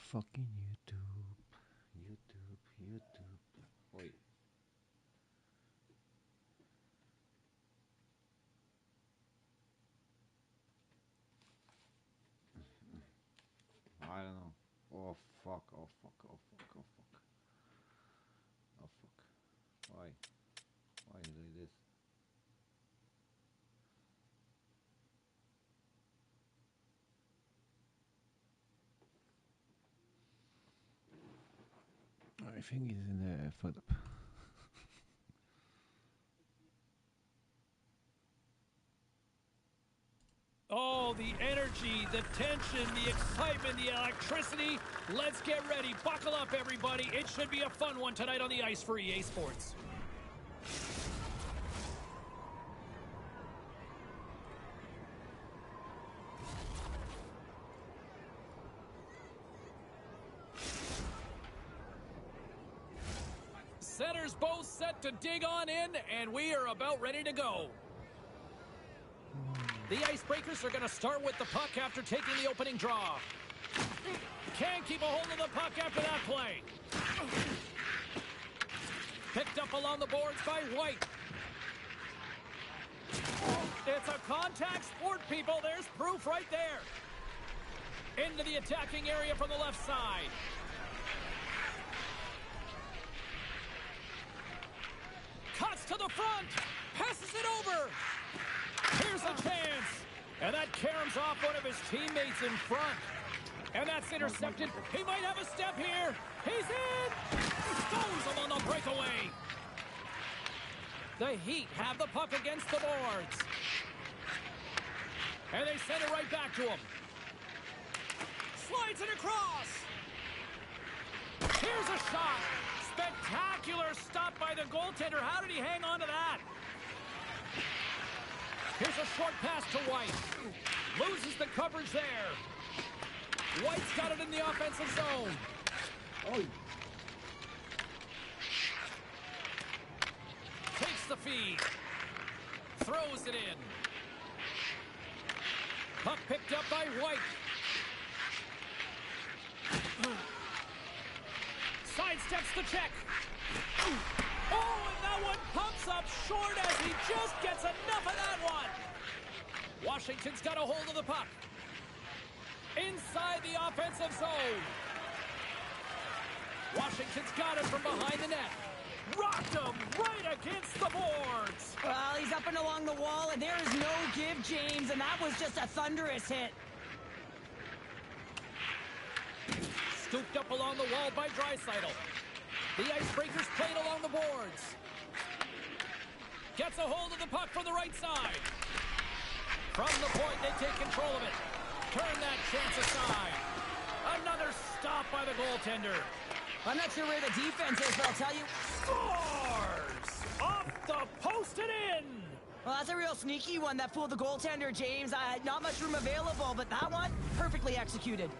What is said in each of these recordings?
fucking YouTube. YouTube. Wait. I don't know. Oh fuck. Oh fuck. Why? Why you do this? I think it's in the photo. Oh, the energy, the tension, the excitement, the electricity. Let's get ready. Buckle up, everybody. It should be a fun one tonight on the ice for EA Sports. Centers both set to dig on in, and we are about ready to go. The Icebreakers are going to start with the puck after taking the opening draw. Can't keep a hold of the puck after that play. Picked up along the boards by White. It's a contact sport, people. There's proof right there. Into the attacking area from the left side. Cuts to the front. Passes it over. Here's a chance. And that caroms off one of his teammates in front. And that's intercepted. He might have a step here. He's in. Stones him on the breakaway. The Heat have the puck against the boards. And they send it right back to him. Slides it across. Here's a shot. Spectacular stop by the goaltender. How did he hang on to that? Here's a short pass to White. Loses the coverage there. White's got it in the offensive zone. Oh. Takes the feed. Throws it in. Puck picked up by White. Sidesteps the check. Oh, and that one pumps up short as he just gets enough of that one. Washington's got a hold of the puck. Inside the offensive zone. Washington's got it from behind the net. Rocked him right against the boards. Well, he's up and along the wall, and there is no give, James, and that was just a thunderous hit. Scooped up along the wall by Draisaitl. The Icebreakers played along the boards. Gets a hold of the puck from the right side. From the point, they take control of it. Turn that chance aside. Another stop by the goaltender. I'm not sure where the defense is, but I'll tell you. Scores! Off the post and in! Well, that's a real sneaky one that fooled the goaltender, James. Not much room available, but that one, perfectly executed.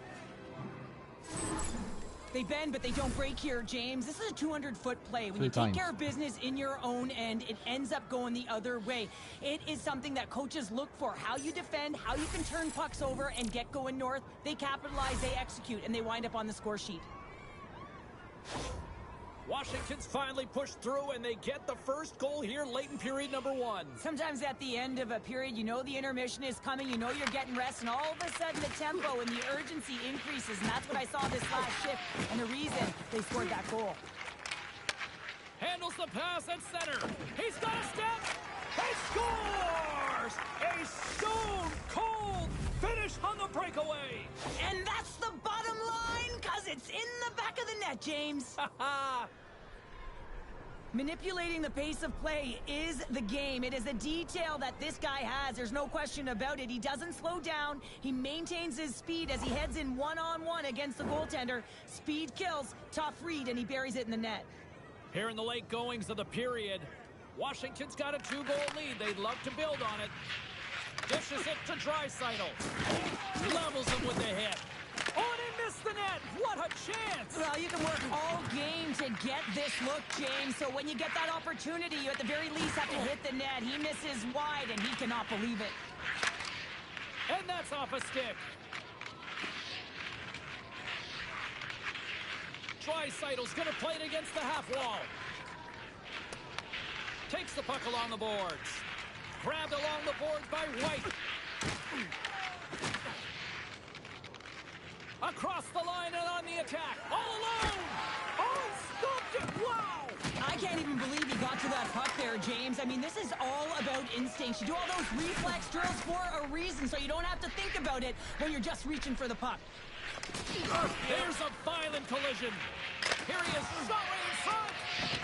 They bend, but they don't break here, James. This is a 200-foot play. When you take care of business in your own end, it ends up going the other way. It is something that coaches look for. How you defend, how you can turn pucks over and get going north. They capitalize, they execute, and they wind up on the score sheet. Washington's finally pushed through, and they get the first goal here late in period number 1. Sometimes at the end of a period, you know the intermission is coming, you know you're getting rest, and all of a sudden the tempo and the urgency increases, and that's what I saw this last shift, and the reason they scored that goal. Handles the pass at center. He's got a step. He scores! A stone-cold finish on the breakaway. And that's the bottom line, because it's in the back of the net, James. Manipulating the pace of play is the game. It is a detail that this guy has. There's no question about it. He doesn't slow down. He maintains his speed as he heads in one-on-one against the goaltender. Speed kills, tough read, and he buries it in the net. Here in the late goings of the period, Washington's got a 2-goal lead. They'd love to build on it. Dishes it to Draisaitl. Levels him with the hit. Oh, and he missed the net. What a chance. Well, you can work all game to get this look, James. So when you get that opportunity, you at the very least have to hit the net. He misses wide, and he cannot believe it. And that's off a stick. Dreisaitl's going to play it against the half wall. Takes the puck along the boards. Grabbed along the boards by White. Across the line and on the attack. All alone. Oh, he stopped it. Wow. I can't even believe he got to that puck there, James. I mean, this is all about instincts. You do all those reflex drills for a reason, so you don't have to think about it when you're just reaching for the puck. There's a violent collision. Here he is, shot right in front.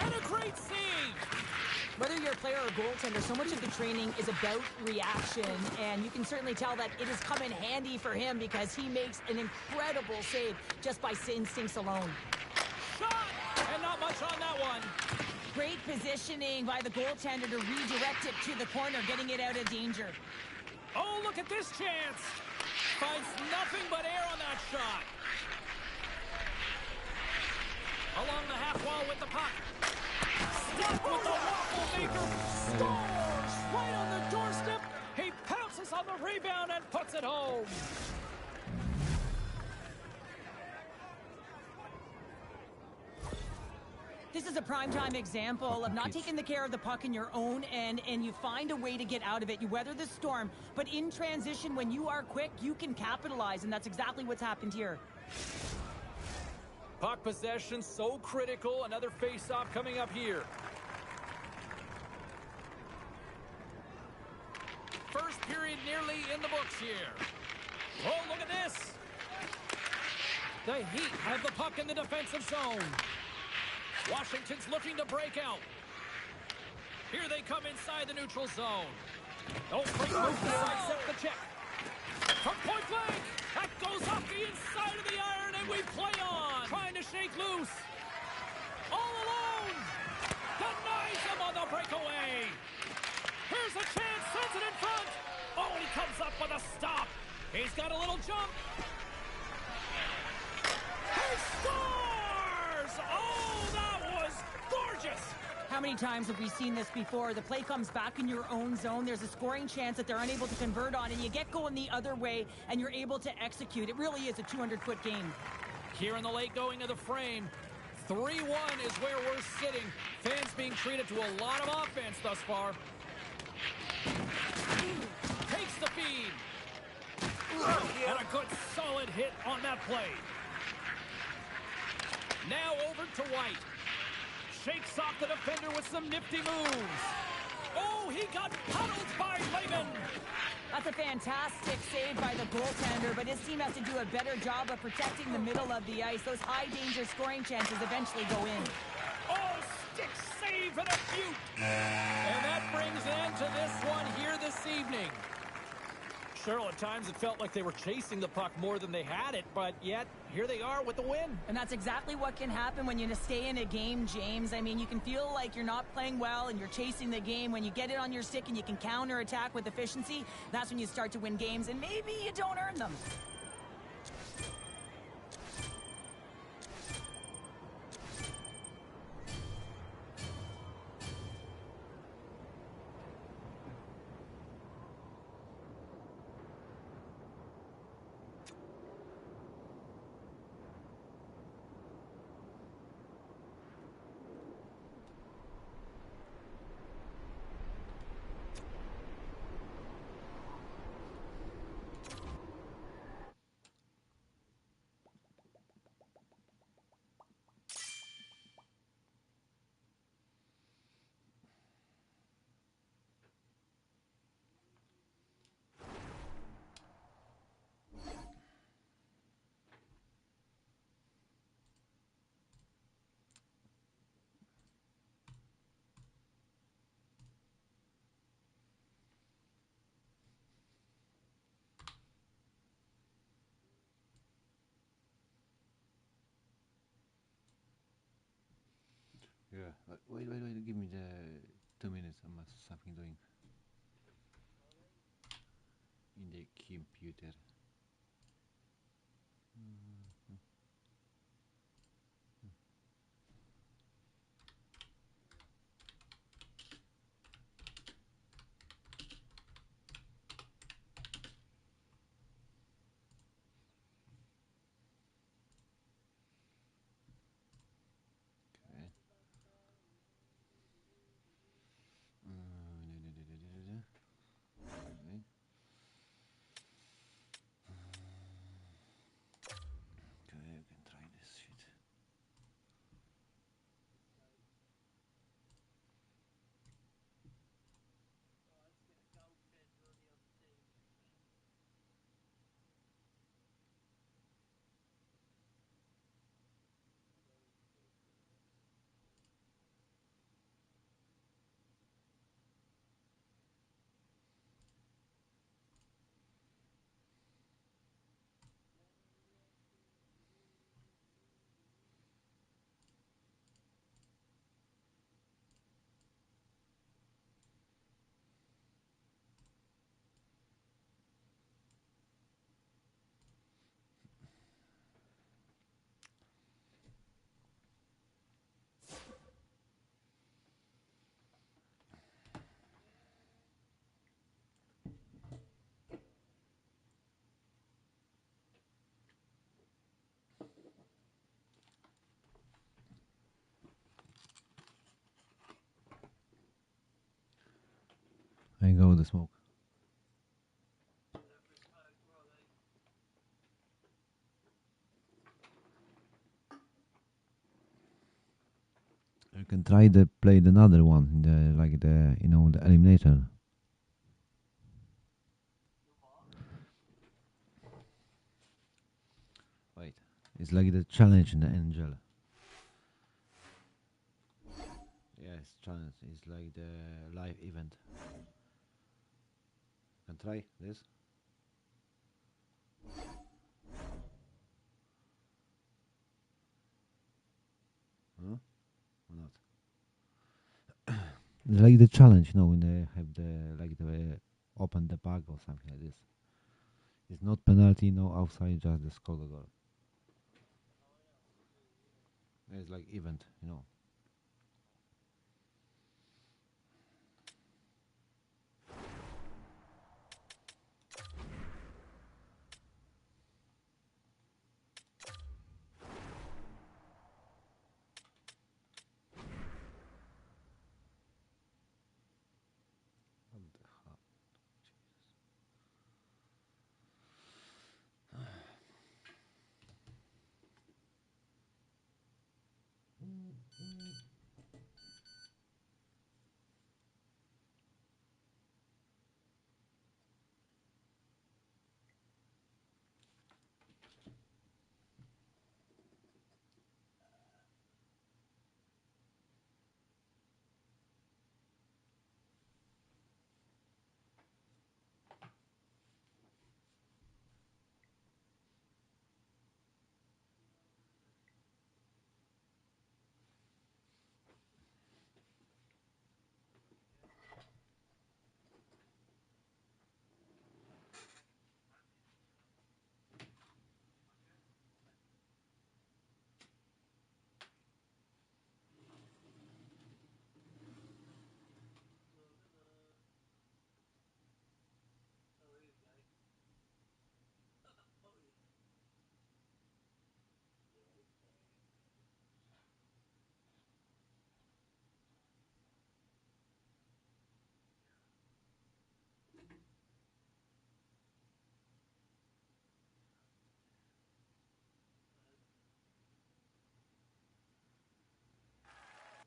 And a great save. Whether you're a player or goaltender, so much of the training is about reaction, and you can certainly tell that it has come in handy for him because he makes an incredible save just by instincts alone. Shot! And not much on that one. Great positioning by the goaltender to redirect it to the corner, getting it out of danger. Oh, look at this chance. Finds nothing but air on that shot. Along the half wall with the puck. Stop with the waffle maker. Scores! Right on the doorstep. He pounces on the rebound and puts it home. This is a primetime example of not taking the care of the puck in your own end, and you find a way to get out of it. You weather the storm, but in transition, when you are quick, you can capitalize, and that's exactly what's happened here. Puck possession so critical. Another face-off coming up here. First period nearly in the books here. Oh, look at this. The Heat have the puck in the defensive zone. Washington's looking to break out. Here they come inside the neutral zone. Oh, great move to sidestep the check. From point blank. That goes off the inside of the iron, and we play on. Trying to shake loose. All alone. Denies him on the breakaway. Here's a chance. Sends it in front. Oh, and he comes up with a stop. He's got a little jump. He scores! Oh, that was gorgeous. How many times have we seen this before? The play comes back in your own zone. There's a scoring chance that they're unable to convert on, and you get going the other way, and you're able to execute. It really is a 200-foot game. Here in the late going of the frame, 3-1 is where we're sitting. Fans being treated to a lot of offense thus far. Takes the feed. And a good solid hit on that play. Now over to White. Shakes off the defender with some nifty moves. Oh, he got puddled by Lehman. That's a fantastic save by the goaltender, but his team has to do a better job of protecting the middle of the ice. Those high-danger scoring chances eventually go in. Oh, stick save and a beaut. And that brings an end to this one here this evening. Cheryl, at times it felt like they were chasing the puck more than they had it, but yet here they are with the win. And that's exactly what can happen when you stay in a game, James. I mean, you can feel like you're not playing well and you're chasing the game. When you get it on your stick and you can counterattack with efficiency, that's when you start to win games, and maybe you don't earn them. Yeah, wait, give me the 2 minutes. I must something doing in the computer. I go with the smoke. You can try to play another one, the eliminator. Wait, it's like the challenge in the Angel. Yes, challenge. It's like the live event. Can try this. Huh? Or not? It's like the challenge, when they have the open the bag or something like this. It's not penalty, no outside, just the score the goal. It's like event. What the hell?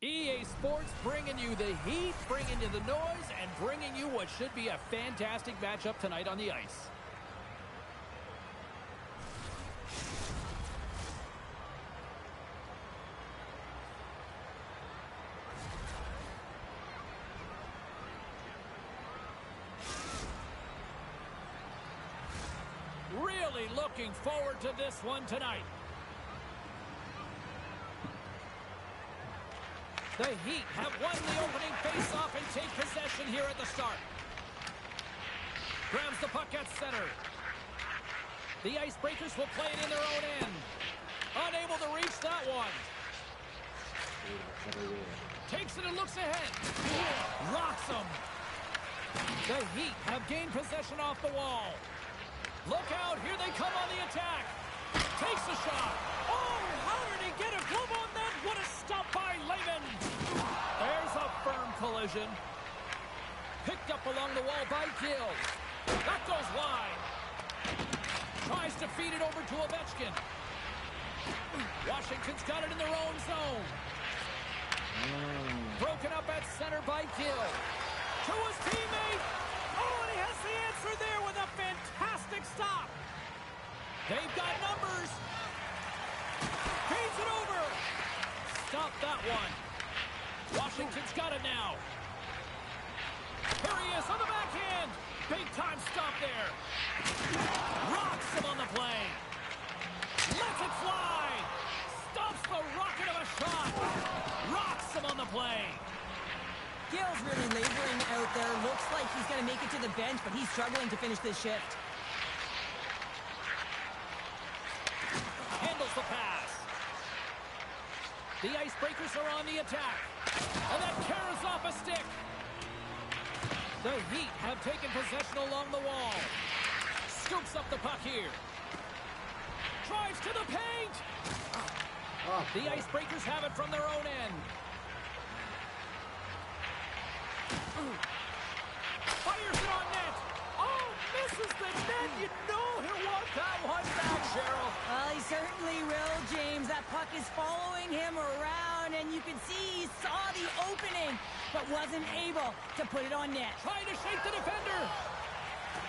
EA Sports bringing you the heat, bringing you the noise, and bringing you what should be a fantastic matchup tonight on the ice. Really looking forward to this one tonight. The Heat have won the opening face-off and take possession here at the start. Grabs the puck at center. The Icebreakers will play it in their own end. Unable to reach that one. Takes it and looks ahead. Rocks them. The Heat have gained possession off the wall. Look out, here they come on the attack. Takes a shot. Oh, how did he get a glove on that? What a stop by Lehman. There's a firm collision. Picked up along the wall by Gill. That goes wide. Tries to feed it over to Ovechkin. Washington's got it in their own zone. Broken up at center by Gill. To his teammate. Oh, and he has the answer there with a fantastic stop. They've got numbers. Feeds it over. Stop that one. Washington's got it now. Here he is on the backhand. Big time stop there. Rocks him on the play. Lets it fly. Stops the rocket of a shot. Rocks him on the play. Gill's really laboring out there. Looks like he's going to make it to the bench, but he's struggling to finish this shift. Handles the pass. The Icebreakers are on the attack. And that carries off a stick. The Heat have taken possession along the wall. Scoops up the puck here. Drives to the paint. The Icebreakers have it from their own end. By the net. You know he'll want that one back, Cheryl. Well, he certainly will, James. That puck is following him around, and you can see he saw the opening, but wasn't able to put it on net. Trying to shake the defender.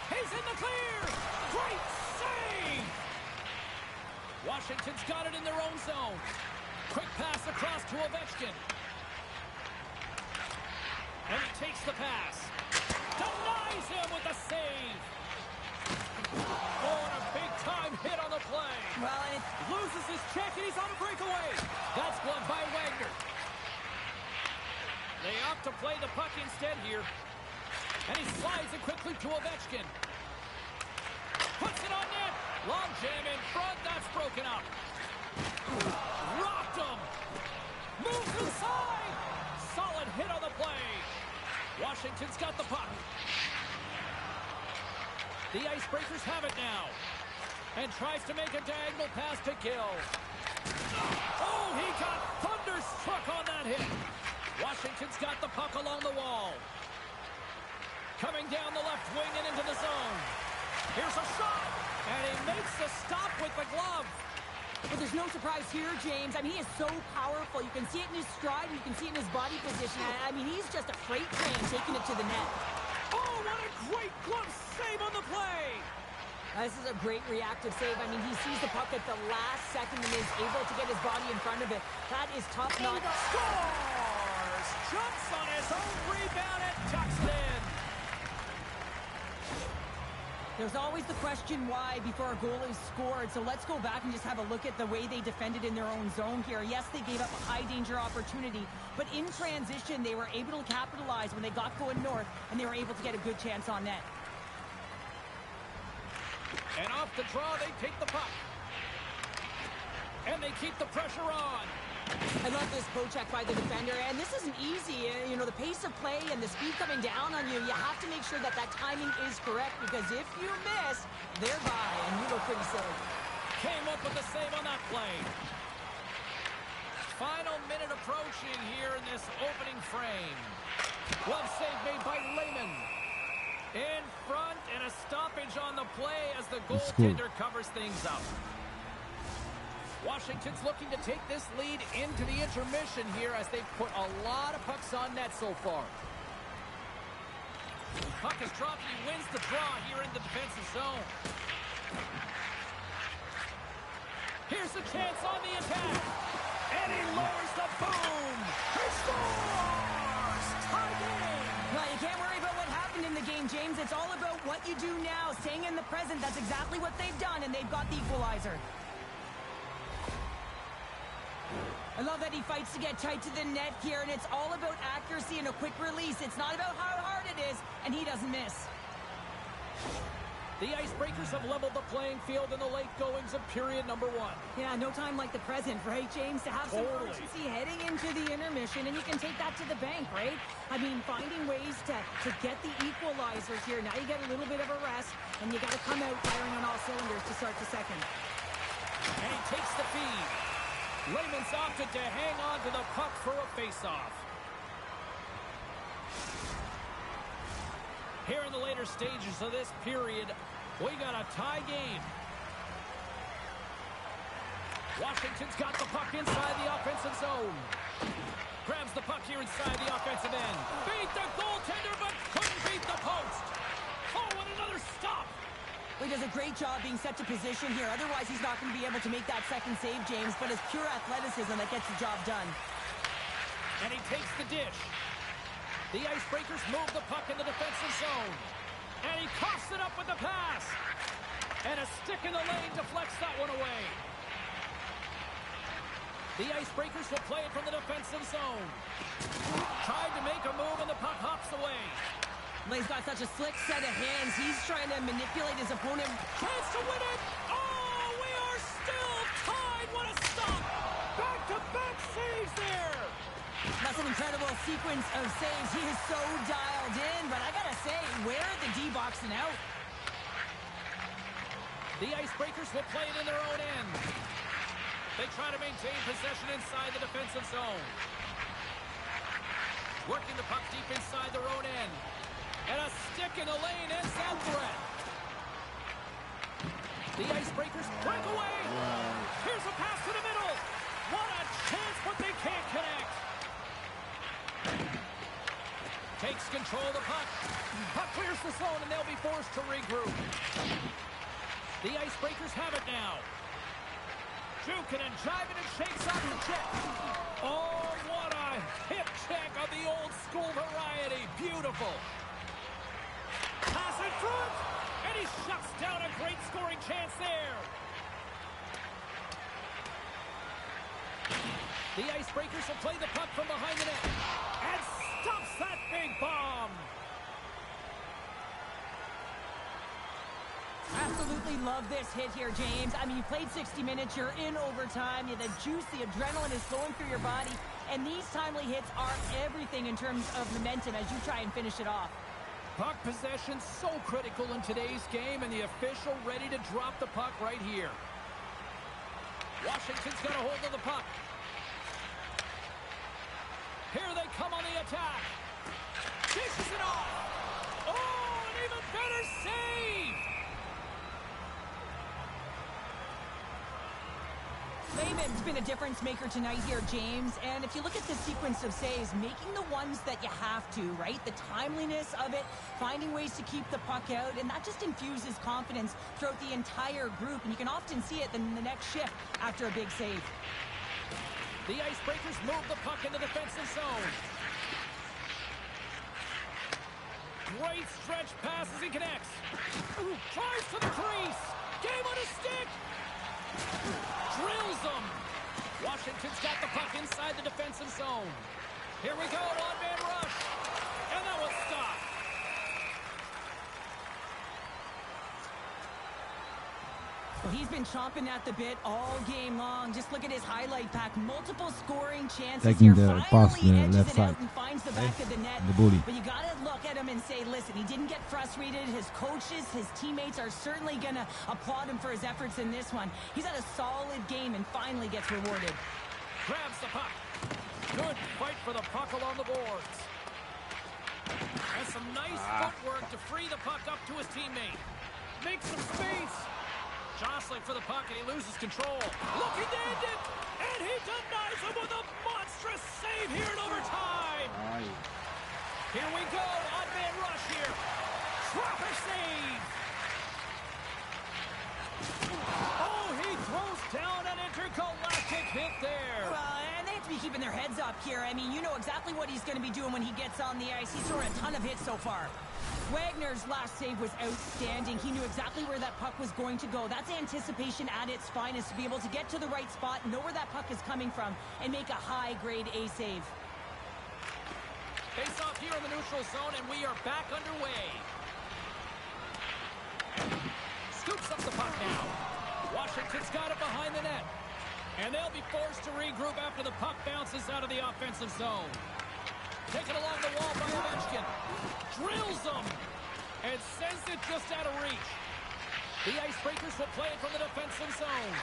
He's in the clear. Great save. Washington's got it in their own zone. Quick pass across to Ovechkin. And he takes the pass. Denies him with a save. Oh, and a big-time hit on the play. Well, and Loses his check, and he's on a breakaway. That's gloved by Wagner. They opt to play the puck instead here. And he slides it quickly to Ovechkin. Puts it on net. Long jam in front. That's broken up. Rocked him. Moves inside. Solid hit on the play. Washington's got the puck. The Icebreakers have it now. And tries to make a diagonal pass to Gill. Oh, he got thunderstruck on that hit. Washington's got the puck along the wall. Coming down the left wing and into the zone. Here's a shot. And he makes the stop with the glove. But there's no surprise here, James. I mean, he is so powerful. You can see it in his stride, and you can see it in his body position. I mean, he's just a freight train taking it to the net. Oh, what a great glove save on the play. This is a great reactive save. I mean, he sees the puck at the last second and is able to get his body in front of it. That is top-notch. Scores! Jumps on his own rebound and tucks it in. There's always the question why before a goal is scored. So let's go back and just have a look at the way they defended in their own zone here. Yes, they gave up a high-danger opportunity, but in transition, they were able to capitalize when they got going north, and they were able to get a good chance on net. And off the draw, they take the puck. And they keep the pressure on. I love this poke-check by the defender, and this isn't easy. You know, the pace of play and the speed coming down on you, you have to make sure that that timing is correct, because if you miss, they're by, and you look pretty silly. Came up with the save on that play. Final minute approaching here in this opening frame. Glove save made by Lehman. In front, and a stoppage on the play as the goaltender covers things up. Washington's looking to take this lead into the intermission here as they've put a lot of pucks on net so far. Puck is dropped, and he wins the draw here in the defensive zone. Here's a chance on the attack. And he lowers the boom. He scores! Tie game! Well, you can't worry about what happened in the game, James. It's all about what you do now, staying in the present. That's exactly what they've done, and they've got the equalizer. I love that he fights to get tight to the net here, and it's all about accuracy and a quick release. It's not about how hard it is, and he doesn't miss. The Icebreakers have leveled the playing field in the late goings of period number 1. Yeah, no time like the present, right, James? To have some urgency heading into the intermission, and you can take that to the bank, right? I mean, finding ways to get the equalizers here. Now you get a little bit of a rest, and you got to come out firing on all cylinders to start the second. And he takes the feed. Lehman's opted to hang on to the puck for a face-off. Here in the later stages of this period, we got a tie game. Washington's got the puck inside the offensive zone. Grabs the puck here inside the offensive end. Beat the goaltender, but couldn't beat the post. Oh, and another stop. He does a great job being set to position here. Otherwise, he's not going to be able to make that second save, James. But it's pure athleticism that gets the job done. And he takes the dish. The Icebreakers move the puck in the defensive zone. And he coughs it up with the pass. And a stick in the lane deflects that one away. The Icebreakers will play it from the defensive zone. Tried to make a move, and the puck hops away. He's got such a slick set of hands. He's trying to manipulate his opponent. Chance to win it! Oh, we are still tied! What a stop! Back-to-back saves there! That's an incredible sequence of saves. He is so dialed in, but I gotta say, where are the D-boxing out? The Icebreakers will play it in their own end. They try to maintain possession inside the defensive zone. Working the puck deep inside their own end. And a stick in the lane ends that threat. The Icebreakers break away. Here's a pass to the middle. What a chance, but they can't connect. Takes control of the puck. Puck clears the zone, and they'll be forced to regroup. The Icebreakers have it now. Jukin and jiving and shakes off the check. Oh, what a hip check of the old school variety. Beautiful. Pass in front, and he shuts down a great scoring chance there. The Icebreakers will play the puck from behind the net and stops that big bomb. Absolutely love this hit here, James. I mean, you played 60 minutes, you're in overtime, the juice, the adrenaline is flowing through your body, and these timely hits are everything in terms of momentum as you try and finish it off. Puck possession so critical in today's game, and the official ready to drop the puck right here. Washington's got a hold of the puck. Here they come on the attack. Dishes it off. Oh, an even better save. Layman's been a difference maker tonight here, James. And if you look at the sequence of saves, making the ones that you have to, right? The timeliness of it, finding ways to keep the puck out, and that just infuses confidence throughout the entire group. And you can often see it in the next shift after a big save. The Icebreakers move the puck in the defensive zone. Great stretch pass as he connects. Tries to the crease. Game on his stick. Drills them. Washington's got the puck inside the defensive zone. Here we go, one-man rush. And that was stopped. Well, he's been chomping at the bit all game long. Just look at his highlight pack. Multiple scoring chances Taking here. the pass Finally the edges left it side. out and finds the back of the net. The bully. But you got to look at him and say, listen, he didn't get frustrated. His coaches, his teammates are certainly going to applaud him for his efforts in this one. He's had a solid game and finally gets rewarded. Grabs the puck. Good fight for the puck along the boards. And some nice footwork to free the puck up to his teammate. Makes some space. Jostling for the puck, and he loses control. Looking to end it, and he denies him with a monstrous save here in overtime. Here we go, odd-man rush here. Trapper save. Oh, he throws down an intergalactic hit there. And they have to be keeping their heads up here. I mean, you know exactly what he's going to be doing when he gets on the ice. He's thrown a ton of hits so far. Wagner's last save was outstanding. He knew exactly where that puck was going to go. That's anticipation at its finest, to be able to get to the right spot, know where that puck is coming from, and make a high-grade A save. Face off here in the neutral zone, and we are back underway. Scoops up the puck now. Washington's got it behind the net. And they'll be forced to regroup after the puck bounces out of the offensive zone. Taken along the wall by Ovechkin. Drills them. And sends it just out of reach. The Icebreakers will play it from the defensive zone.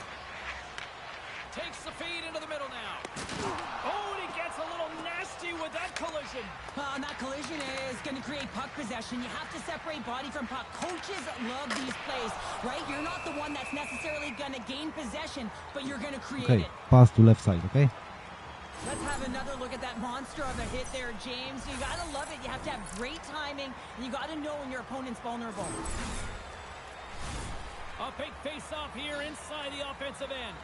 Takes the feed into the middle now. Oh, and he gets a little nasty with that collision. And that collision is going to create puck possession. You have to separate body from puck. Coaches love these plays, right? You're not the one that's necessarily going to gain possession, but you're going to create it. Pass to left side, okay? Let's have another look at that monster of a hit there, James. You got to love it. You have to have great timing, and you got to know when your opponent's vulnerable. A big face-off here inside the offensive end.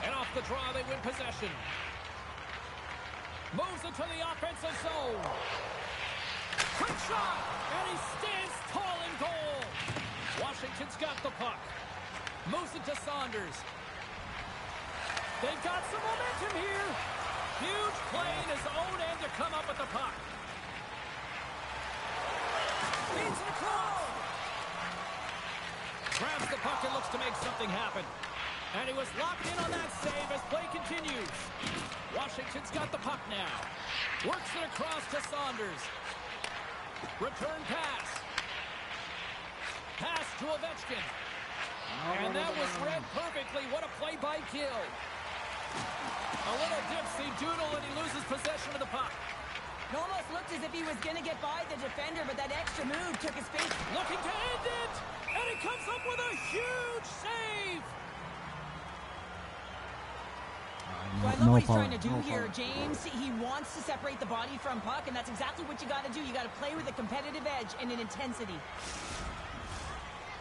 And off the draw, they win possession. Moves into the offensive zone. Quick shot, and he stands tall in goal. Washington's got the puck. Moves it to Saunders. They've got some momentum here. Huge play in his own end to come up with the puck. Feeds it across. Grabs the puck and looks to make something happen. And he was locked in on that save as play continues. Washington's got the puck now. Works it across to Saunders. Return pass. Pass to Ovechkin. And that was read perfectly. What a play by Gill. A little dipsy doodle and he loses possession of the puck. It almost looked as if he was going to get by the defender, but that extra move took his space. Looking to end it, and he comes up with a huge save. Well, I love what he's trying to do here, James. He wants to separate the body from puck, and that's exactly what you got to do. You got to play with a competitive edge and an intensity.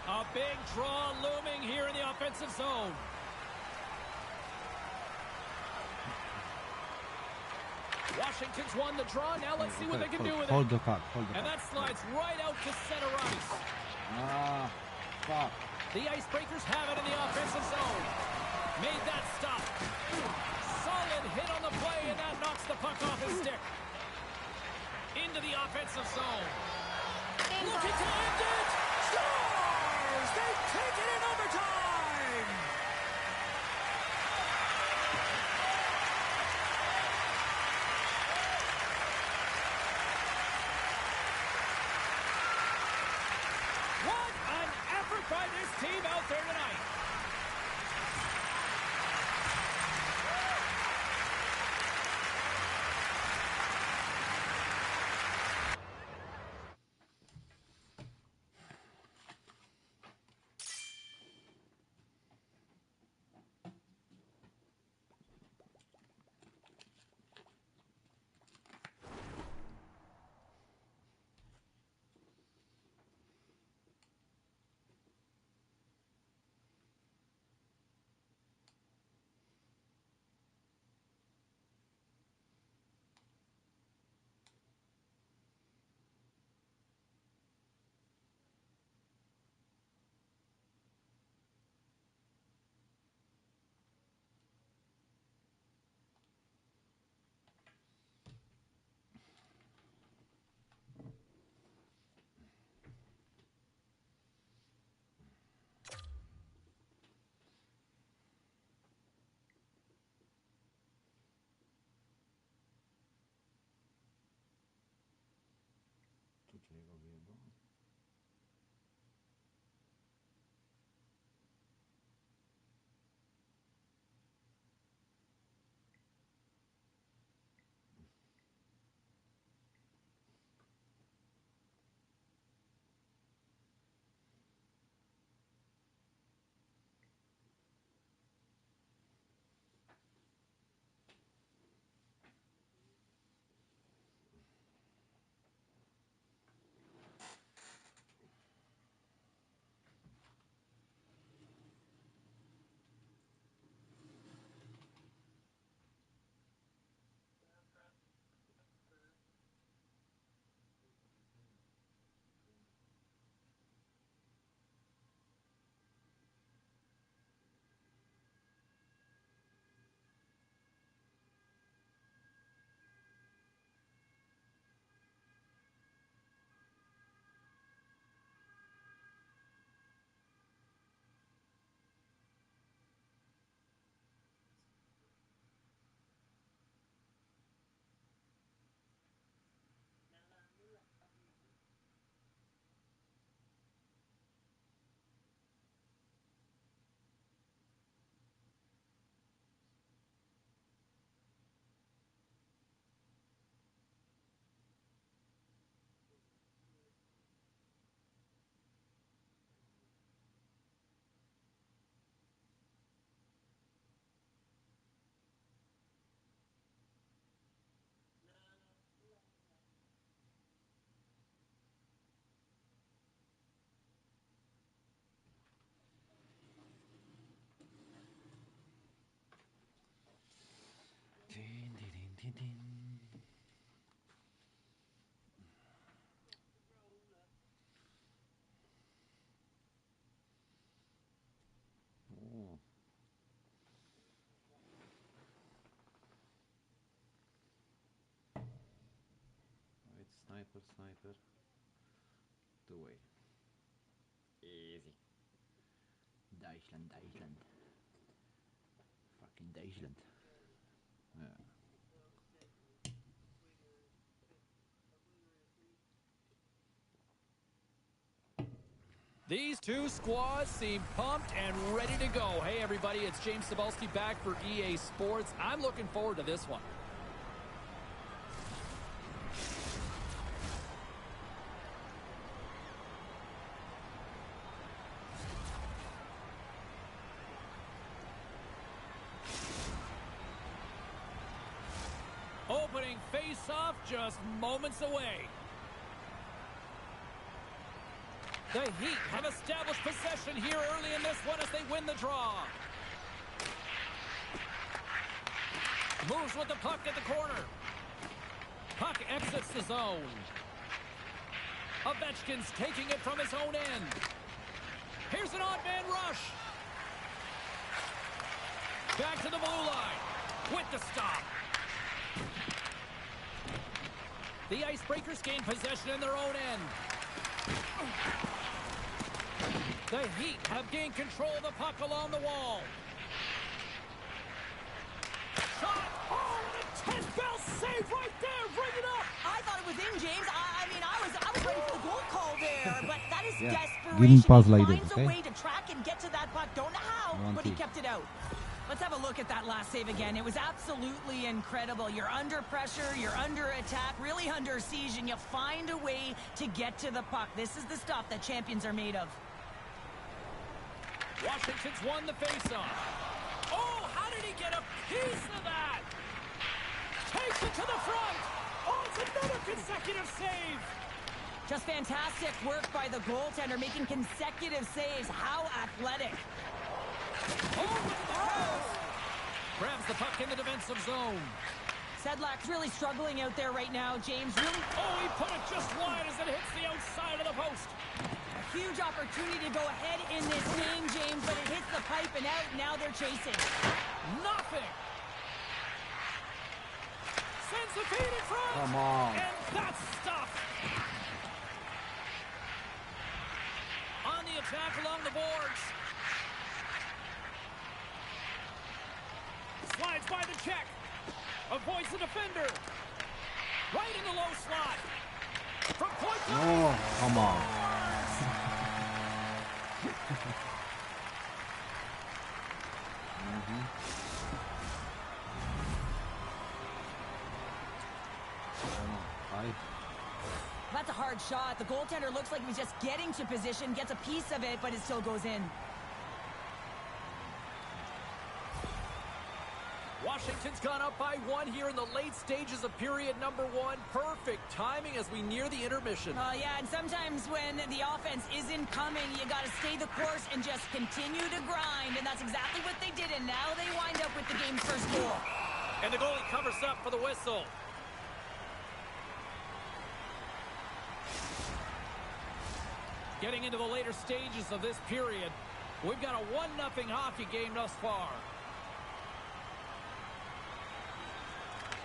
A big draw looming here in the offensive zone. Washington's won the draw. Now let's see what they can do with it. Hold the puck. And that slides right out to center ice. Fuck. The Icebreakers have it in the offensive zone. Made that stop. Solid hit on the play, and that knocks the puck off his stick. Into the offensive zone. Looking to end it. Scores! They take it in overtime! What an effort by this team out there tonight. Sniper. The way. Easy. Deutschland. Fucking Deutschland. Yeah. These two squads seem pumped and ready to go. Hey, everybody, it's James Cebulski back for EA Sports. I'm looking forward to this one. exciting face-off just moments away. The Heat have established possession here early in this one as they win the draw. Moves with the puck at the corner. Puck exits the zone. Ovechkin's taking it from his own end. Here's an odd man rush. Back to the blue line with the stop. The Icebreakers gain possession in their own end. The Heat have gained control of the puck along the wall. Shot! Oh, the 10-bell save right there! Bring it up! I thought it was in, James. I mean, I was ready for the goal call there, but that is Yeah. desperation. Give him pause He like finds this, a okay? way to track and get to that puck. Don't know how, but he kept it out. Let's have a look at that last save again. It was absolutely incredible. You're under pressure, you're under attack, really under siege, and you find a way to get to the puck. This is the stuff that champions are made of. Washington's won the faceoff. Oh, how did he get a piece of that? Takes it to the front. Oh, it's another consecutive save. Just fantastic work by the goaltender, making consecutive saves. How athletic. Oh, grabs the puck in the defensive zone. Sedlak's really struggling out there right now, James. Really, Oh, he put it just wide as it hits the outside of the post. a huge opportunity to go ahead in this game, James, but it hits the pipe and out. Now they're chasing. Nothing. Sends the feed in front. Come on. And that's stuff. On the attack along the boards. Slides by the check. Avoids the defender. Right in the low slot. From point blank. Oh, come on. That's a hard shot. The goaltender looks like he's just getting to position, gets a piece of it, but it still goes in. Washington's gone up by 1 here in the late stages of period number 1. Perfect timing as we near the intermission. Yeah, and sometimes when the offense isn't coming, you got to stay the course and just continue to grind, and that's exactly what they did, and now they wind up with the game's first goal. And the goalie covers up for the whistle. Getting into the later stages of this period, we've got a 1-0 hockey game thus far.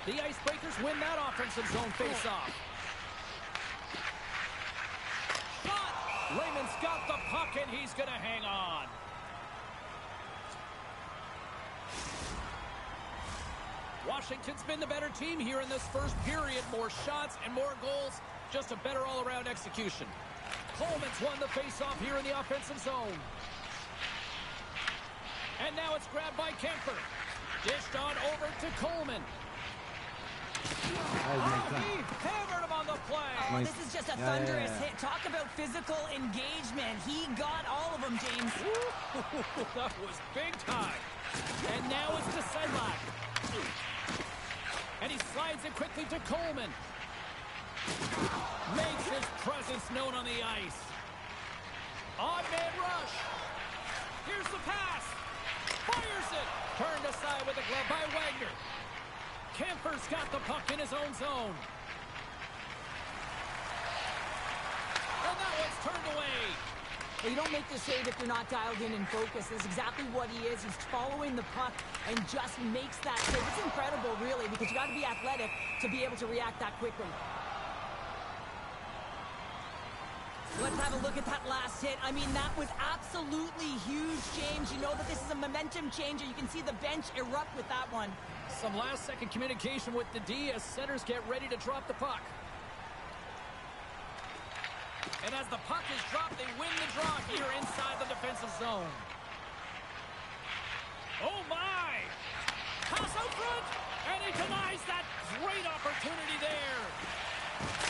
The Icebreakers win that offensive zone faceoff. Shot! Lehman's got the puck, and he's going to hang on. Washington's been the better team here in this first period. More shots and more goals. Just a better all-around execution. Coleman's won the faceoff here in the offensive zone. And now it's grabbed by Kemper. Dished on over to Coleman. He hammered him on the play. Oh, this is just a thunderous hit. Talk about physical engagement. He got all of them, James. That was big time. And now it's to Sedlak. And he slides it quickly to Coleman. Makes his presence known on the ice. Odd man rush. Here's the pass. Fires it. Turned aside with a glove by Wagner. Kemper's got the puck in his own zone. And that one's turned away. Well, you don't make the save if you're not dialed in and focused. That's exactly what he is. He's following the puck and just makes that save. It's incredible, really, because you got to be athletic to be able to react that quickly. Let's have a look at that last hit. I mean, that was absolutely huge, James. You know that this is a momentum changer. You can see the bench erupt with that one. Some last-second communication with the D as centers get ready to drop the puck. And as the puck is dropped, they win the draw here inside the defensive zone. Oh, my! Pass out front, and he denies that great opportunity there.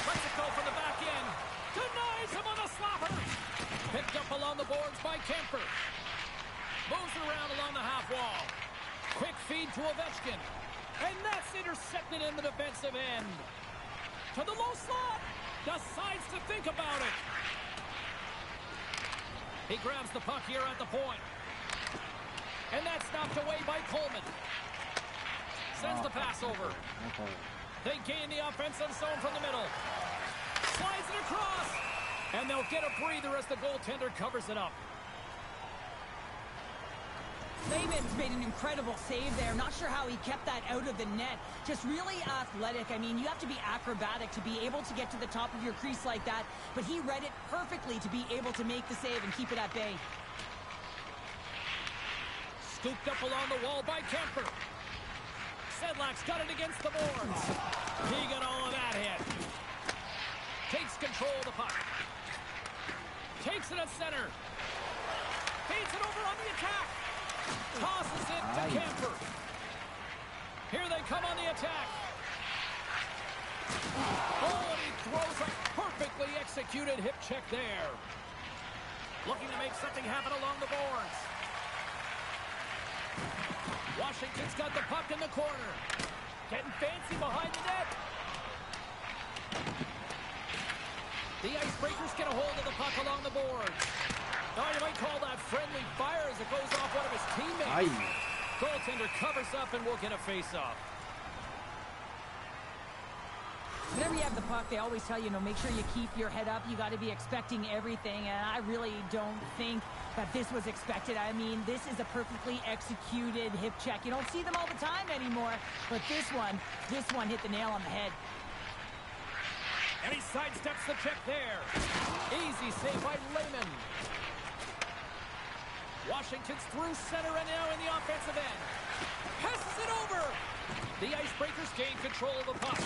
Lets it go from the back end. Denies him on the slapper. Picked up along the boards by Kemper. Moves around along the half wall. Quick feed to Ovechkin. And that's intercepted in the defensive end. To the low slot. Decides to think about it. He grabs the puck here at the point. And that's knocked away by Coleman. Sends the pass over. They gain the offensive zone from the middle. Slides it across. And they'll get a breather as the goaltender covers it up. Lehman's made an incredible save there. Not sure how he kept that out of the net. Just really athletic. I mean, you have to be acrobatic to be able to get to the top of your crease like that. But he read it perfectly to be able to make the save and keep it at bay. Scooped up along the wall by Kemper. Sedlak's got it against the boards. He got all of that hit. Takes control of the puck. Takes it at center. Feeds it over on the attack. Tosses it to Kemper. Here they come on the attack. Oh, and he throws a perfectly executed hip check there. Looking to make something happen along the boards. Washington's got the puck in the corner. Getting fancy behind the net. The Icebreakers get a hold of the puck along the boards. Now you might call that friendly fire as it goes off one of his teammates. Goaltender covers up and will get a face-off. Whenever you have the puck, they always tell you, make sure you keep your head up. You got to be expecting everything, and I really don't think that this was expected. I mean, this is a perfectly executed hip check. You don't see them all the time anymore, but this one hit the nail on the head. And he sidesteps the check there. Easy save by Lehman. Washington's through center and now in the offensive end. Passes it over. The Icebreakers gain control of the puck.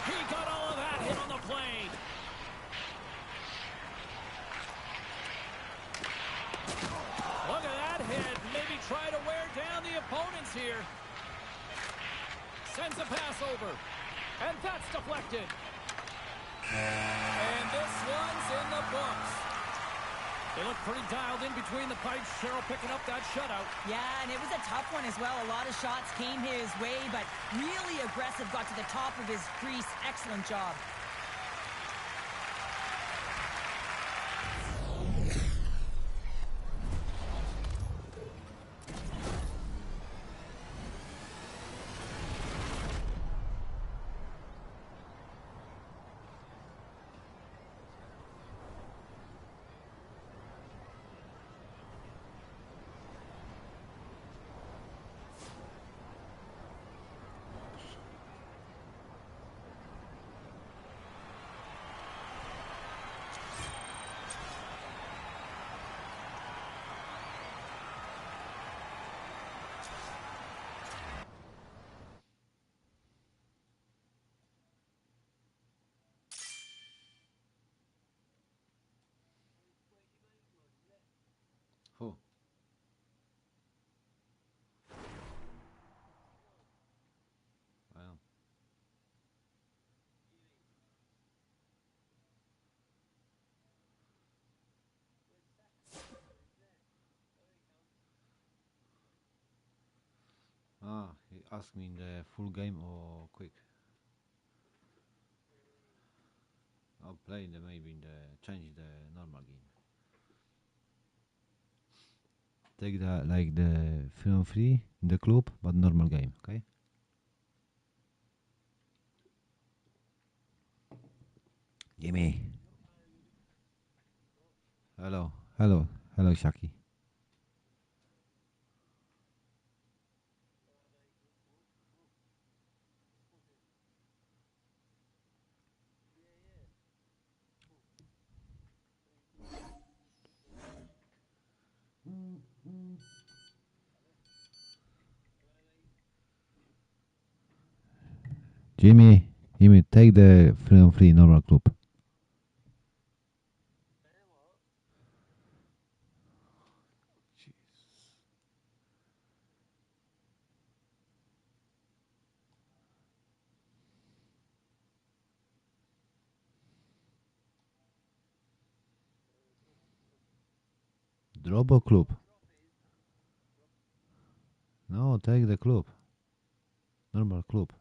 He got all of that hit on the plane. Look at that hit. Maybe try to wear down the opponents here. Sends a pass over. And that's deflected. And this one's in the books. They look pretty dialed in between the pipes. Cheryl picking up that shutout. Yeah, and it was a tough one as well. A lot of shots came his way, but really aggressive. Got to the top of his crease. Excellent job. Who? Wow. He asked me in the full game or quick. I'll play the maybe in the change the normal game. Take the film free in the club, but normal game, okay? Jimmy. Hello, Shaki. Jimmy, take the film free normal club. Drop or club? No, take the club. Normal club.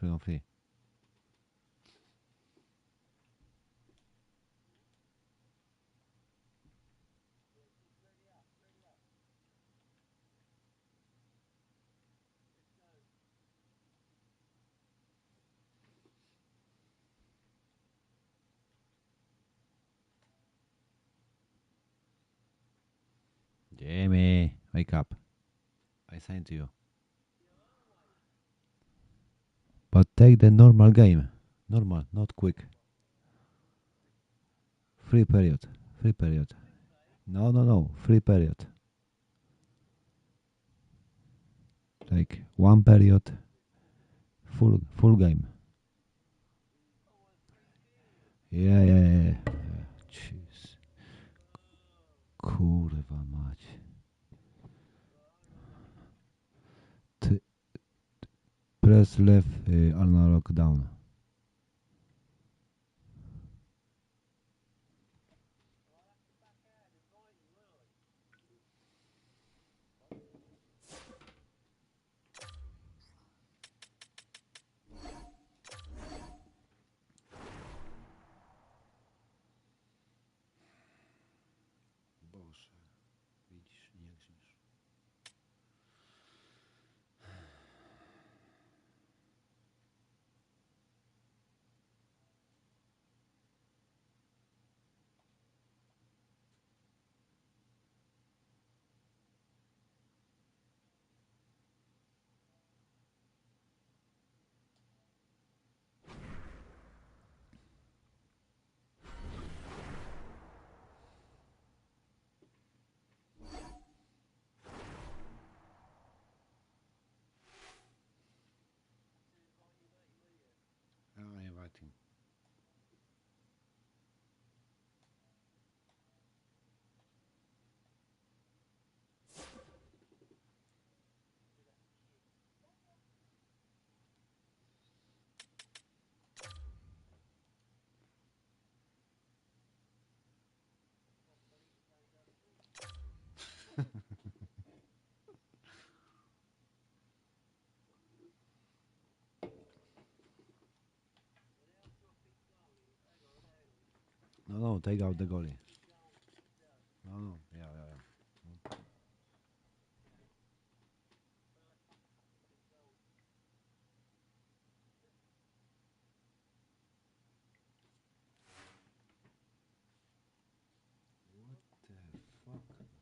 3-on-3. Jamie, wake up. I signed to you. But take the normal game. Normal, not quick. Free period. Free period. No. Free period. Like one period. Full game. Yeah. Jeez. Kurwa mać. Press left analog down. Boże, widzisz, nie grzmisz. I'm writing. No, take out the goalie. No, yeah. What the fuck?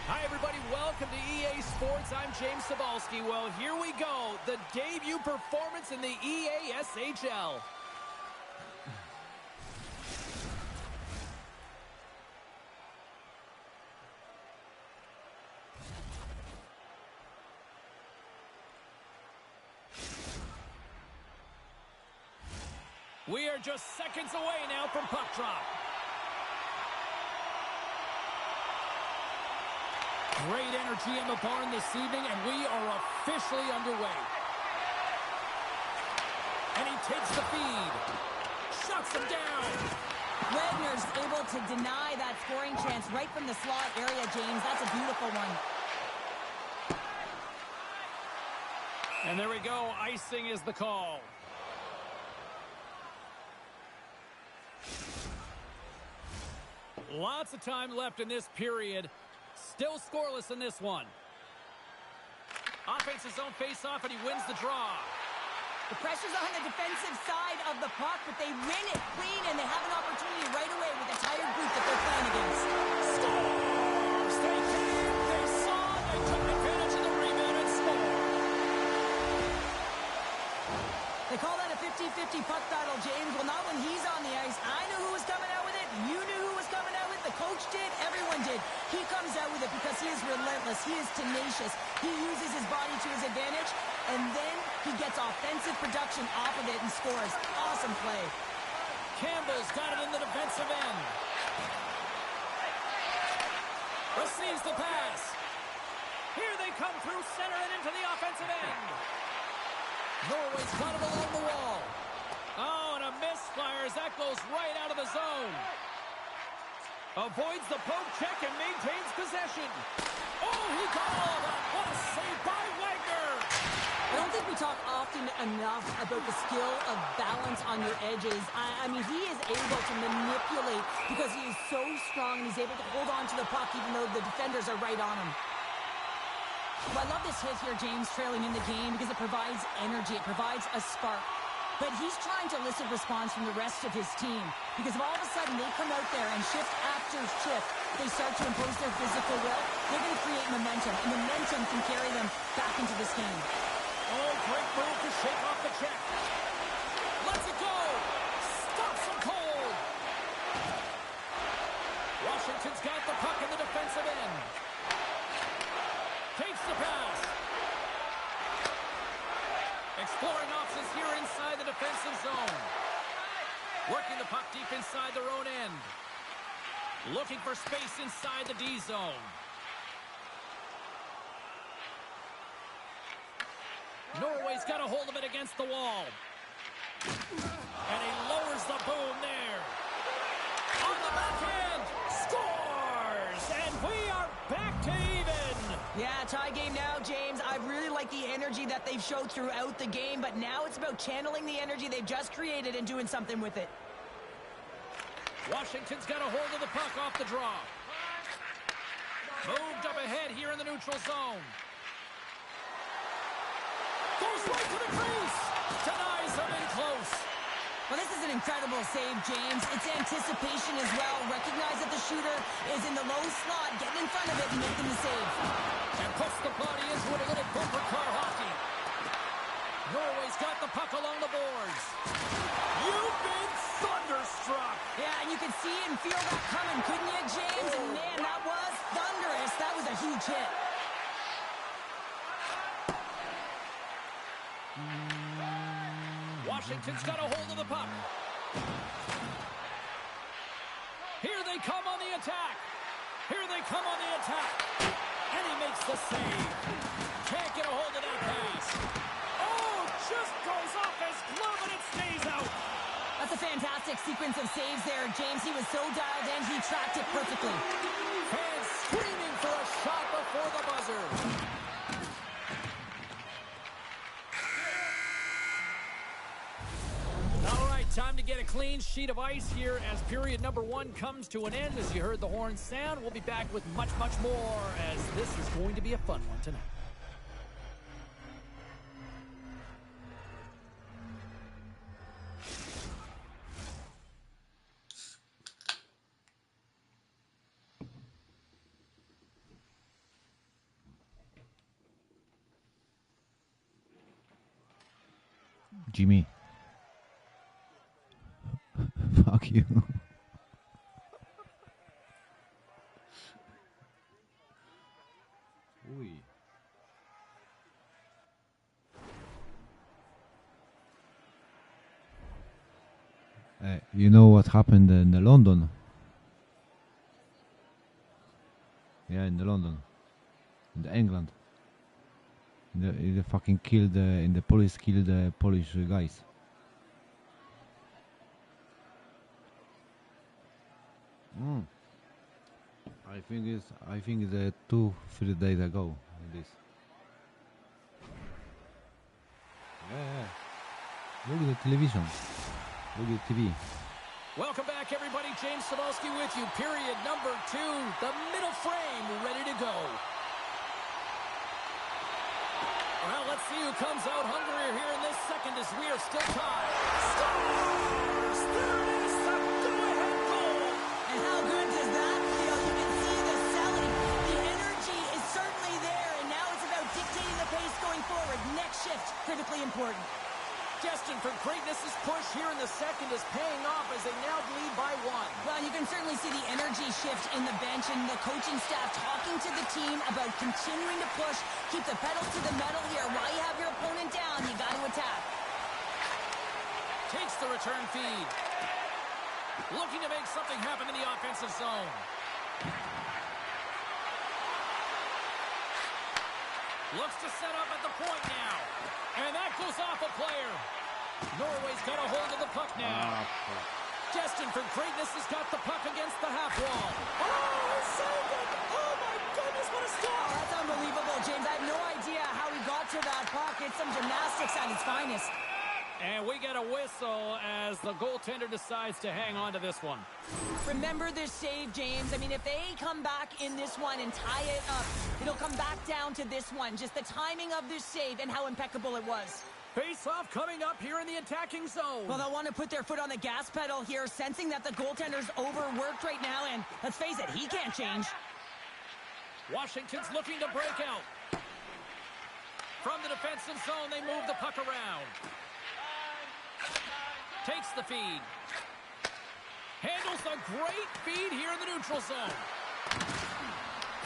Hi, everybody. Welcome to EA Sports. I'm James Cebulski. Well, here we go. The debut performance in the EASHL. We are just seconds away now from puck drop. Great energy in the barn this evening, and we are officially underway. And he takes the feed. Shuts him down. Wagner's able to deny that scoring chance right from the slot area, James. That's a beautiful one. And there we go. Icing is the call. Lots of time left in this period. Still scoreless in this one. Offense his own face-off, and he wins the draw. The pressure's on the defensive side of the puck, but they win it clean, and they have an opportunity right away with the tired group that they're playing against. Scores! They came, they saw, they took advantage of the rebound and scored. They call that a 50-50 puck battle, James. Well, not when he's on the ice. I knew who was coming out with it. You knew who was coming out with it. The coach did. Everyone did. He comes out with it because he is relentless. He is tenacious. He uses his body to his advantage, and then he gets offensive production off of it and scores. Awesome play. Campbell's got it in the defensive end. Receives the pass. Here they come through center and into the offensive end. Norway's got it along the wall. Oh, and a misfire as that goes right out of the zone. Avoids the poke check and maintains possession. Oh, he got all of that. What a save by Wagner. I don't think we talk often enough about the skill of balance on your edges. I mean, he is able to manipulate because he is so strong and he's able to hold on to the puck even though the defenders are right on him. Well, I love this hit here, James, trailing in the game because it provides energy. It provides a spark. But he's trying to elicit response from the rest of his team because if all of a sudden they come out there and shift after shift, they start to impose their physical will, they're going to create momentum, and momentum can carry them back into this game. Oh, great move to shake off the check. Lets it go. Stops him cold. Washington's got the puck in the defensive end. Takes the pass. Exploring options here inside the defensive zone. Working the puck deep inside their own end. Looking for space inside the D zone. Norway's got a hold of it against the wall. And he lowers the boom there. On the backhand. Scores! And we are back to even. Yeah, tie game now, James. I really like the energy that they've showed throughout the game, but now it's about channeling the energy they've just created and doing something with it. Washington's got a hold of the puck off the draw. Moved up ahead here in the neutral zone. Goes right to the crease. Denies him in close. Well, this is an incredible save, James. It's anticipation as well. Recognize that the shooter is in the low slot, getting in front of it and making the save. And puts the body into it, a little bumper car hockey. Norway's got the puck along the boards. You've been thunderstruck. Yeah, and you could see and feel that coming, couldn't you, James? And man, that was thunderous. That was a huge hit. Washington's got a hold of the puck. Here they come on the attack. Here they come on the attack. And he makes the save. Can't get a hold of that pass. Oh, just goes off his glove and it stays out. That's a fantastic sequence of saves there, James. He was so dialed in, he tracked it perfectly. Fans screaming for a shot before the buzzer. All right, time to get a clean sheet of ice here as period number 1 comes to an end. As you heard the horn sound, we'll be back with much, much more as this is going to be a fun one tonight. Jimmy. Fuck you. Ui. You know what happened in London? Yeah, in London. In England. The fucking killed the police killed the Polish guys. I think it's 2-3 days ago. This. Yeah. Look at the television. Look at the TV. Welcome back, everybody. James Cebulski with you. Period number 2. The middle frame ready to go. Well, let's see who comes out hungrier here in this second as we are still tied. Stop! Greatness's push here in the second is paying off as they now lead by 1. Well, you can certainly see the energy shift in the bench and the coaching staff talking to the team about continuing to push, keep the pedal to the metal here. While you have your opponent down, you got to attack. Takes the return feed. Looking to make something happen in the offensive zone. Looks to set up at the point now. And that goes off a player. Norway's got a hold of the puck now. Destined for greatness has got the puck against the half wall. Oh, saved it! Oh, my goodness, what a stop! Oh, that's unbelievable, James. I have no idea how he got to that puck. It's some gymnastics at its finest. And we get a whistle as the goaltender decides to hang on to this one. Remember this save, James. I mean, if they come back in this one and tie it up, it'll come back down to this one. Just the timing of this save and how impeccable it was. Face-off coming up here in the attacking zone. Well, they'll want to put their foot on the gas pedal here, sensing that the goaltender's overworked right now, and let's face it, he can't change. Washington's looking to break out. From the defensive zone, they move the puck around. Takes the feed. Handles a great feed here in the neutral zone.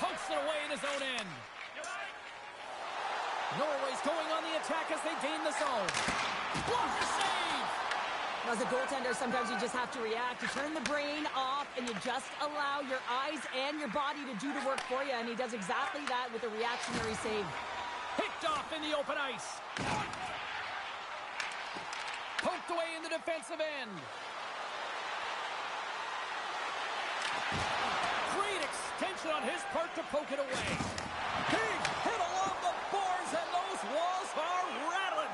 Pokes it away in his own end. Norway's going on the attack as they gain the zone. Blocker save! As a goaltender, sometimes you just have to react. You turn the brain off, and you just allow your eyes and your body to do the work for you, and he does exactly that with a reactionary save. Picked off in the open ice. Poked away in the defensive end. Great extension on his part to poke it away. Big hit along the boards, and those walls are rattling.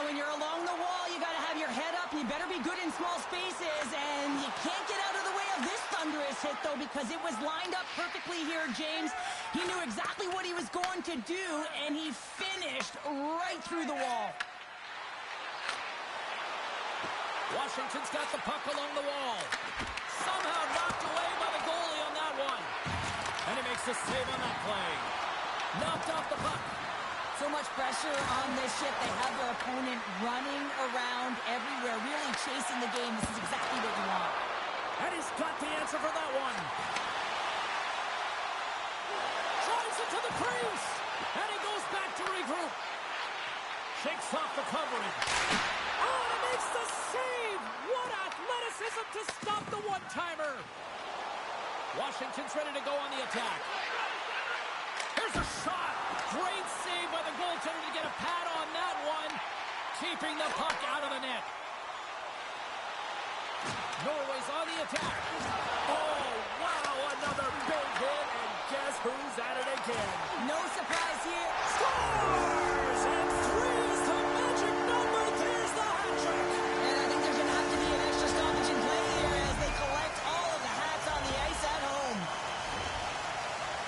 When you're along the wall, you got to have your head up. You better be good in small spaces, and you can't get out of the way of this thunderous hit, though, because it was lined up perfectly here, James. He knew exactly what he was going to do, and he finished right through the wall. Washington's got the puck along the wall. Somehow knocked away by the goalie on that one. And he makes a save on that play. Knocked off the puck. So much pressure on this ship. They have their opponent running around everywhere, really chasing the game. This is exactly what you want. And he's got the answer for that one. Drives it to the crease. And he goes back to regroup. Shakes off the coverage. Oh, and he makes the save! What athleticism to stop the one-timer! Washington's ready to go on the attack. Here's a shot! Great save by the goaltender to get a pad on that one, keeping the puck out of the net. Norway's on the attack. Oh, wow, another big hit, and guess who's at it again? No surprise here. Scores! And three's the magic number. There's the hat trick. And I think there's going to have to be an extra stoppage in play here as they collect all of the hats on the ice at home.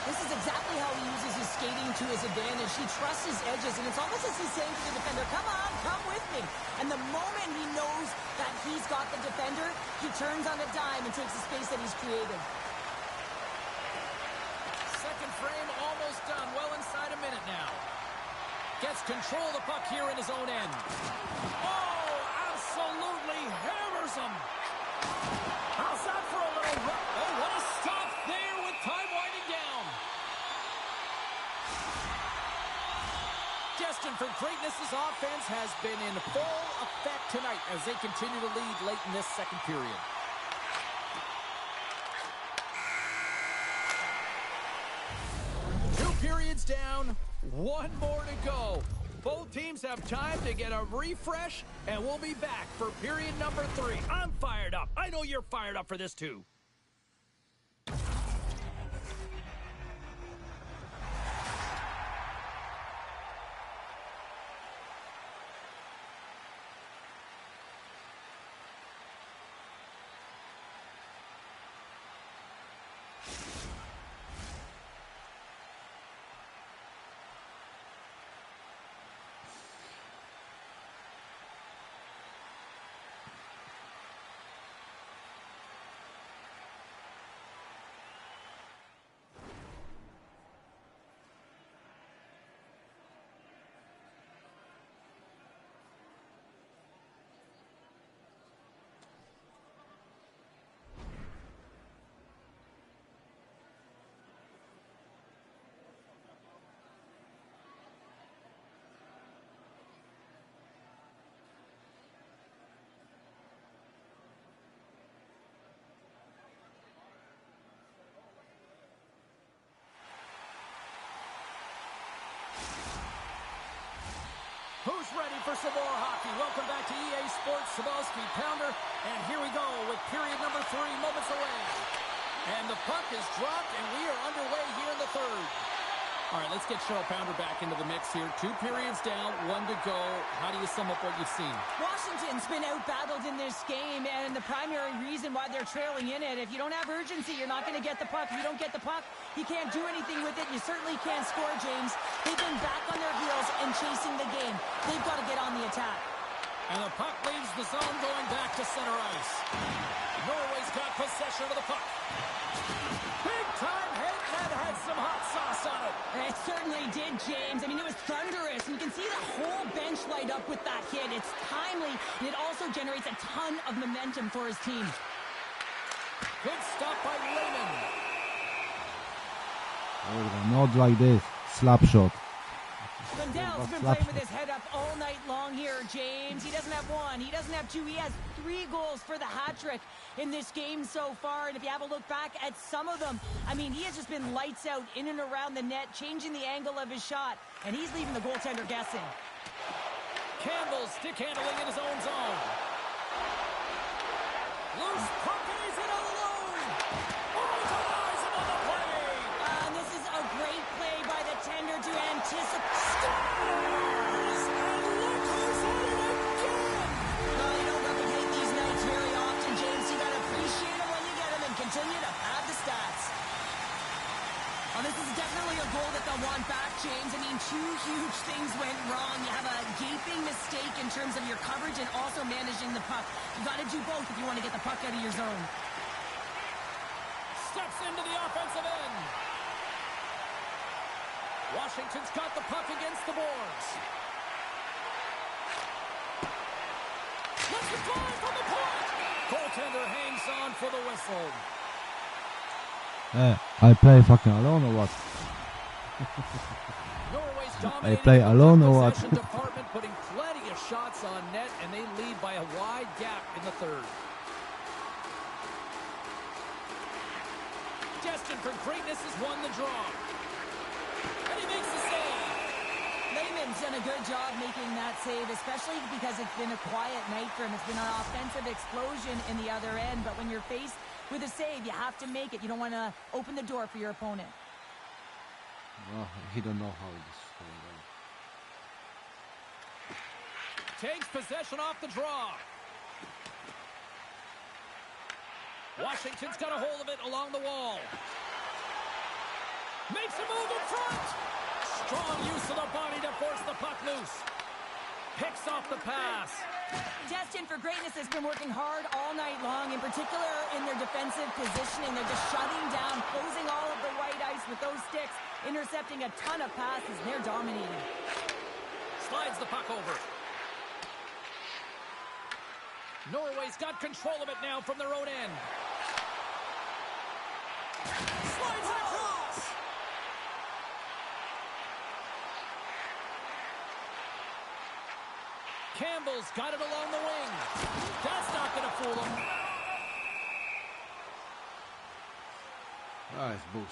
This is exactly how he uses his skating to his advantage. He trusts his edges, and it's almost as he's saying to the defender, come on, come with me. And the moment he knows that he's got the defender, he turns on a dime and takes the space that he's created. Second frame almost done. Well inside a minute now. Gets control of the puck here in his own end. Oh, absolutely hammers him. How's that for a little run? Oh, what a stop there with time winding down. Destined for greatness, his offense has been in full effect tonight as they continue to lead late in this second period. Two periods down, one more to go. Both teams have time to get a refresh, and we'll be back for period number 3. I'm fired up. I know you're fired up for this too. for some more hockey. Welcome back to EA Sports Sabalski Pounder. And here we go with period number 3, moments away. And the puck is dropped, and we are underway here in the third. All right, let's get Cheryl Pounder back into the mix here. 2 periods down, 1 to go. How do you sum up what you've seen? Washington's been out-battled in this game, and the primary reason why they're trailing in it, if you don't have urgency, you're not going to get the puck. If you don't get the puck, you can't do anything with it. You certainly can't score, James. They've been back on their heels and chasing the game. They've got to get on the attack. And the puck leaves the zone going back to center ice. Norway's got possession of the puck. Big-time hit that had some hot sauce on it. It certainly did, James. I mean, it was thunderous. And you can see the whole bench light up with that hit. It's timely, and it also generates a ton of momentum for his team. Good stop by Raymond. Not like this. Slap shot. Lundell's been playing with his head up all night long here, James. He doesn't have 1. He doesn't have 2. He has 3 goals for the hat-trick in this game so far. And if you have a look back at some of them, I mean, he has just been lights out in and around the net, changing the angle of his shot. And he's leaving the goaltender guessing. Campbell stick handling in his own zone. Loose puck, and he's in alone. Oh, he's eyes him on the play. And this is a great play by the tender to anticipate. Scores! And look who's at it again. Well, you don't replicate these nights very often, James. You got to appreciate them when you get them and continue to pad the stats. Oh, this is definitely a goal that they'll want back, James. I mean, 2 huge things went wrong. You have a gaping mistake in terms of your coverage and also managing the puck. You got to do both if you want to get the puck out of your zone. Steps into the offensive end. Washington's got the puck against the boards. Let's fly from the point. Goaltender hangs on for the whistle. I play fucking alone or what? Norway's I dominating play the alone or what? possession department, putting plenty of shots on net, and they lead by a wide gap in the third. Destined for greatness has won the draw. And he makes the save. Lehman's done a good job making that save, especially because it's been a quiet night for him. It's been an offensive explosion in the other end, but when you're faced with a save, you have to make it. You don't want to open the door for your opponent. Well, he don't know how this is going on. Takes possession off the draw. Washington's got a hold of it along the wall. Makes a move in front. Strong use of the body to force the puck loose. Picks off the pass. Destined for greatness has been working hard all night long, in particular in their defensive positioning. They're just shutting down, closing all of the white ice with those sticks, intercepting a ton of passes, and they're dominating. Slides the puck over. Norway's got control of it now from their own end. Slides it across. Campbell's got it along the wing. That's not going to fool him. Ah, it's bullshit.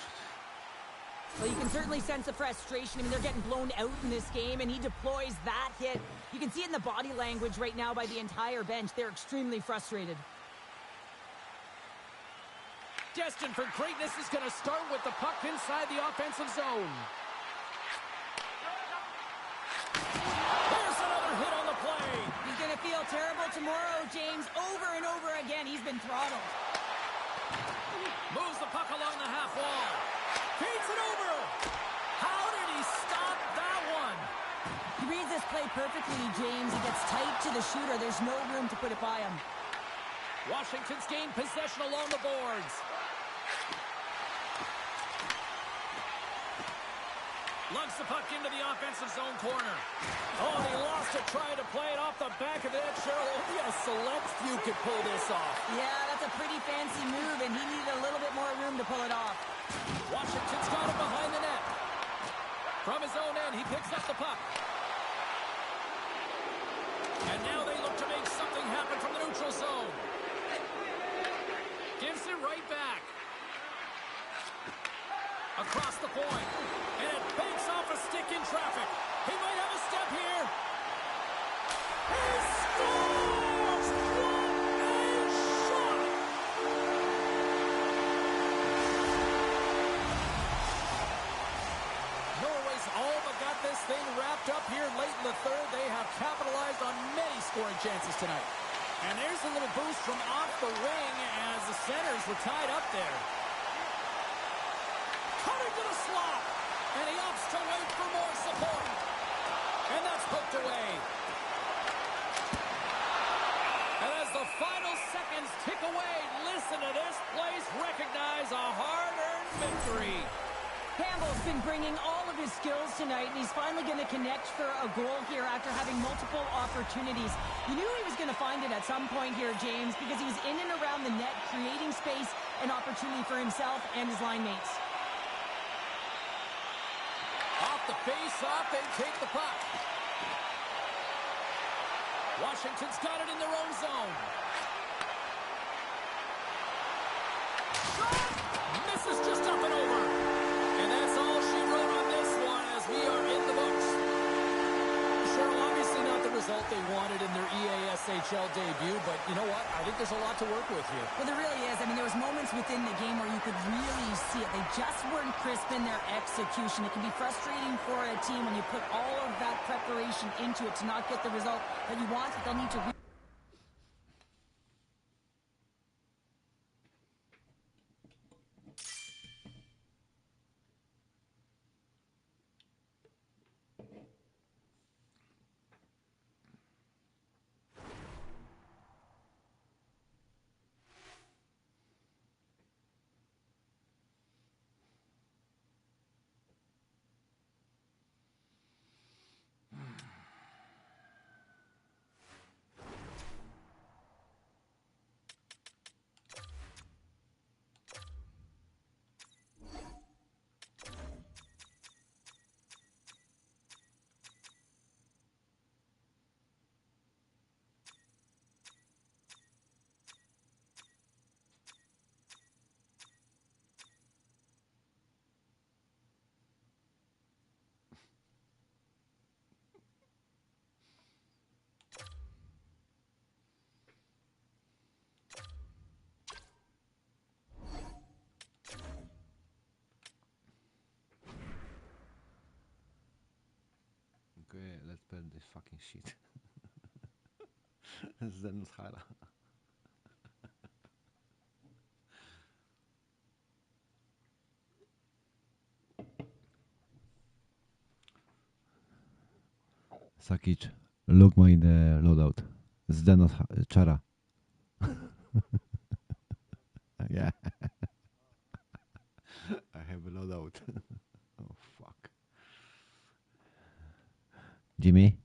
Well, you can certainly sense the frustration. I mean, they're getting blown out in this game, and he deploys that hit. You can see it in the body language right now by the entire bench. They're extremely frustrated. Destined for greatness is going to start with the puck inside the offensive zone. There's another hit on the play. He's going to feel terrible tomorrow, James. Over and over again, he's been throttled. Moves the puck along the half wall. Feeds it over. How did he stop that one? He reads this play perfectly, James. He gets tight to the shooter. There's no room to put it by him. Washington's gained possession along the boards. Lugs the puck into the offensive zone corner. Oh, he lost it trying to play it off the back of the net. Cheryl, only a select few could pull this off. Yeah, that's a pretty fancy move, and he needed a little bit more room to pull it off. Washington's got it behind the net. From his own end, he picks up the puck. And now they look to make something happen from the neutral zone. Gives it right back. Across the point. And it banks off a stick in traffic. He might have a step here. He scores! What a shot! Norway's all but got this thing wrapped up here late in the third. They have capitalized on many scoring chances tonight. And there's a little boost from off the wing as the centers were tied up there. Cutting to the slot. And he opts to wait for more support. And that's hooked away. And as the final seconds tick away, listen to this place recognize a hard-earned victory. Campbell's been bringing all of his skills tonight, and he's finally going to connect for a goal here after having multiple opportunities. You knew he was going to find it at some point here, James, because he was in and around the net, creating space and opportunity for himself and his line mates. Off the face-off, they take the puck. Washington's got it in their own zone. Shot! Misses just up and over. And that's all she wrote on this one as we are in the books. Cheryl, obviously not the result they wanted in their EASHL debut, but you know what? I think there's a lot to work with here. Well, there really is. I mean, there was moments within the game where you could really see it. They just weren't crisp in their execution. It can be frustrating for a team when you put all of that preparation into it to not get the result that you want, but they'll need to Okay, let's burn this fucking shit. Zenus Hara. Sakic, look my the loadout. Zdenos Chara. Yeah. I have a loadout. Oh fuck. Jimmy.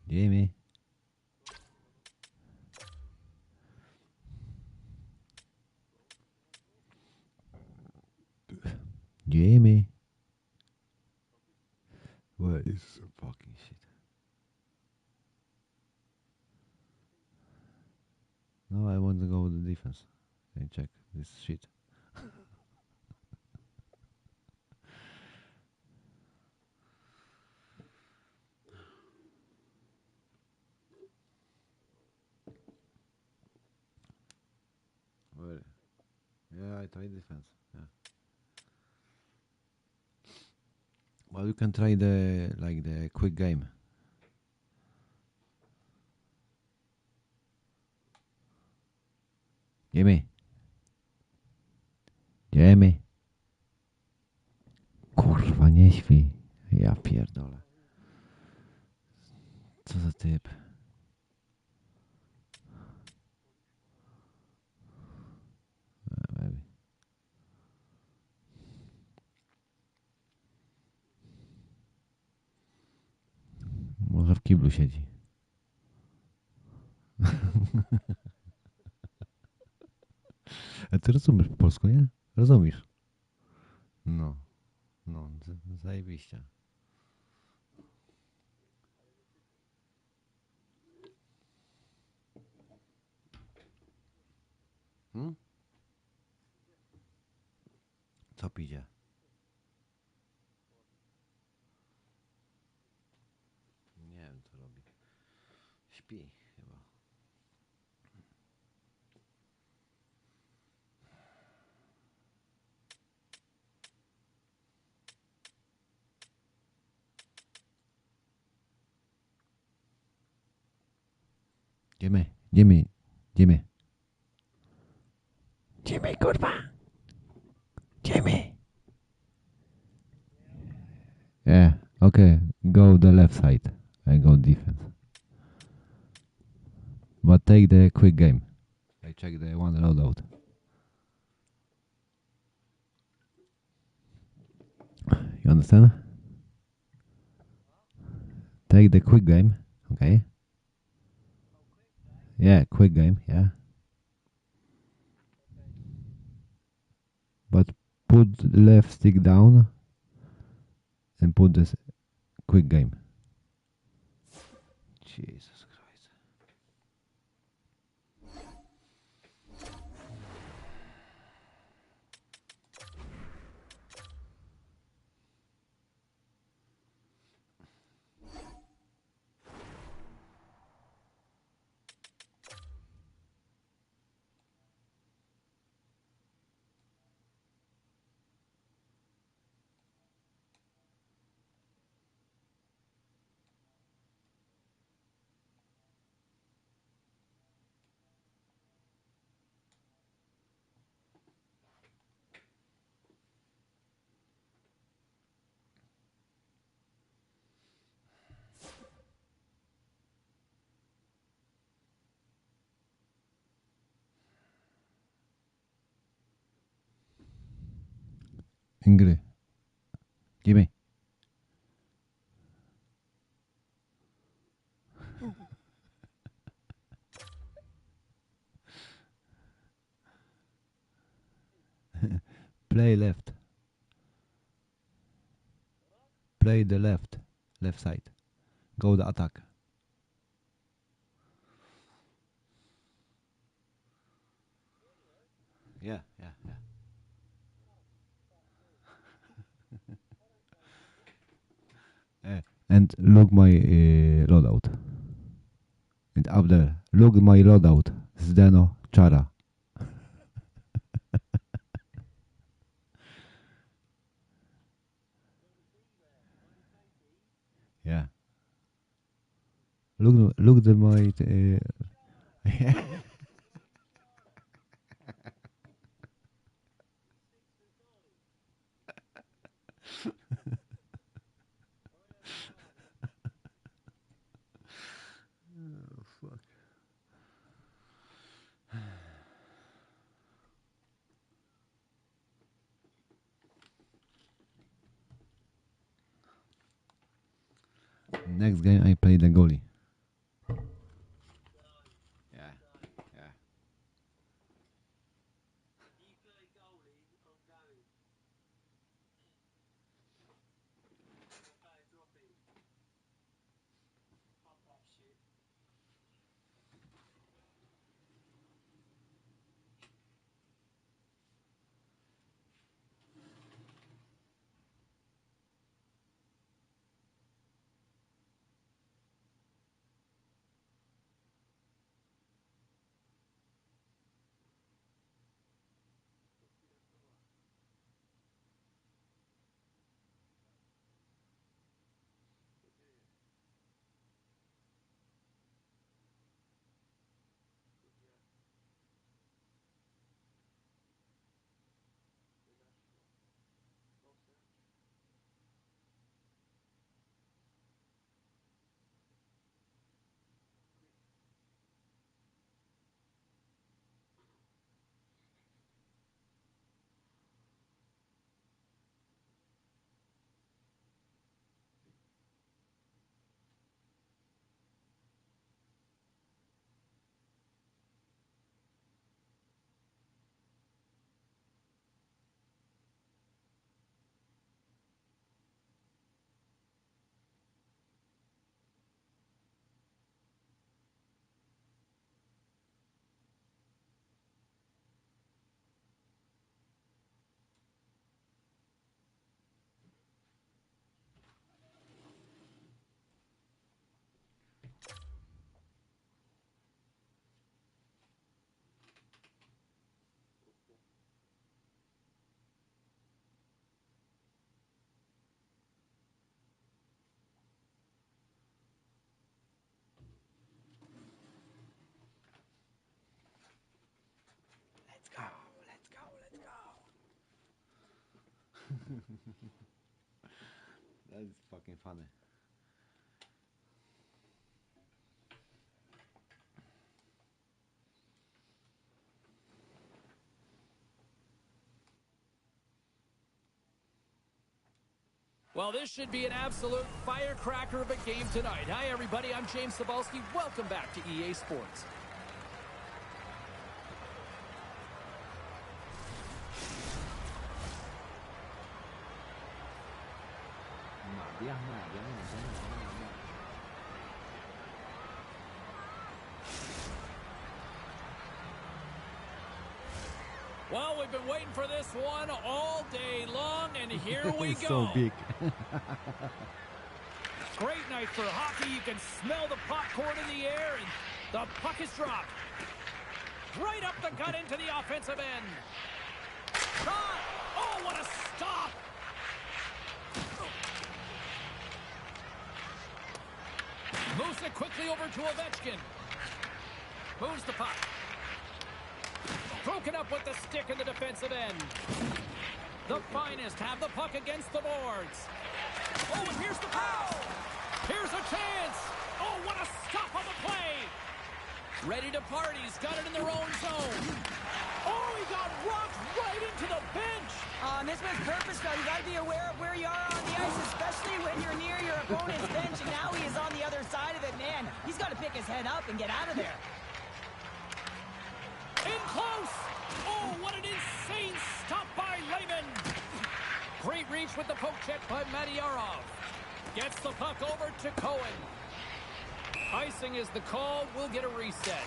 Jimmy. Jimmy. Where is some fucking shit? No, I want to go with the defense and check this shit. Where? Yeah, I tried defense. Yeah. Well, you can try the quick game. Jimmy. Jimmy. Kurwa, nie śpi. Ja pierdolę. Co za typ. Maybe. Może w kiblu siedzi. A ty rozumiesz po polsku, nie? Rozumiesz? No. No, zajebiście. Co pidzie? Nie. śpi chyba. Jimmy, Jimmy, Jimmy. Jimmy, kurwa. Jimmy. Yeah, okay. Go the left side. I go defense. But take the quick game. I check the one loadout. You understand? Take the quick game, okay? Yeah, quick game, yeah. But put left stick down and put this quick game. Jesus Christ. Ingrid. Jimmy. Play left. Play the left. Left side. Go the attack. Yeah, yeah, yeah. And look my loadout. And up there, look my loadout. Zdeno Chara. Yeah. Look the my. Oh, fuck. Next game I play the goalie. Yeah, yeah. That is fucking funny. Well, this should be an absolute firecracker of a game tonight. Hi, everybody. I'm James Cebulski. Welcome back to EA Sports. Well, we've been waiting for this one all day long, and here we go. So big. Great night for hockey. You can smell the popcorn in the air, and the puck is dropped. Right up the gut into the offensive end. Shot! Oh, what a stop! Moves it quickly over to Ovechkin. Moves the puck. Broken up with the stick in the defensive end. The finest have the puck against the boards. Oh, and here's the pass. Here's a chance. Oh, what a stop on the play. Ready to party. He's got it in their own zone. Oh, he got rocked right into the bench. This was purposeful. You got to be aware of where you are on the ice, especially when you're near your opponent's bench, and now he is on the other side of it. Man, he's got to pick his head up and get out of there. In close. Oh, what an insane stop by Lehman. Great reach with the poke check by Matyarov. Gets the puck over to Cohen. Icing is the call. We'll get a reset.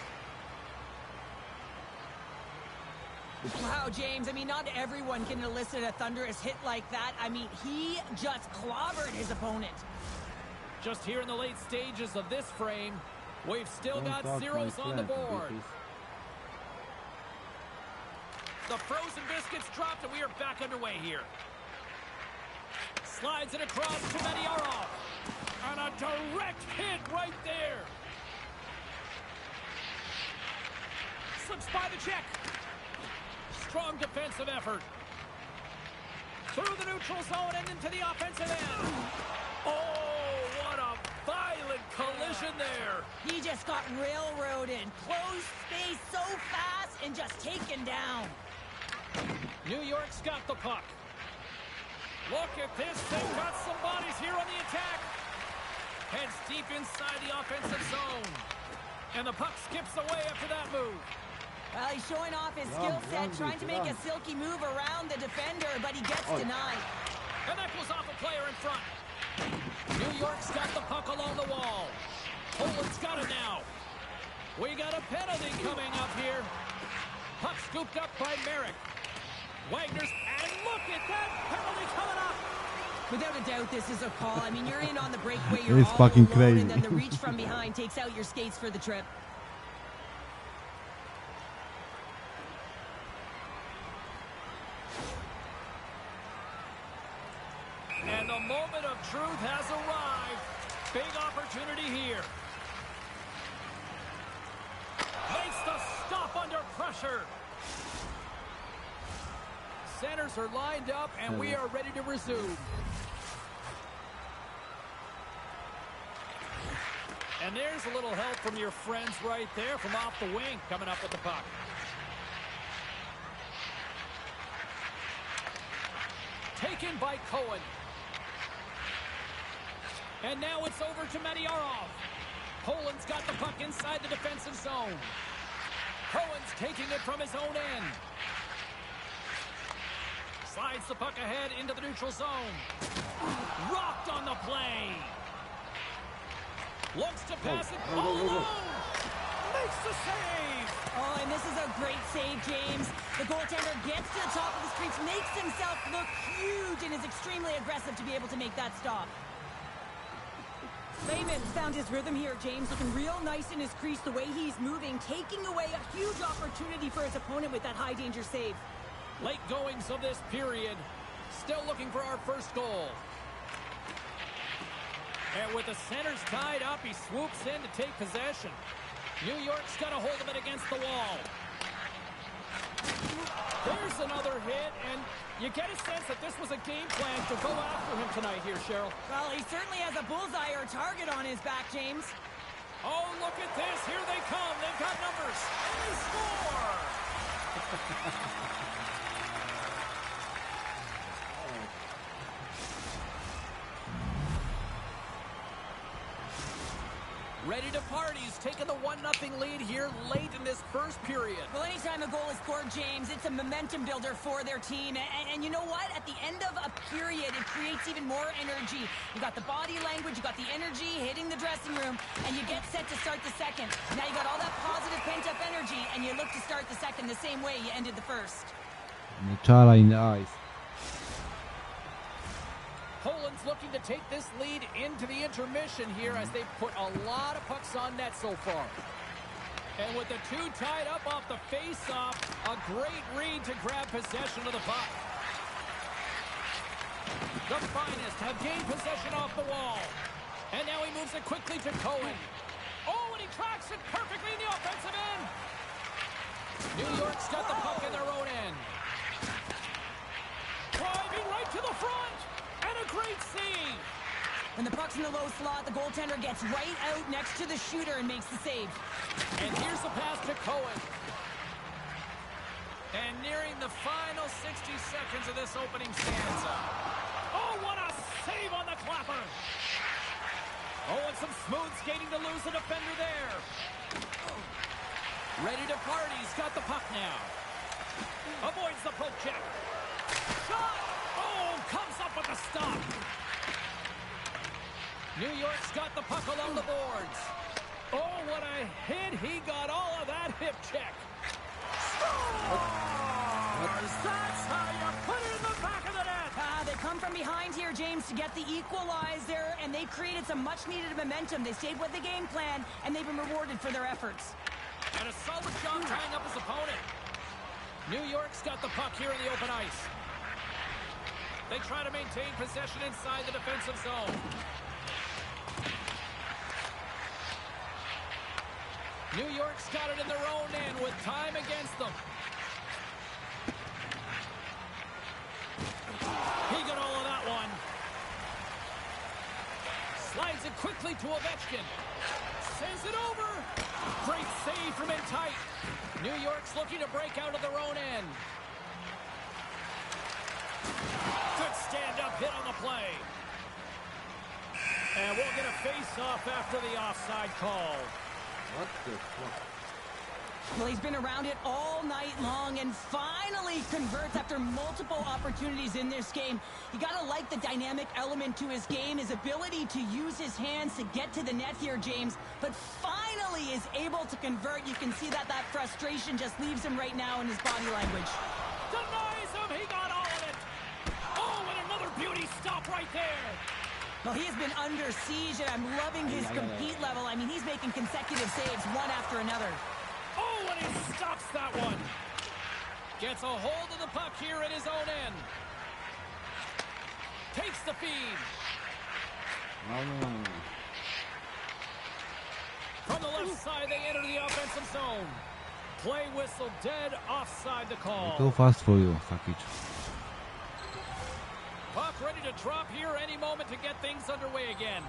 Wow, James, I mean, not everyone can elicit a thunderous hit like that. I mean, he just clobbered his opponent. Just here in the late stages of this frame, we've still got zeros on the board. The frozen biscuits dropped, and we are back underway here. Slides it across to Matyarov. And a direct hit right there. Slips by the check. Strong defensive effort. Through the neutral zone and into the offensive end. Oh, what a violent collision there. He just got railroaded. Closed space so fast and just taken down. New York's got the puck. Look at this. They've got some bodies here on the attack. Heads deep inside the offensive zone. And the puck skips away after that move. Well, he's showing off his skill set, trying to make a silky move around the defender, but he gets denied. And that goes off a player in front. New York's got the puck along the wall. Poland's got it now. We got a penalty coming up here. Puck scooped up by Merrick. Wagner's, and look at that penalty coming up. Without a doubt, this is a call. I mean, you're in on the breakaway, you're It's all fucking alone, crazy. and then the reach from behind takes out your skates for the trip. And the moment of truth has arrived. Big opportunity here. Makes the stop under pressure. Centers are lined up, and we are ready to resume. And there's a little help from your friends right there from off the wing, coming up with the puck. Taken by Cohen. And now it's over to Matyarov. Poland's got the puck inside the defensive zone. Cohen's taking it from his own end. Slides the puck ahead into the neutral zone. Rocked on the play. Looks to pass it all alone. Makes the save. Oh, and this is a great save, James. The goaltender gets to the top of the crease, makes himself look huge, and is extremely aggressive to be able to make that stop. Lehman found his rhythm here, James, looking real nice in his crease, the way he's moving, taking away a huge opportunity for his opponent with that high-danger save. Late goings of this period. Still looking for our first goal. And with the centers tied up, he swoops in to take possession. New York's got a hold of it against the wall. There's another hit, and you get a sense that this was a game plan to go after him tonight here, Cheryl. Well, he certainly has a bullseye or target on his back, James. Oh, look at this. Here they come. They've got numbers. And they score! Ready to party. He's taking the 1-0 lead here late in this first period. Well, anytime a goal is scored, James, it's a momentum builder for their team. And you know what? At the end of a period, it creates even more energy. You got the body language, you got the energy hitting the dressing room, and you get set to start the second. Now you got all that positive pent-up energy, and you look to start the second the same way you ended the first. Chala in the eyes. Poland's looking to take this lead into the intermission here as they've put a lot of pucks on net so far. And with the two tied up off the face-off, a great read to grab possession of the puck. The finest have gained possession off the wall. And now he moves it quickly to Cohen. Oh, and he tracks it perfectly in the offensive end. New York's got the puck in their own end. Driving right to the front. And a great save. When the puck's in the low slot, the goaltender gets right out next to the shooter and makes the save. And here's the pass to Cohen. And nearing the final 60 seconds of this opening stanza. Oh, what a save on the clapper. Oh, and some smooth skating to lose the defender there. Ready to party. He's got the puck now. Avoids the poke check. Shot! Oh, comes up with the stop. New York's got the puck along the boards. Oh, what a hit. He got all of that hip check. Scores! That's how you put it in the back of the net. They come from behind here, James, to get the equalizer, and they created some much-needed momentum. They stayed with the game plan, and they've been rewarded for their efforts. And a solid job tying up his opponent. New York's got the puck here in the open ice. They try to maintain possession inside the defensive zone. New York's got it in their own end with time against them. He got all of that one. Slides it quickly to Ovechkin. Sends it over. Great save from in tight. New York's looking to break out of their own end. Good stand-up hit on the play. And we'll get a face-off after the offside call. What the fuck? Well, he's been around it all night long and finally converts after multiple opportunities in this game. You got to like the dynamic element to his game, his ability to use his hands to get to the net here, James, but finally is able to convert. You can see that frustration just leaves him right now in his body language. Denies him. He got all of it. Oh, and another beauty stop right there. Well, he has been under siege, and I'm loving his compete level. I mean, he's making consecutive saves, one after another. Oh, and he stops that one. Gets a hold of the puck here at his own end. Takes the feed. From the left side, they enter the offensive zone. Play whistle dead, offside the call. Too fast for you, Sakic. Puck ready to drop here any moment to get things underway again.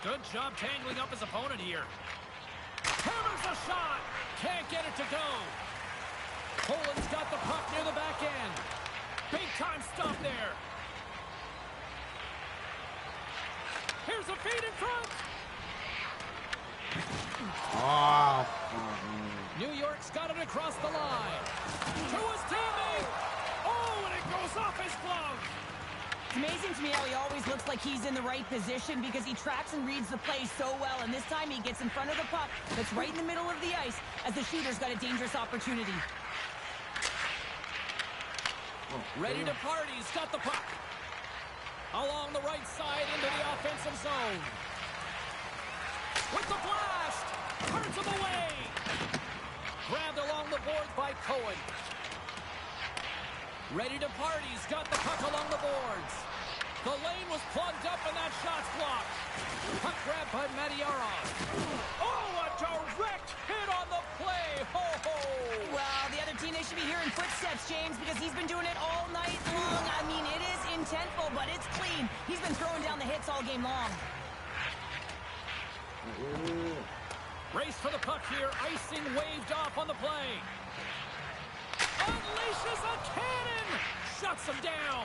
Good job tangling up his opponent here. Hammers a shot. Can't get it to go. Poland's got the puck near the back end. Big time stop there. Here's a feed in front. Oh. New York's got it across the line. To his teammate. Oh, and it goes off his glove. It's amazing to me how he always looks like he's in the right position because he tracks and reads the play so well. And this time he gets in front of the puck that's right in the middle of the ice as the shooter's got a dangerous opportunity. Ready to party. He's got the puck. Along the right side into the offensive zone. With the blast. Turns him away. Grabbed along the boards by Cohen. Ready to party. He's got the puck along the boards. The lane was plugged up and that shot's blocked. Puck grabbed by Matyarov. Oh, a direct hit on the play. Ho, ho. Well, the other team, they should be hearing footsteps, James, because he's been doing it all night long. I mean, it is intentful, but it's clean. He's been throwing down the hits all game long. Race for the puck here. Icing waved off on the play. Unleashes a cannon. Shuts him down.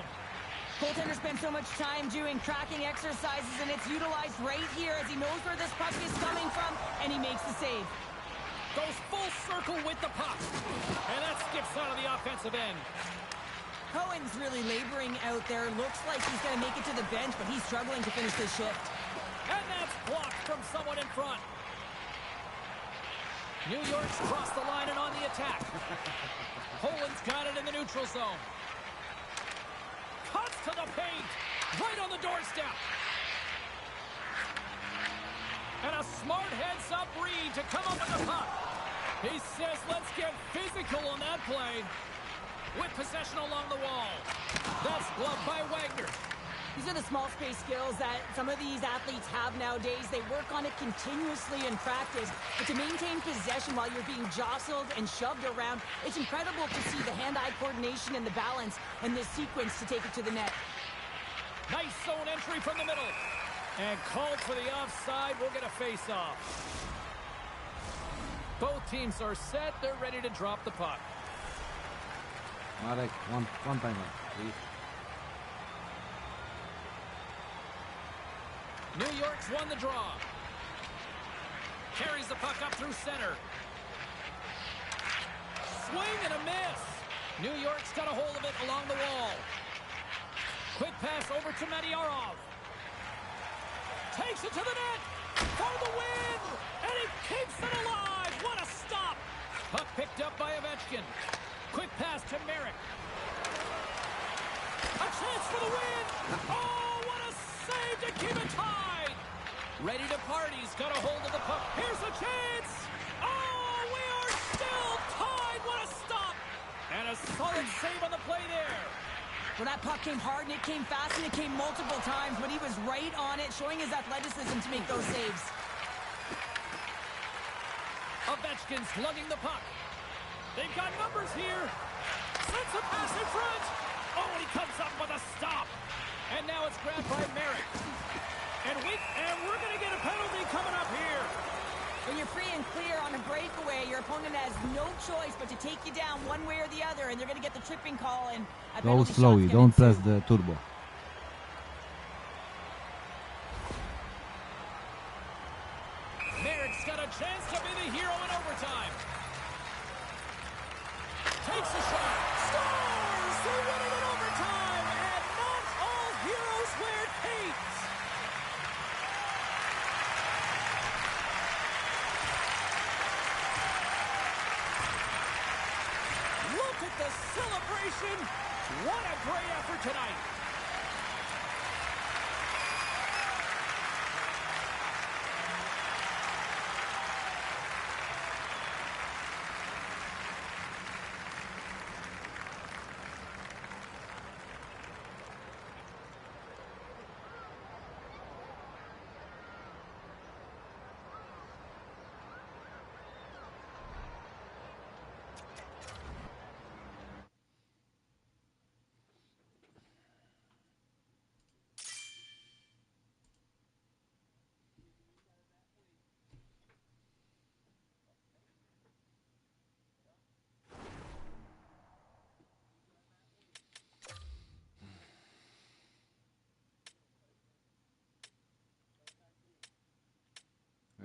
Goaltender spends so much time doing tracking exercises, and it's utilized right here as he knows where this puck is coming from, and he makes the save. Goes full circle with the puck. And that skips out of the offensive end. Cohen's really laboring out there. Looks like he's going to make it to the bench, but he's struggling to finish this shift. And that's blocked from someone in front. New York's crossed the line and on the attack. Poland's got it in the neutral zone. Cuts to the paint. Right on the doorstep. And a smart heads-up read to come up with the puck. He says, let's get physical on that play. With possession along the wall. That's gloved by Wagner. These are the small space skills that some of these athletes have nowadays. They work on it continuously in practice. But to maintain possession while you're being jostled and shoved around, it's incredible to see the hand-eye coordination and the balance in this sequence to take it to the net. Nice zone entry from the middle. And called for the offside. We'll get a face-off. Both teams are set. They're ready to drop the puck. Marek, one timer, please. New York's won the draw. Carries the puck up through center. Swing and a miss. New York's got a hold of it along the wall. Quick pass over to Matyarov. Takes it to the net. For the win. And he keeps it alive. What a stop. Puck picked up by Ovechkin. Quick pass to Merrick. A chance for the win. Oh, what a save to keep it tied. Ready to party. He's got a hold of the puck. Here's a chance. Oh, we are still tied. What a stop. And a solid save on the play there. Well, that puck came hard, and it came fast, and it came multiple times, but he was right on it, showing his athleticism to make those saves. Ovechkin's lugging the puck. They've got numbers here. Sends a pass in front. Oh, and he comes up with a stop. And now it's grabbed by Merrick. And we're going to get a penalty coming up here. When you're free and clear on a breakaway, your opponent has no choice but to take you down one way or the other, and they're going to get the tripping call. And Go slowly, don't press the turbo. Merrick's got a chance to be the hero in overtime. Takes a shot. Scores! They win it in overtime. And not all heroes wear capes. Look at the celebration. What a great effort tonight.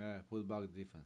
Yeah, pull back defense.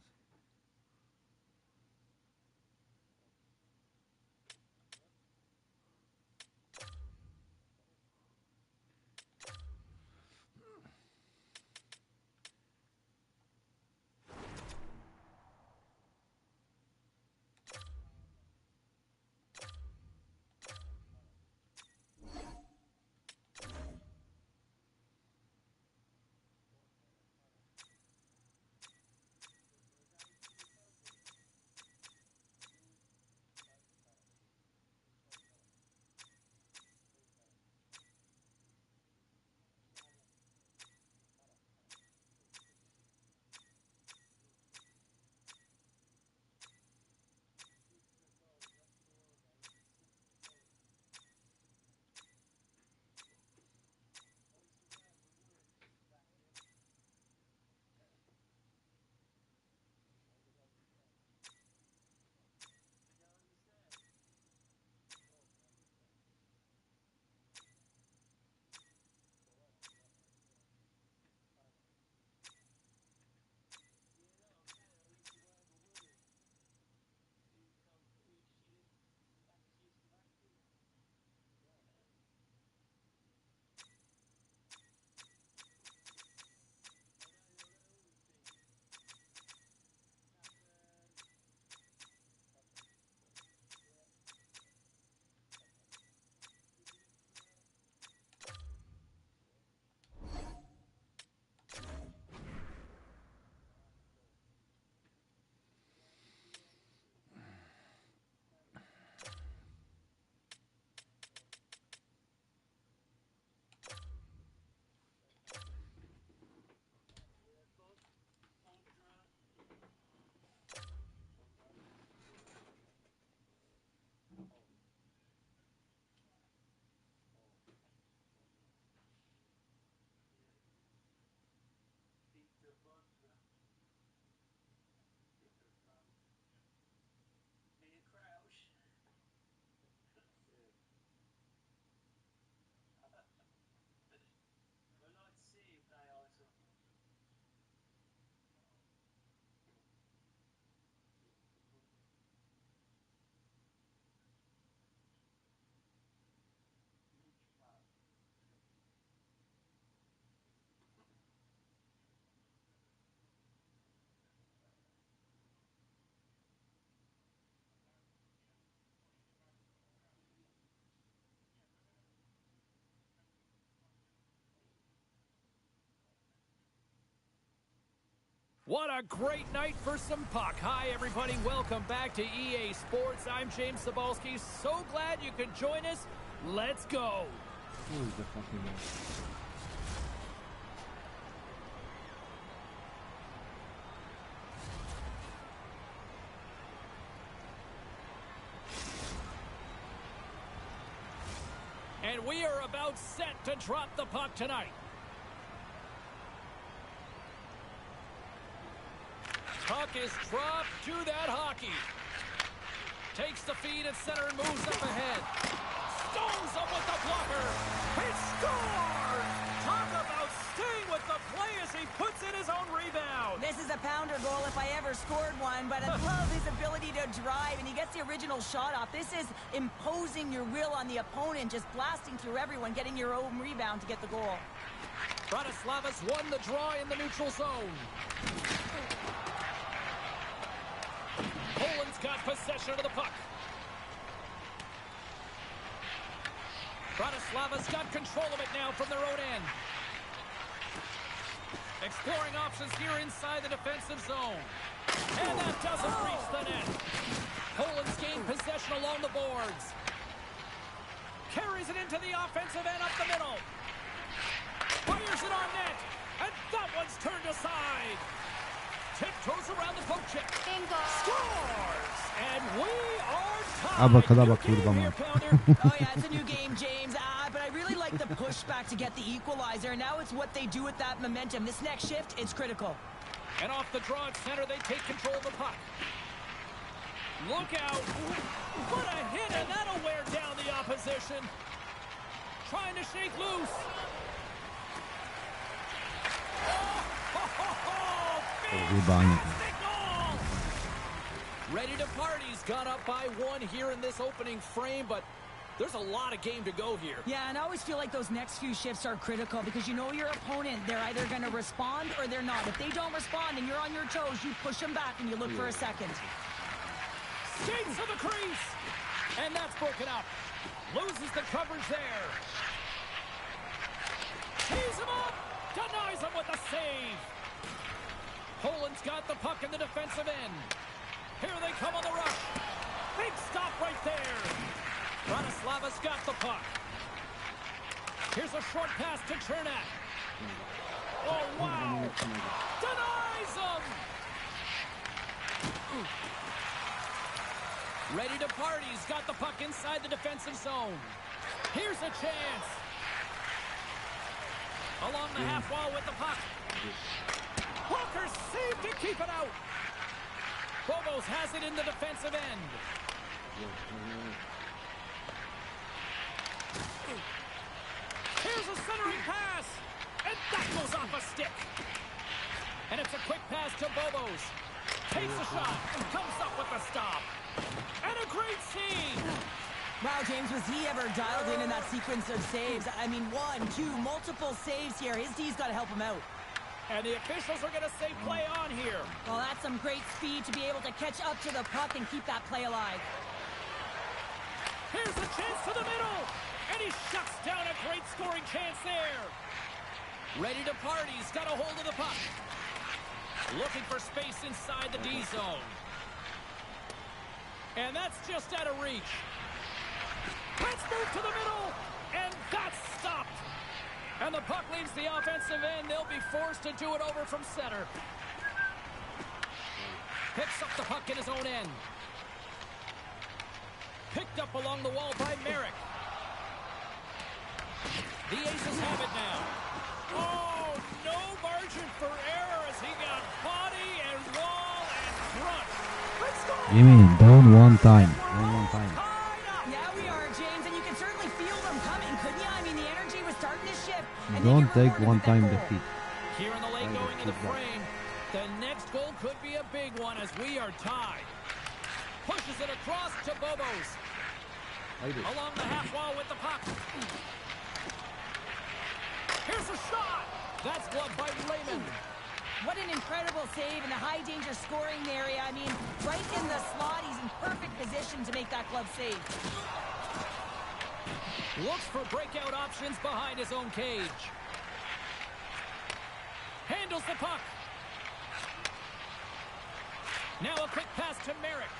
What a great night for some puck. Hi, everybody. Welcome back to EA Sports. I'm James Cebulski. So glad you could join us. Let's go. Who is the fucking man? And we are about set to drop the puck tonight. Puck is dropped to that hockey. Takes the feed at center and moves up ahead. Stones up with the blocker. He scores! Talk about staying with the play as he puts in his own rebound. This is a pounder goal if I ever scored one, but I love his ability to drive, and he gets the original shot off. This is imposing your will on the opponent, just blasting through everyone, getting your own rebound to get the goal. Bratislavas won the draw in the neutral zone. Poland's got possession of the puck. Bratislavas got control of it now from their own end. Exploring options here inside the defensive zone. And that doesn't reach the net. Poland's gained possession along the boards. Carries it into the offensive end up the middle. Fires it on net. And that one's turned aside. Tiptoes around the poke check. Scores! And we are tied. Abacadabra, kurwa New game here, mać. Pounder. Oh, yeah, it's a new game, James. But I really like the pushback to get the equalizer. And now it's what they do with that momentum. This next shift, it's critical. And off the draw at center, they take control of the puck. Look out. What a hit, and that'll wear down the opposition. Trying to shake loose. Rebound. Fantastic goal! Ready to party's gone up by one here in this opening frame, but there's a lot of game to go here. Yeah, and I always feel like those next few shifts are critical because you know your opponent, they're either going to respond or they're not. If they don't respond and you're on your toes, you push them back and you look for a second. Skates to the crease, and that's broken up. Loses the coverage there. Tees him up, denies him with a save. Poland's got the puck in the defensive end. Here they come on the rush. Big stop right there. Bratislavas got the puck. Here's a short pass to Chernak. Oh, wow. Denies him. Ready to party. He's got the puck inside the defensive zone. Here's a chance. Along the half wall with the puck. Walker saved to keep it out. Bobos has it in the defensive end. Here's a centering pass. And that goes off a stick. And it's a quick pass to Bobos. Takes a shot and comes up with a stop. And a great save. Wow, James, was he ever dialed in that sequence of saves? I mean, one, two, multiple saves here. His D's got to help him out. And the officials are going to say play on here. Well, that's some great speed to be able to catch up to the puck and keep that play alive. Here's a chance to the middle. And he shuts down a great scoring chance there. Ready to party. He's got a hold of the puck. Looking for space inside the D zone. And that's just out of reach. Let's move to the middle. And that's stopped. And the puck leaves the offensive end. They'll be forced to do it over from center. Picks up the puck in his own end. Picked up along the wall by Merrick. The Aces have it now. Oh, no margin for error as he got body and wall and front. Let's go! You mean down one time? Down one time. Yeah, we are, James, and you can certainly feel them coming, couldn't you? I mean, the energy was starting to shift. And Don't then you take rewarded one with that time goal. defeat. Here in the lane going in the frame. The next goal could be a big one as we are tied. Pushes it across to Bobos. Along the half wall with the puck. Here's a shot. That's gloved by Raymond. What an incredible save in the high-danger scoring area. I mean, right in the slot, he's in perfect position to make that glove save. Looks for breakout options behind his own cage. Handles the puck. Now a quick pass to Merrick.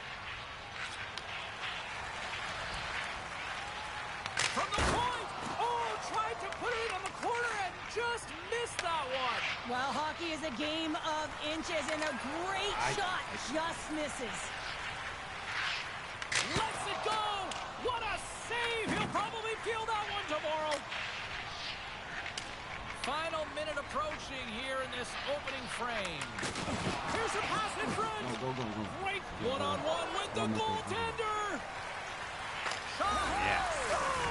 From the point! Oh, tried to put it on the corner and just missed that one. Well, hockey is a game of inches, and a great shot just misses. Lets it go! What a save! He'll probably feel that one tomorrow. Final minute approaching here in this opening frame. Here's a pass in front. Go. Great one-on-one with the goaltender. Shot. Yes. Scores!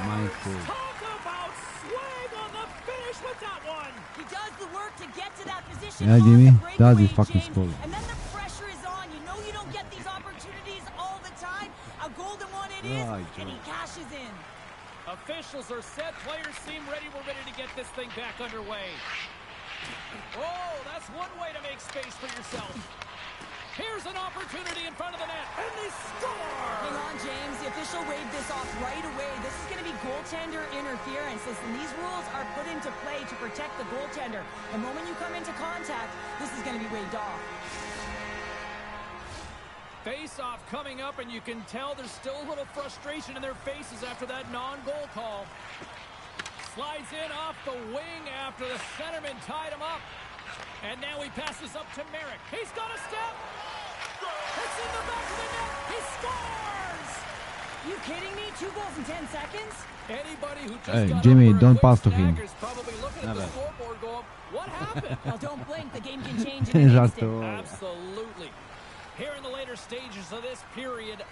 My fault. Talk about swag on the finish with that one. He does the work to get to that position. Yeah, on Jimmy, the breakaway, that is fucking James. cool. And then the pressure is on. You know you don't get these opportunities all the time. A golden one it is, Right, and he cashes in. Officials are set. Players seem ready. We're ready to get this thing back underway. Oh, that's one way to make space for yourself. Here's an opportunity in front of the net, and they score! Hang on, James. The official waved this off right away. This is going to be goaltender interference. Listen, these rules are put into play to protect the goaltender. The moment you come into contact, this is going to be waved off. Face-off coming up, and you can tell there's still a little frustration in their faces after that non-goal call. Slides in off the wing after the centerman tied him up. And now he passes up to Merrick. He's got a step. It's in the back of the net. He scores! You kidding me? 2 goals in 10 seconds? Anybody who just Hey, got Jimmy, over a don't quick pass to him. snag is probably looking at the Never. scoreboard going, what happened? Well, don't blink. The game can change in an Just instant. Absolutely. Here in the later stages of this period,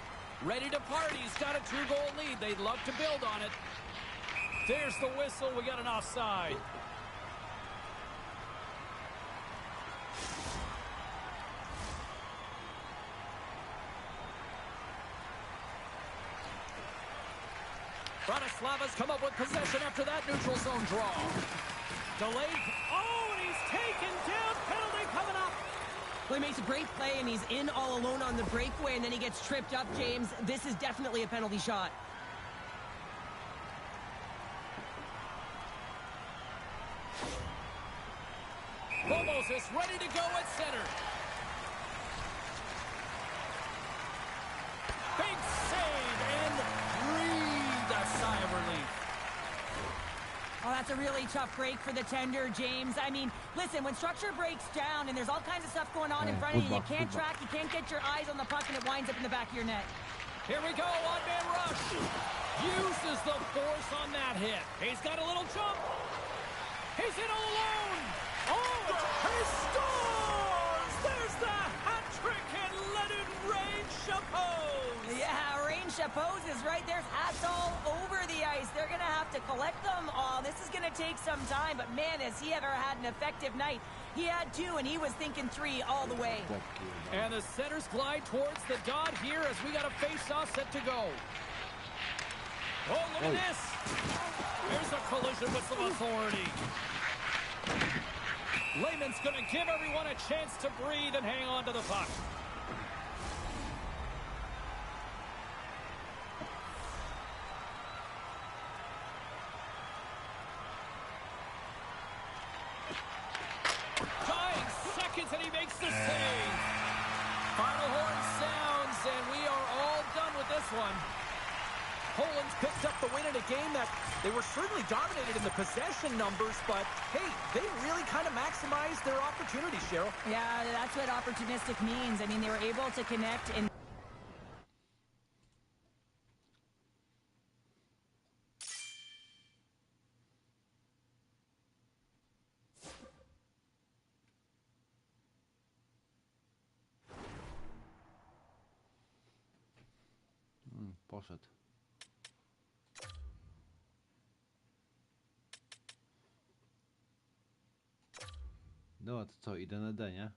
ready to party. He's got a 2-goal lead. They'd love to build on it. There's the whistle. We got an offside. Bratislava's come up with possession after that neutral zone draw. Delayed. Oh, and he's taken down. Penalty coming up. Well, he makes a great play, and he's in all alone on the breakaway, and then he gets tripped up, James. This is definitely a penalty shot. Bomos is ready to go at center. Big save and breathed a sigh of relief. Oh, that's a really tough break for the tender, James. I mean, listen, when structure breaks down and there's all kinds of stuff going on in front of you, you can't track, you can't get your eyes on the puck, and it winds up in the back of your net. Here we go, one-man rush. Uses the force on that hit. He's got a little jump. He's in all alone. Oh, he scores! There's the hat trick, and let it rain, Chapeau. Yeah, Rain Chapeau's is right. There's hats all over the ice. They're going to have to collect them all. This is going to take some time, but man, has he ever had an effective night. He had 2, and he was thinking 3 all the way. And the centers glide towards the dot here as we got a face-off set to go. Oh, look at this. There's a collision with some authority. Lehman's going to give everyone a chance to breathe and hang on to the puck. Dying seconds, and he makes the save. Final horn sounds, and we are all done with this one. Poland's picked up the win in a game that they were certainly dominated in the possession numbers, but, hey, they really kind of maximized their opportunities, Cheryl. Yeah, that's what opportunistic means. I mean, they were able to connect and Poszedł. No, to co, idę na D, nie?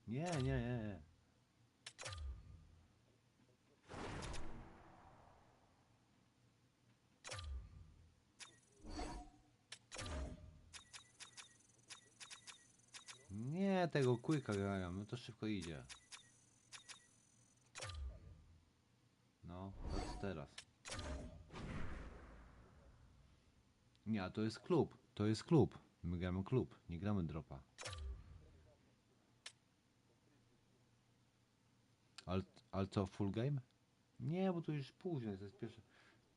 Nie. Nie, tego quicka grają, no to szybko idzie. No, to teraz. Nie, a to jest klub. To jest klub. My gramy klub, nie gramy dropa. Ale co, full game? Nie, bo to już późno, to jest pierwsze.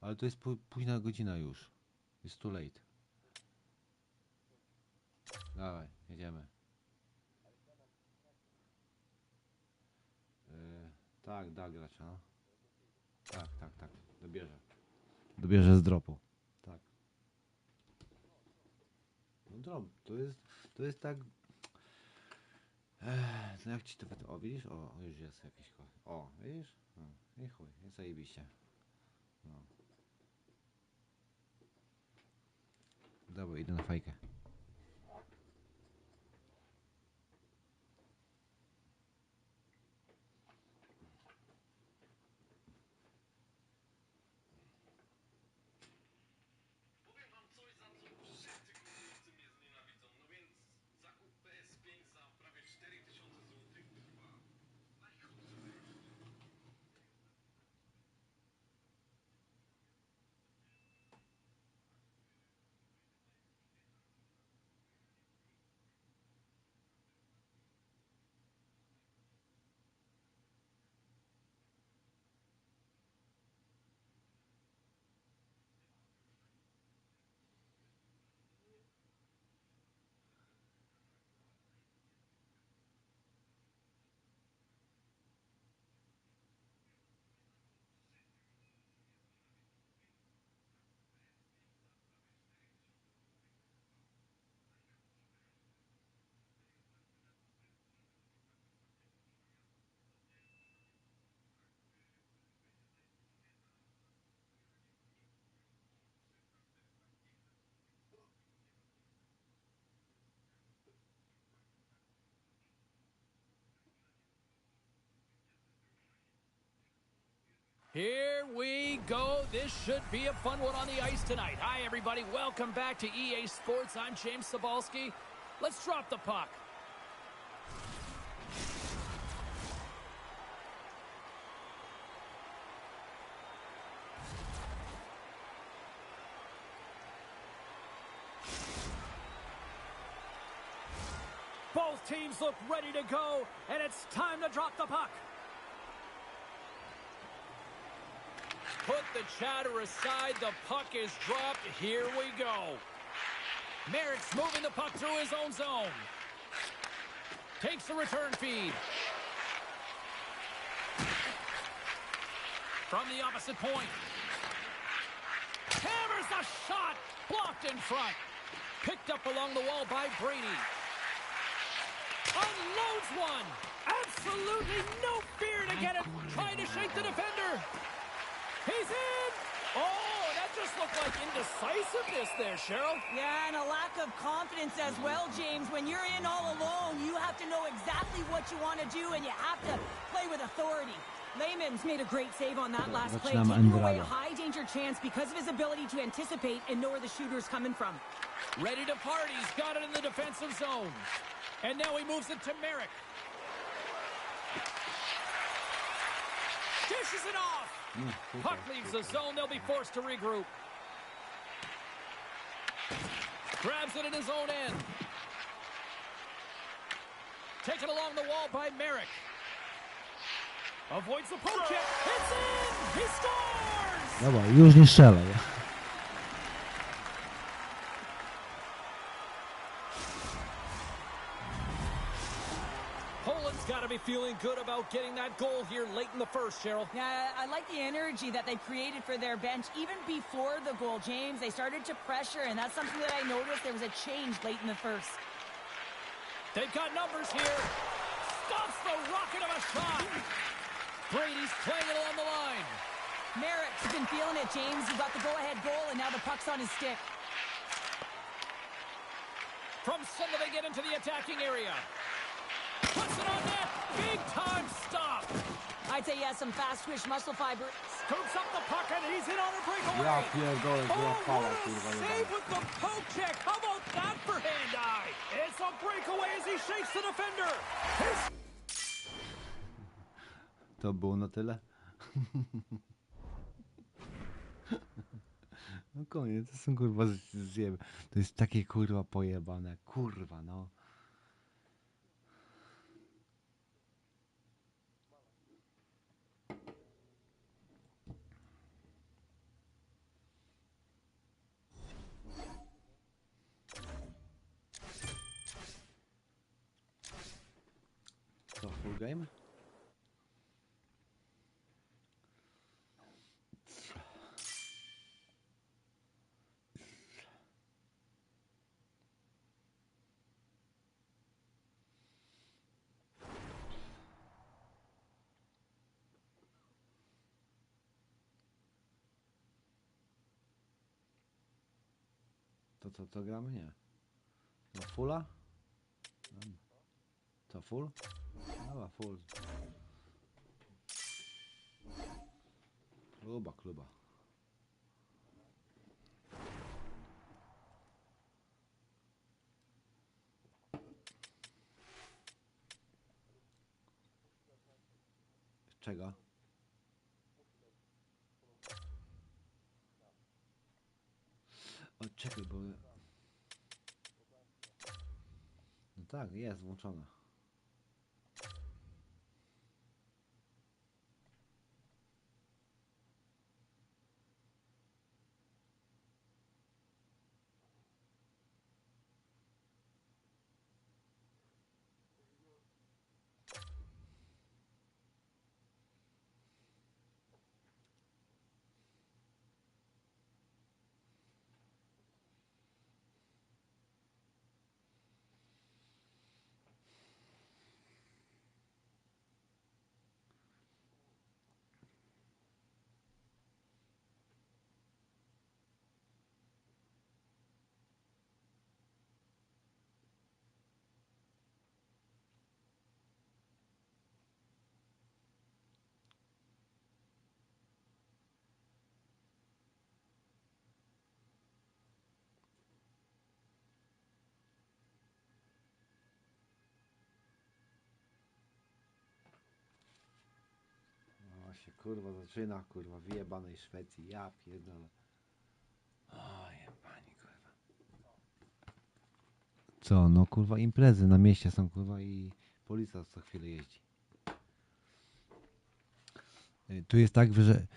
Ale to jest późna godzina już. It's too late. Dawaj, jedziemy. Tak, da gracza, no. Tak. Dobierze. Dobierze z dropu. Tak. No drop, to jest tak... no jak ci to... O, widzisz? O, już jest jakiś... O, widzisz? No, i chuj, jest zajebiście. No. Dobra, idę na fajkę. Here we go. This should be a fun one on the ice tonight. Hi, everybody. Welcome back to EA Sports. I'm James Cybulski. Let's drop the puck. Both teams look ready to go, and it's time to drop the puck. Put the chatter aside. The puck is dropped. Here we go. Merrick's moving the puck through his own zone. Takes the return feed. From the opposite point. Hammers the shot. Blocked in front. Picked up along the wall by Brady. Unloads one. Absolutely no fear to get it. Trying to shake the defender. He's in! Oh, that just looked like indecisiveness there, Cheryl. Yeah, and a lack of confidence as well, James. When you're in all alone, you have to know exactly what you want to do, and you have to play with authority. Lehman's made a great save on that last play, taking away a high-danger chance because of his ability to anticipate and know where the shooter's coming from. Ready to party. He's got it in the defensive zone. And now he moves it to Merrick. Dishes it off. Puck leaves the zone. They'll be forced to regroup. Grabs it in his own end. Taken along the wall by Merrick. Avoids the poke check. It's in! He scores! Dobra, już nie strzelaj. Got to be feeling good about getting that goal here late in the first, Cheryl. Yeah, I like the energy that they created for their bench even before the goal, James. They started to pressure, and that's something that I noticed. There was a change late in the first. They've got numbers here. Stops the rocket of a shot. Brady's playing it along the line. Merrick's been feeling it, James. He got the go-ahead goal, and now the puck's on his stick. From center, they get into the attacking area. Puts it on net. Big time stop. I'd say he has some fast twitch muscle fiber. Scoops up the puck and he's in on a breakaway. Ja pierdolę, Oh, fala, what a kurwa, save with the poke check. How about that for hand-eye? It's a breakaway as he shakes the defender. To było na tyle? No koniec, to są kurwa zjeby. To jest takie kurwa pojebane. Kurwa, no. game? To co gramy? Nie. No fulla? Co full? Dobra, full. Kluba. Czego? O, czekaj, bo... No tak, jest włączona. No się kurwa zaczyna, kurwa, wyjebanej Szwecji, ja pierdolę. O jebani, kurwa. Co, no kurwa imprezy na mieście są, kurwa, i policja co chwilę jeździ. Tu jest tak, że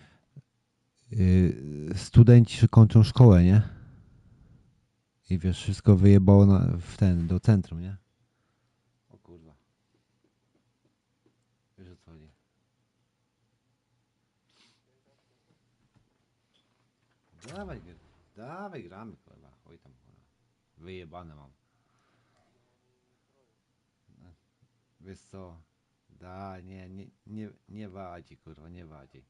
studenci kończą szkołę, nie? I wiesz, wszystko wyjebało do centrum, nie? O kurwa. Wiesz o co chodzi. Dawaj gramy, kurwa. Oj tam, kurwa. Wyjebane mam. Wiesz co? Nie wadzi, kurwa, nie wadzi.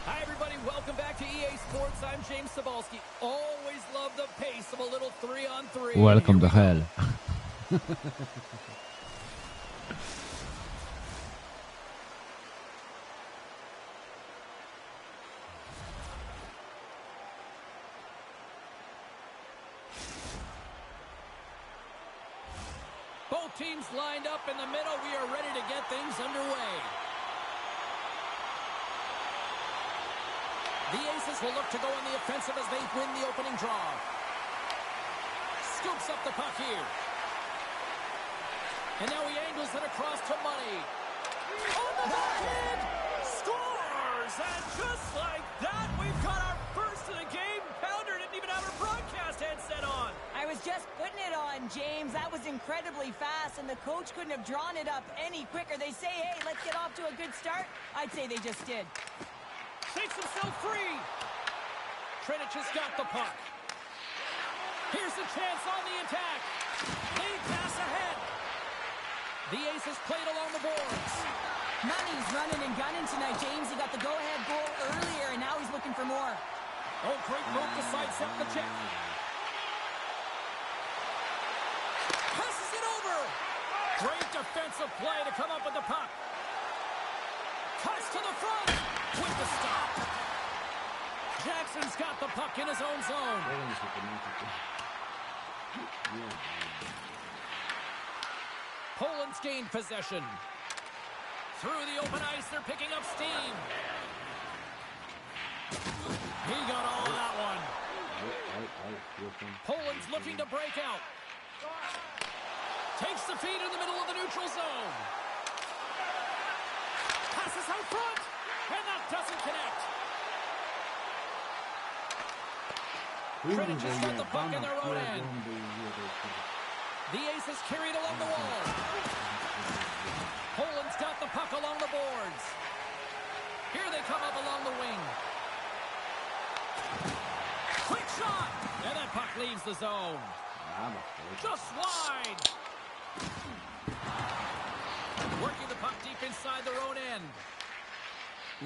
Hi, everybody. Welcome back to EA Sports. I'm James Cebulski. Always love the pace of a little 3-on-3. Welcome to hell. Both teams lined up in the middle. We are ready to get things underway. The Aces will look to go on the offensive as they win the opening draw. Scoops up the puck here. And now he angles it across to Money. On the backhand! Scores! And just like that, we've got our first of the game. Pounder didn't even have her broadcast headset on. I was just putting it on, James. That was incredibly fast, and the coach couldn't have drawn it up any quicker. They say, hey, let's get off to a good start. I'd say they just did. Takes himself free. Trinic has got the puck. Here's the chance on the attack. Lead pass ahead. The Aces played along the boards. Money's running and gunning tonight, James. He got the go-ahead goal earlier, and now he's looking for more. Oh, great move to sidestep the check. Passes it over. Great defensive play to come up with the puck. Cuts to the front with the stop. Jackson's got the puck in his own zone. Poland's gained possession. Through the open ice, they're picking up steam. He got all of that one. Poland's looking to break out. Takes the feed in the middle of the neutral zone. Passes out front, and that doesn't connect. Greenwich has got the puck in their own end. The ace is carried along the wall. Poland's got the puck along the boards. Here they come up along the wing. Quick shot! And that puck leaves the zone. Just wide. Working the puck deep inside their own end.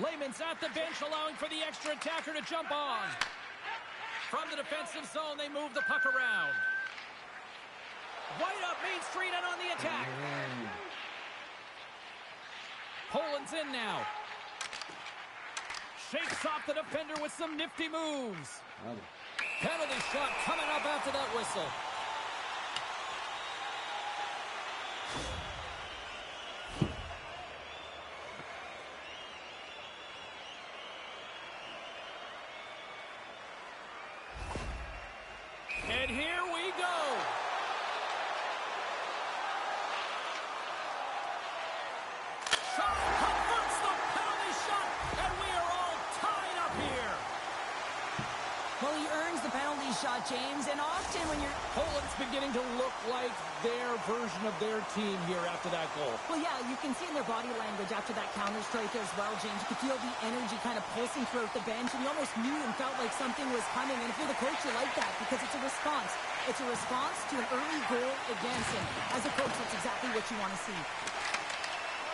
Lehman's at the bench, allowing for the extra attacker to jump on. From the defensive zone, they move the puck around. Right up Main Street and on the attack. Poland's in now. Shakes off the defender with some nifty moves. Penalty shot coming up after that whistle. And here we go. Shot converts the penalty shot, and we are all tied up here. Well, he earns the penalty shot, James, and often when you're... Poland's beginning to look like their version of their team here after that goal. Well, yeah, you can see in their body language after that counter strike as well, James. You could feel the energy kind of pulsing throughout the bench, and you almost knew and felt like something was coming. And if you're the coach, you like that because it's a response. It's a response to an early goal against him. As a coach, that's exactly what you want to see.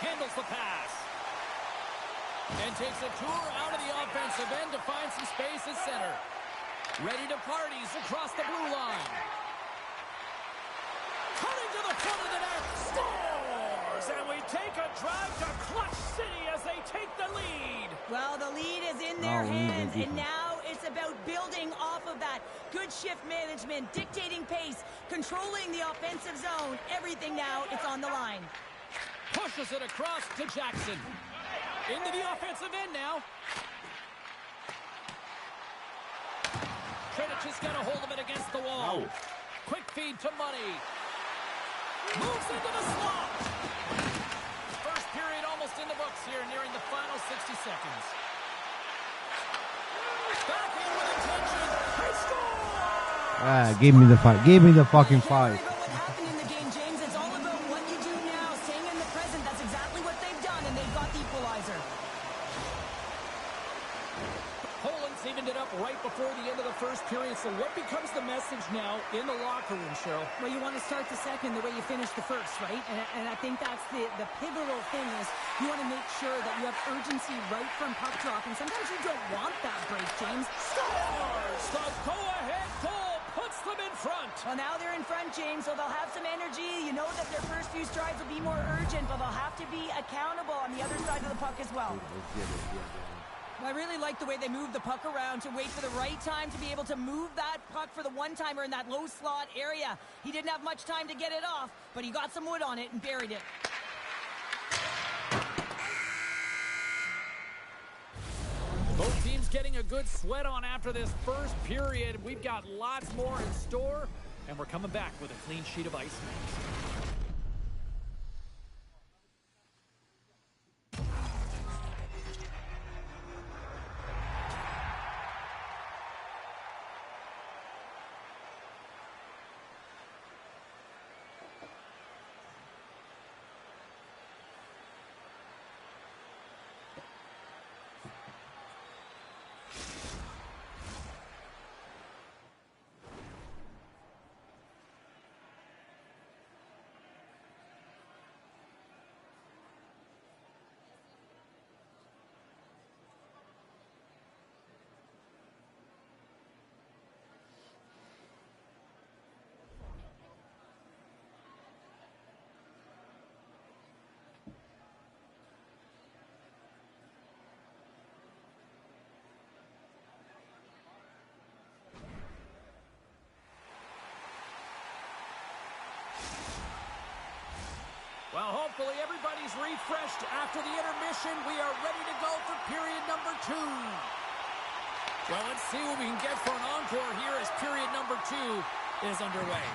Handles the pass. And takes a tour out of the offensive end to find some space at center. Ready to parties across the blue line. Cutting to the front of the net. Scores! And we take a drive to Clutch City as they take the lead. Well, the lead is in their hands, and now it's about building off of that. Good shift management, dictating pace, controlling the offensive zone. Everything now, it's on the line. Pushes it across to Jackson. Into the offensive end now. Kredic has got a hold of it against the wall. Quick feed to Money. Moves into the slot. First period almost in the books here, nearing the final 60 seconds. Back in with attention. They score! Give me the fight. Give me the fucking fight. What happened in the game, James? It's all about what you do now, staying in the present. That's exactly what they've done, and they've got the equalizer. Poland's evened it up right before the end of the first period. So what becomes the message now in the locker room, Cheryl? Well, you want to start the second the way you finished the first, right? And I think that's the pivotal thing is you want to make sure that you have urgency right from puck drop. And sometimes you don't want that break, James. Scores! The go-ahead goal puts them in front. Well, now they're in front, James, so they'll have some energy. You know that their first few strides will be more urgent, but they'll have to be accountable on the other side of the puck as well. I really like the way they move the puck around to wait for the right time to be able to move that puck for the one-timer in that low slot area. He didn't have much time to get it off, but he got some wood on it and buried it. Both teams getting a good sweat on after this first period. We've got lots more in store, and we're coming back with a clean sheet of ice next. hopefully everybody's refreshed after the intermission. We are ready to go for period number 2. Well, let's see what we can get for an encore here as period number 2 is underway.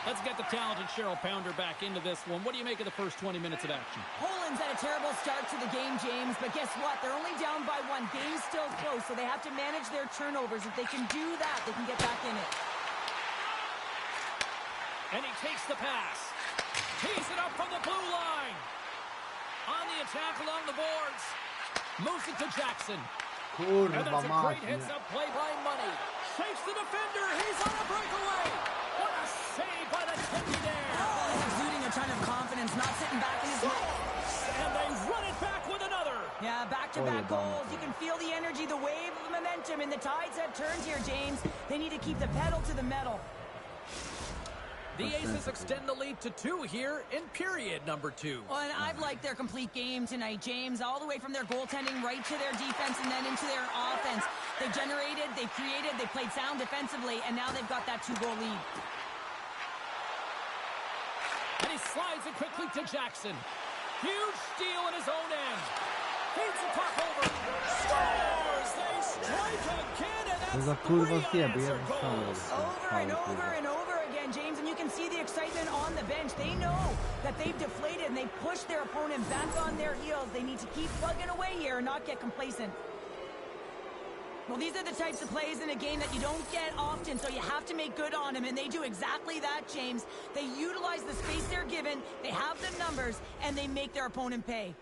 Let's get the talented Cheryl Pounder back into this one. What do you make of the first 20 minutes of action? Poland's had a terrible start to the game, James, but guess what? They're only down by 1. Game's still close, so they have to manage their turnovers. If they can do that, they can get back in it. And he takes the pass. Tees it up from the blue line. On the attack along the boards. Moves it to Jackson. And that's a great heads-up play by Money. Saves the defender. He's on a breakaway. What a save by the Tendy there. Oh, he's exuding a ton of confidence, not sitting back in his... And they run it back with another. Yeah, back-to-back goals. You can feel the energy, the wave of the momentum, and the tides have turned here, James. They need to keep the pedal to the metal. The Aces extend the lead to 2 here in period number 2. Well, and I've liked their complete game tonight, James, all the way from their goaltending right to their defense and then into their offense. They generated, they created, they played sound defensively, and now they've got that 2-goal lead. And he slides it quickly to Jackson. Huge steal in his own end. Feeds the puck over. Scores! They strike again, and that's 3 unanswered goals. Over and over and over again, James, and you can see the excitement on the bench. They know that they've deflated and they pushed their opponent back on their heels. They need to keep plugging away here and not get complacent. Well, these are the types of plays in a game that you don't get often, so you have to make good on them, and they do exactly that, James. They utilize the space they're given, they have the numbers, and they make their opponent pay.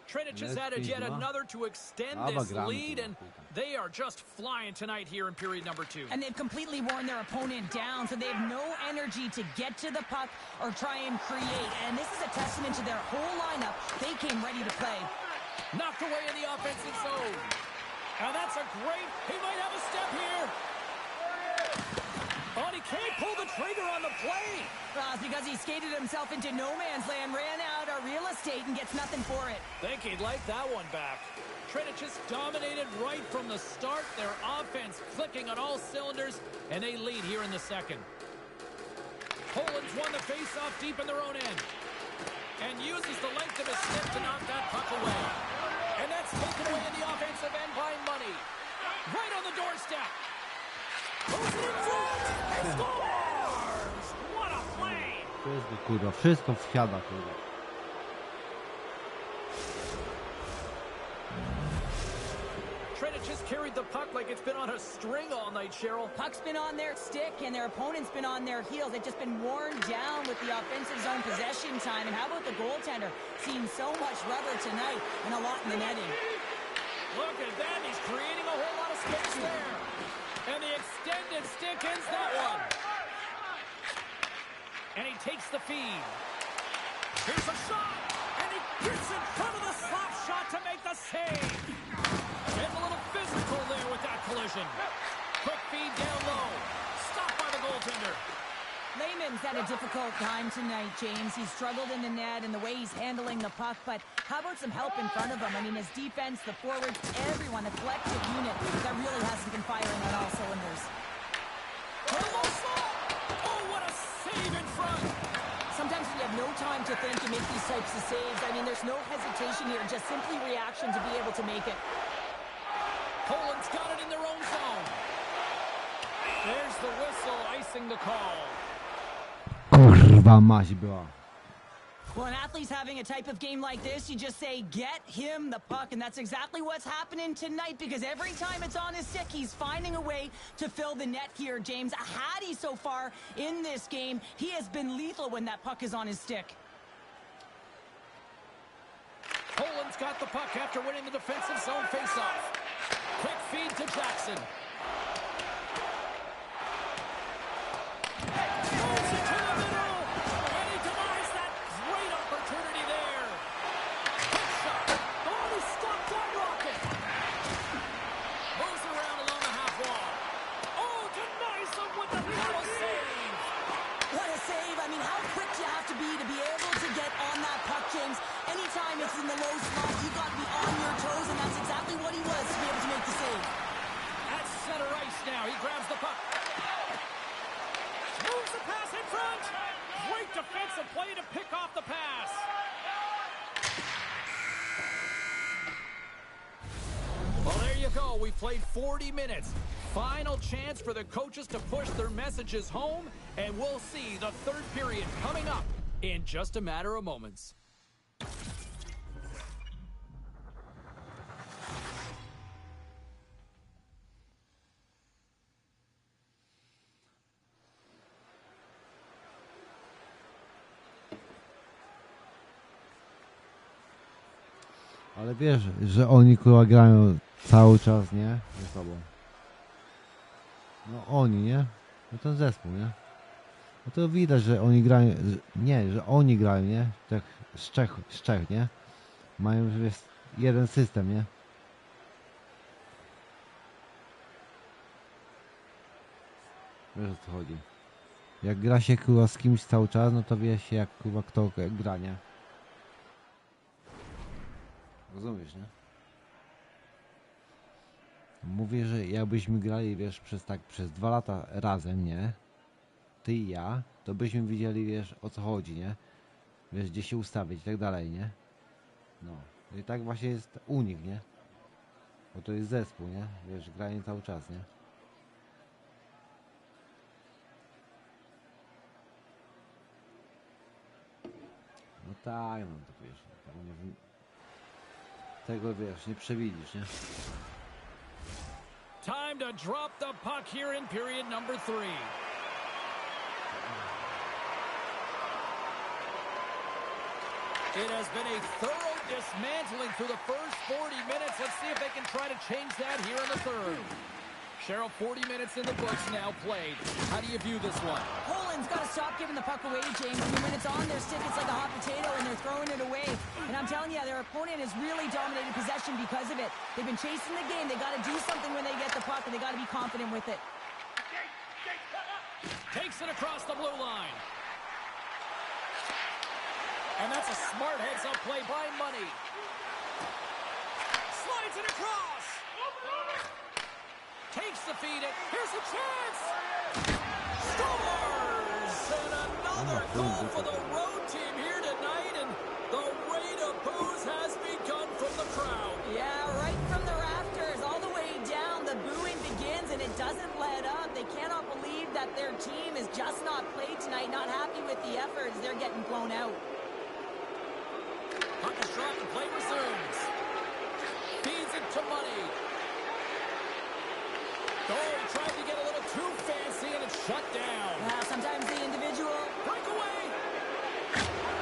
Trinic has added yet another to extend this lead, and they are just flying tonight here in period number 2. And they've completely worn their opponent down, so they have no energy to get to the puck or try and create. And this is a testament to their whole lineup. They came ready to play. Knocked away in the offensive zone. And that's a great... He might have a step here. Oh, and he can't pull the trigger on the play. Well, it's because he skated himself into no man's land, ran out of real estate, and gets nothing for it. Think he'd like that one back. Trinic just dominated right from the start. Their offense clicking on all cylinders, and they lead here in the second. Poland's won the faceoff deep in their own end. And uses the length of his stick to knock that puck away. And that's taken away in the offensive end by Money. Right on the doorstep. Goes in front. He scores! What a play! Wszystko wsiada, kurwa. Trinic has carried the puck like it's been on a string all night, Cheryl. Puck's been on their stick, and their opponent's been on their heels. They've just been worn down with the offensive zone possession time. And how about the goaltender? Seeing so much rubber tonight and a lot in the netting. Look at that. He's creating a whole lot of space there. And the extended stick ends that one. And he takes the feed. Here's a shot. And he gets in front of the slap shot to make the save. Getting a little physical there with that collision. Quick feed down low. Stopped by the goaltender. Lehman's had a difficult time tonight, James. He's struggled in the net and the way he's handling the puck, but how about some help in front of him? I mean, his defense, the forwards, everyone, the collective unit that really hasn't been firing on all cylinders. Oh, what a save in front. Sometimes when you have no time to think, you make these types of saves. I mean, there's no hesitation here, just simply reaction to be able to make it. Poland's got it in their own zone. There's the whistle, icing the call. Kurwa mać była. Well, an athlete's having a type of game like this, you just say, get him the puck, and that's exactly what's happening tonight, because every time it's on his stick, he's finding a way to fill the net here, James. A Hattie so far in this game. He has been lethal when that puck is on his stick. Poland's got the puck after winning the defensive zone faceoff. Quick feed to Jackson. Moves it to the middle, and he denies that great opportunity there. Quick shot. Oh, he stopped that rocket. Moves around along the half wall. Oh, denies him with the little save. What a save. I mean, how quick you have to be able to get on that puck, James. Anytime it's in the low slot, you've got to be on your toes, and that's exactly what he was to be able to make the save. At They've played 40 minutes. Final chance for the coaches to push their messages home, and we'll see the third period coming up in just a matter of moments. Ale wiesz, że oni kurwa grają cały czas, nie? Ze sobą. No oni, nie? No ten zespół, nie? No to widać, że oni grają, że oni grają, nie? Tak z Czech, nie? Mają jeden system, nie? Wiesz, o co chodzi. Jak gra się kurwa z kimś cały czas, no to wie się jak kurwa kto gra, nie? Rozumiesz, nie? Mówię, że jakbyśmy grali, wiesz, przez 2 lata razem, nie? Ty i ja, to byśmy widzieli, wiesz, o co chodzi, nie? Wiesz, gdzie się ustawić i tak dalej, nie? No. I tak właśnie jest u nich, nie? Bo to jest zespół, nie? Wiesz, granie cały czas, nie? No tak, no to wiesz, tego wiesz, nie przewidzisz, nie? Time to drop the puck here in period number 3. It has been a thorough dismantling through the first 40 minutes. Let's see if they can try to change that here in the third. Cheryl, 40 minutes in the books now played. How do you view this one? Poland's got to stop giving the puck away, James. I mean, when it's on their stick, it's like a hot potato, and they're throwing it away. And I'm telling you, their opponent has really dominated possession because of it. They've been chasing the game. They got to do something when they get the puck, and they got to be confident with it. Takes it across the blue line. And that's a smart heads-up play by Money. Slides it across. Takes the feed. Here's a chance. Scores! And another goal for the road team here tonight. And the rain of boos has begun from the crowd. Yeah, right from the rafters, all the way down. The booing begins, and it doesn't let up. They cannot believe that their team is just not played tonight. Not happy with the efforts. They're getting blown out. Puck is dropped and play resumes. Feeds it to Money. Oh, tried to get a little too fancy and it's shut down. Yeah, sometimes the individual. Breakaway.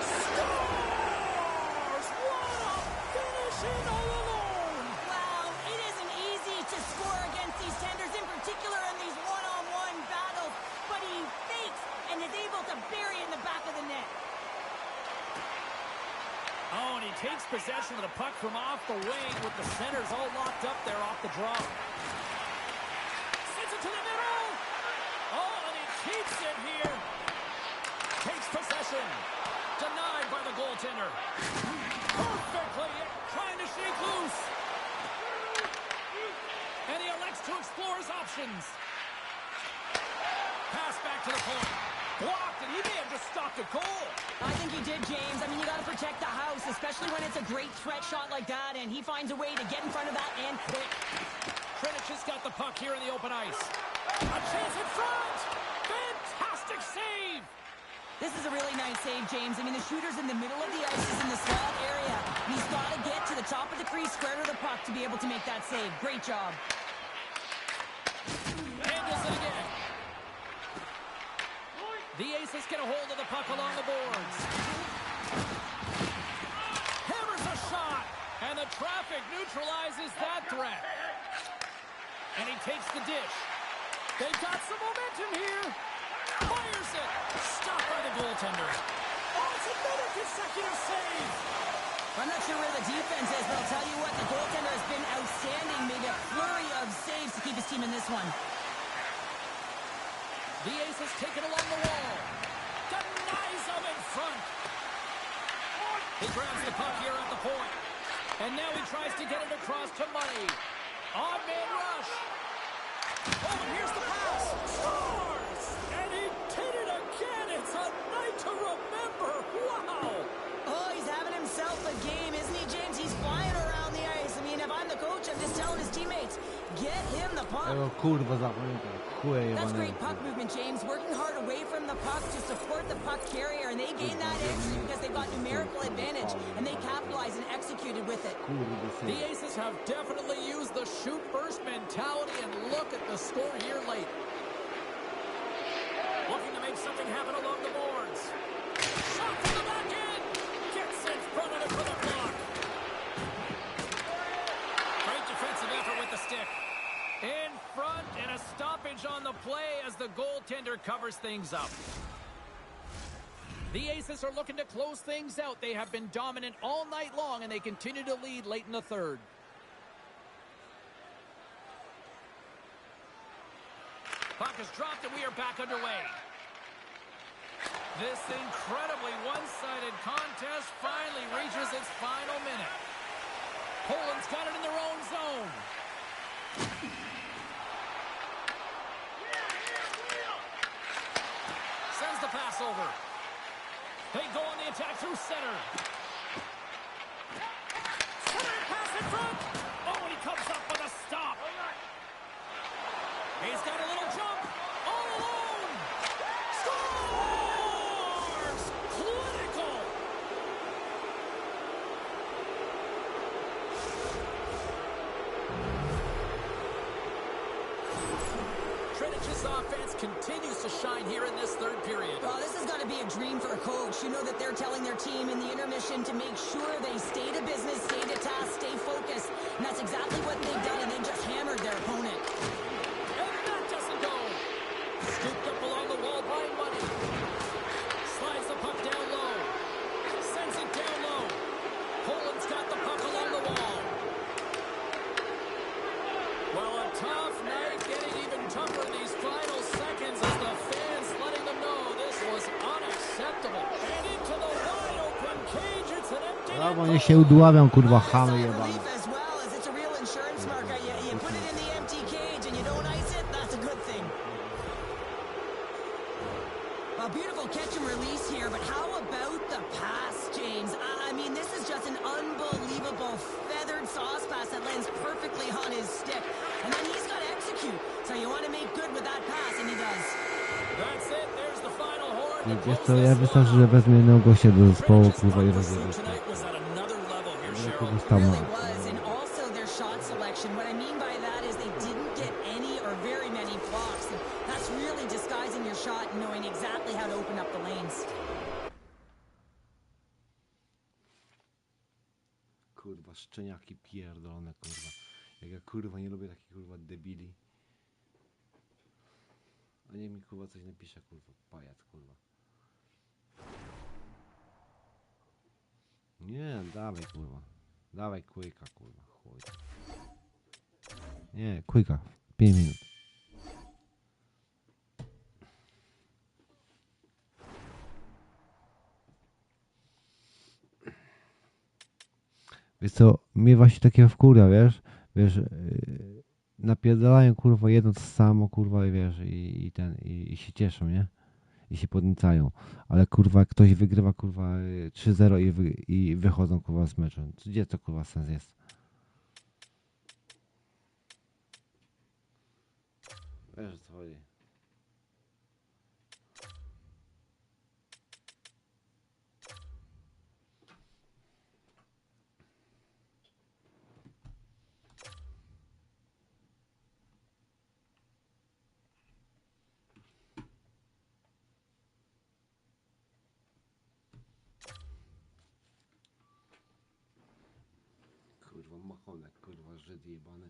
Scores! What a finish in all alone. Wow, it isn't easy to score against these tenders, in particular in these one-on-one battles. But he fakes and is able to bury it in the back of the net. Oh, and he takes possession of the puck from off the wing with the centers all locked up there off the draw. Sends it to the middle. Oh, and he keeps it here. Takes possession. Denied by the goaltender. Perfectly trying to shake loose. And he elects to explore his options. Pass back to the point. Blocked, and he may have just stopped a goal. I think he did, James. I mean, you got to protect the house, especially when it's a great threat shot like that, and he finds a way to get in front of that and quick. Krinic has got the puck here in the open ice. A chance in front. Fantastic save. This is a really nice save, James. I mean, the shooter's in the middle of the ice. He's in the slot area. He's got to get to the top of the crease, square to the puck to be able to make that save. Great job. Handles it again. The Aces get a hold of the puck along the boards. Hammers a shot, and the traffic neutralizes that threat. And he takes the dish. They've got some momentum here. Fires it. Stopped by the goaltender. Oh, it's another consecutive save. I'm not sure where the defense is, but I'll tell you what, the goaltender has been outstanding. Made a flurry of saves to keep his team in this one. The Aces take it along the wall. Denies him in front. He grabs the puck here at the point. And now he tries to get it across to Money. Odd man rush. Oh, and here's the pass. Scores! And he did it again. It's a night to remember. Wow! Oh, he's having himself a game, isn't he, James? He's flying around the ice. I mean, if I'm the coach, I'm just telling his teammates, get him the puck. Tego kurwa zapamiętaj. Chuje That's jebanego. great puck movement, James. Working hard away from the puck to support the puck carrier, and they gain that edge because they've got numerical advantage, and they capitalized and executed with it. Kurwa The syn. Aces have definitely used the shoot first mentality, and look at the score here late. Looking to make something happen along the boards. Shot from the back end. Gets in front of it for the block. Great defensive effort with the stick. In front, and a stoppage on the play as the goaltender covers things up. The Aces are looking to close things out. They have been dominant all night long, and they continue to lead late in the third. Puck is dropped, and we are back underway. This incredibly one-sided contest finally reaches its final minute. Poland's got it in their own zone. Sends the pass over. They go on the attack through center. Center pass in front. Oh, he comes up with a stop. He's got a little jump. All alone. Scores! Clinical. Trinich's offense continues to shine here in this third period. Well, this has got to be a dream for a coach. You know that they're telling their team in the intermission to make sure they stay to business, stay to task, stay focused. And that's exactly what they've done, and they've just hammered their opponent. And that doesn't go. Scooped up along the wall by Money. Slides the puck down low. Sends it down low. Poland's got the puck along the wall. Well, a tough night, getting even tougher in these final seconds as the fans letting them know this was unacceptable. And into the wide open cage, it's an empty A, bo net nie goal. się udławią kurwa Sigh chamy of jebane. relief as well, as it's a real insurance marker. You put it in the empty cage and you don't ice it, that's a good thing. A beautiful catch and release here, but how about the pass, James? I mean, this is just an unbelievable feathered sauce pass that lands perfectly on his stick. And then he's got to execute. So you want to make good with that pass, and he does. That's it, there's the final horn to Wiesz close co, ja this wystarczy, one że out. wezmę jednego gościa do zespołu kurwa i Trinich's rozjebię. pursuit tonight was at another level here, Cheryl. Kogoś tam Really was, and also their shot selection. What I mean by that is they didn't get any or very many blocks. And that's really disguising your shot and knowing exactly how to open up the lanes. Kurwa, szczeniaki pierdolone, kurwa. Jak ja kurwa nie lubię takich kurwa debili. A niech mi kurwa coś napisze, kurwa, pajac, kurwa. Nie, dawaj kurwa. Dawaj Quicka, kurwa, chuj. Nie, Quicka. 5 minut. Wiesz co, mnie właśnie takiego wkurwia, wiesz, napierdalają kurwa jedno to samo, kurwa, i wiesz, i się cieszą, nie? I się podniecają, ale kurwa jak ktoś wygrywa kurwa 3-0 i wychodzą kurwa z meczu. Gdzie to kurwa sens jest? Wiesz o co chodzi. Kurwa machonek, kurwa Żyd jebany.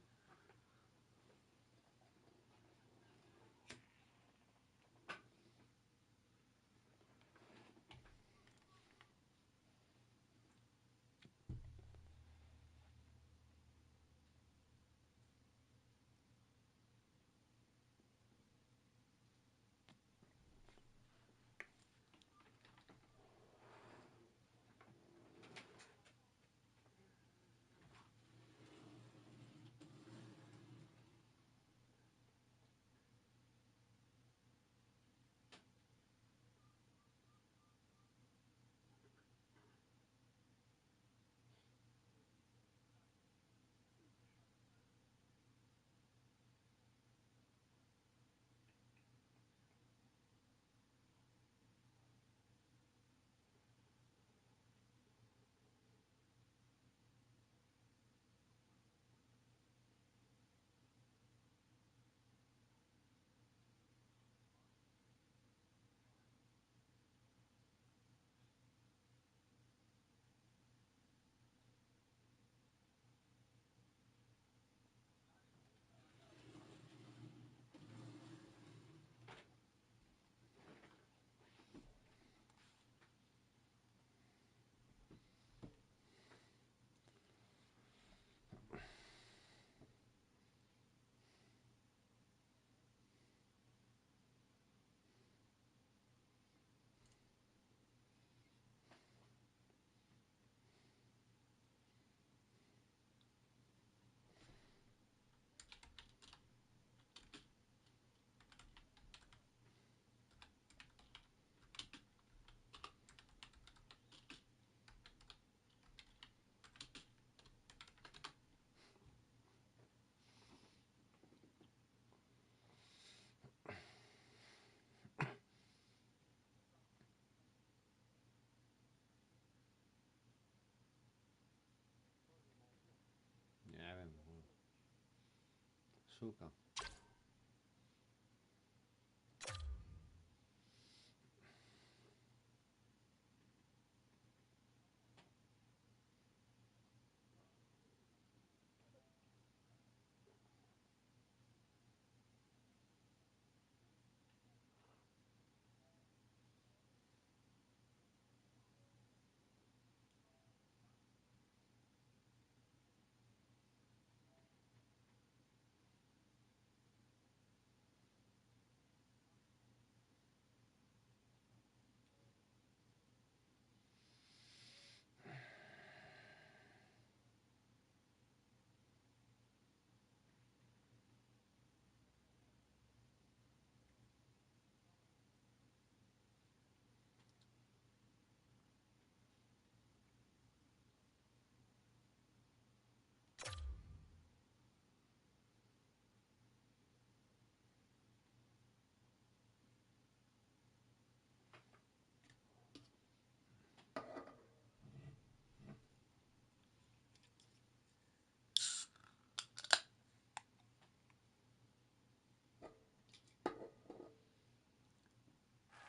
Szuka.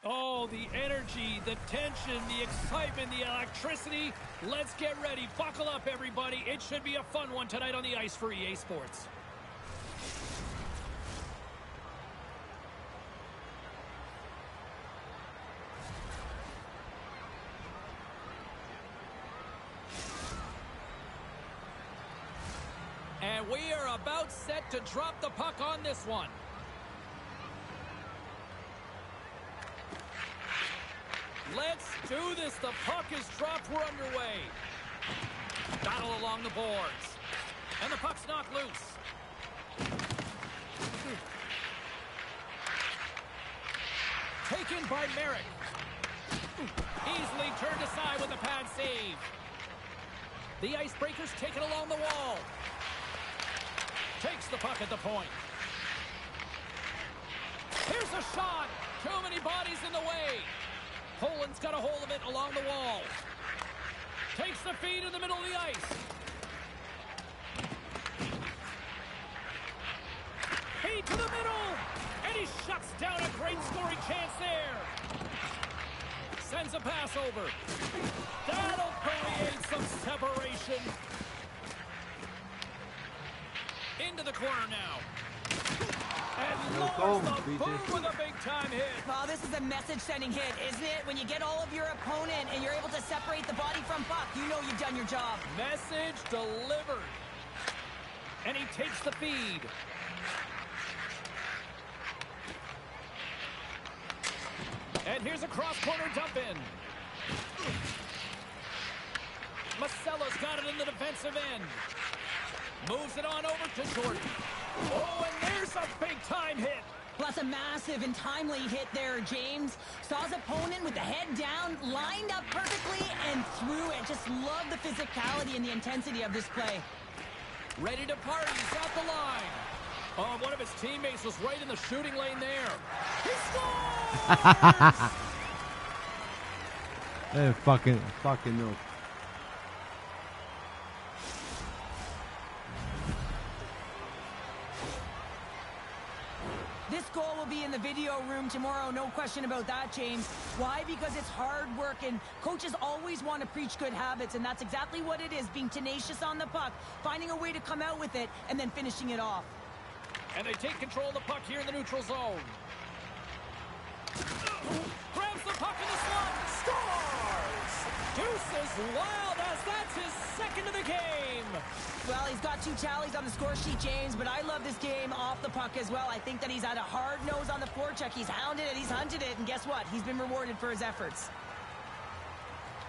Oh, the energy, the tension, the excitement, the electricity. Let's get ready. Buckle up, everybody. It should be a fun one tonight on the ice for EA Sports. And we are about set to drop the puck on this one. Let's do this. The puck is dropped. We're underway. Battle along the boards. And the puck's knocked loose. Taken by Merrick. Easily turned aside with a pad save. The Icebreakers take it along the wall. Takes the puck at the point. Here's a shot. Too many bodies in the way. Poland's got a hold of it along the wall. Takes the feed in the middle of the ice. Feed to the middle. And he shuts down a great scoring chance there. Sends a pass over. That'll create some separation. Into the corner now. And lowers the boom with a big-time hit. Well, this is a message-sending hit, isn't it? When you get all of your opponent and you're able to separate the body from puck, you know you've done your job. Message delivered. And he takes the feed. And here's a cross-corner dump-in. Macella's got it in the defensive end. Moves it on over to Jordan. Oh, and there's a big-time hit. Plus a massive and timely hit there, James. Saw his opponent with the head down, lined up perfectly, and threw it. Just love the physicality and the intensity of this play. Ready to party. He's at the line. Oh, one of his teammates was right in the shooting lane there. He scores! Fucking no. This goal will be in the video room tomorrow, no question about that, James. Why? Because it's hard work, and coaches always want to preach good habits, and that's exactly what it is, being tenacious on the puck, finding a way to come out with it, and then finishing it off. And they take control of the puck here in the neutral zone. Grabs the puck in the slot. Scores! Deuces wild as that's his second of the game. Well, he's got 2 tallies on the score sheet, James, but I love this game off the puck as well. I think that he's had a hard nose on the forecheck. He's hounded it, he's hunted it, and guess what? He's been rewarded for his efforts.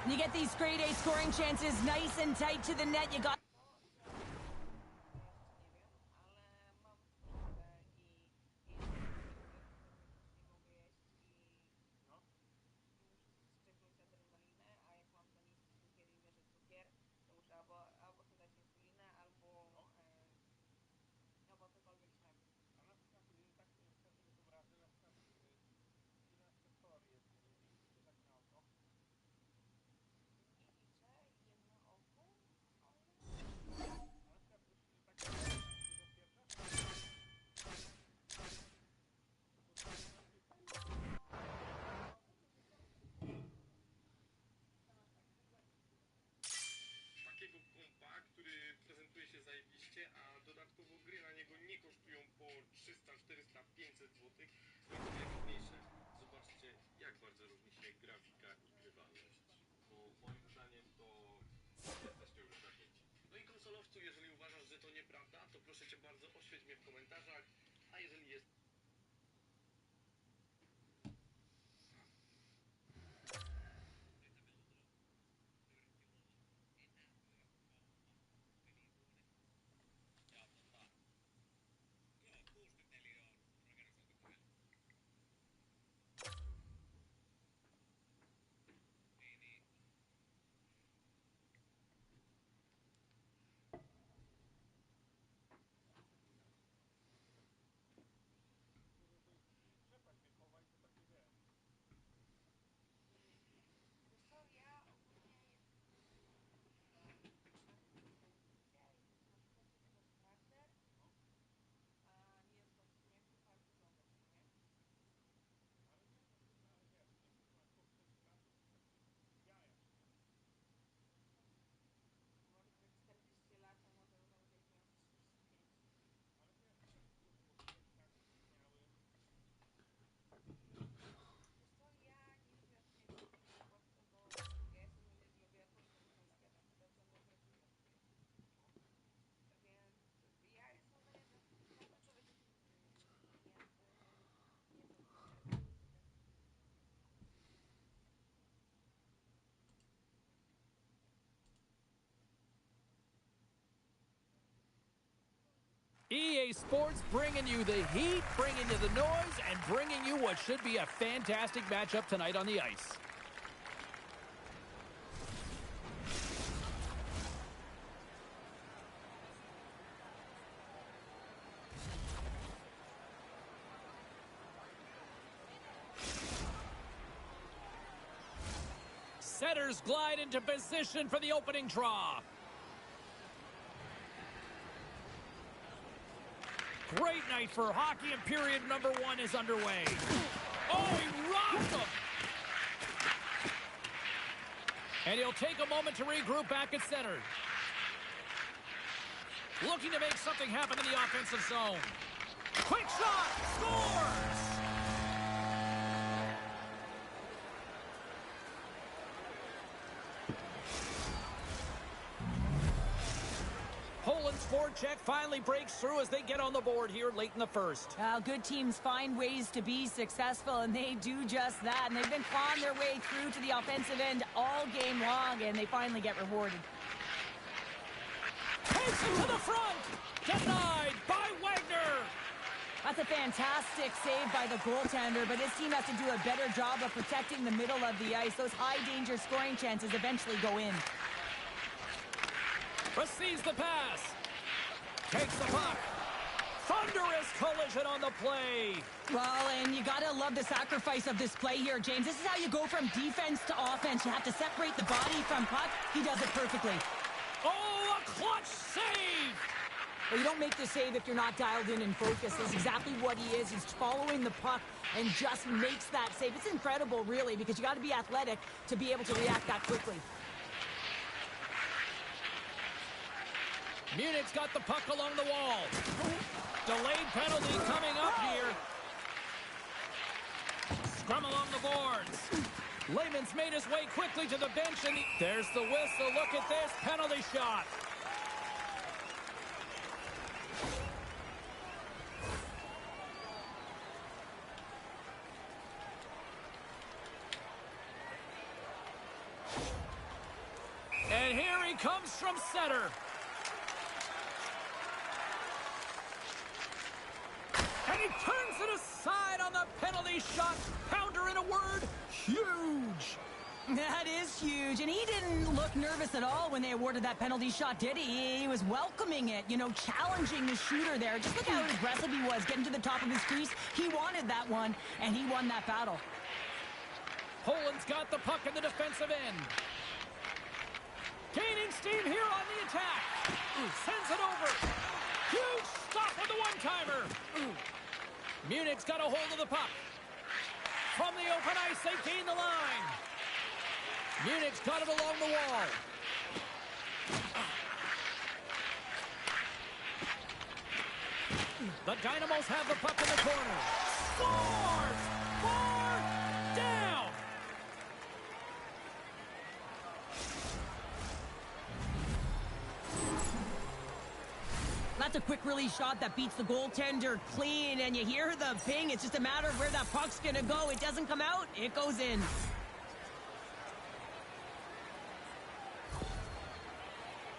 And you get these grade A scoring chances nice and tight to the net. You got... proszę cię bardzo, oświeć mnie w komentarzach, a jeżeli jest... EA Sports bringing you the heat, bringing you the noise, and bringing you what should be a fantastic matchup tonight on the ice. Setters glide into position for the opening draw. Great night for hockey, and period number 1 is underway. Oh, he rocked him! And he'll take a moment to regroup back at center. Looking to make something happen in the offensive zone. Quick shot! Scores! Poland's forecheck finally breaks through as they get on the board here late in the first. Good teams find ways to be successful, and they do just that. And they've been clawing their way through to the offensive end all game long, and they finally get rewarded. Takes it to the front! Denied by Wagner! That's a fantastic save by the goaltender, but this team has to do a better job of protecting the middle of the ice. Those high-danger scoring chances eventually go in. Receives the pass. Takes the puck. Thunderous collision on the play. Well, and you gotta love the sacrifice of this play here, James. This is how you go from defense to offense. You have to separate the body from puck. He does it perfectly. Oh, a clutch save! Well, you don't make the save if you're not dialed in and focused. That's exactly what he is. He's following the puck and just makes that save. It's incredible, really, because you got to be athletic to be able to react that quickly. Munich's got the puck along the wall. Delayed penalty coming up here. Scrum along the boards. Lehman's made his way quickly to the bench, and there's the whistle. Look at this penalty shot. And here he comes from center. And he turns it aside on the penalty shot. Pounder, in a word, huge. That is huge. And he didn't look nervous at all when they awarded that penalty shot, did he? He was welcoming it, you know, challenging the shooter there. Just look how aggressive he was, getting to the top of his crease. He wanted that one, and he won that battle. Poland's got the puck in the defensive end. Gaining steam here on the attack. Sends it over. Huge stop with the one-timer. Munich's got a hold of the puck. From the open ice, they gain the line. Munich's got it along the wall. The Dynamos have the puck in the corner. Scores! 4 down! That's a quick squirrely shot that beats the goaltender clean, and you hear the ping. It's just a matter of where that puck's gonna go. It doesn't come out, it goes in.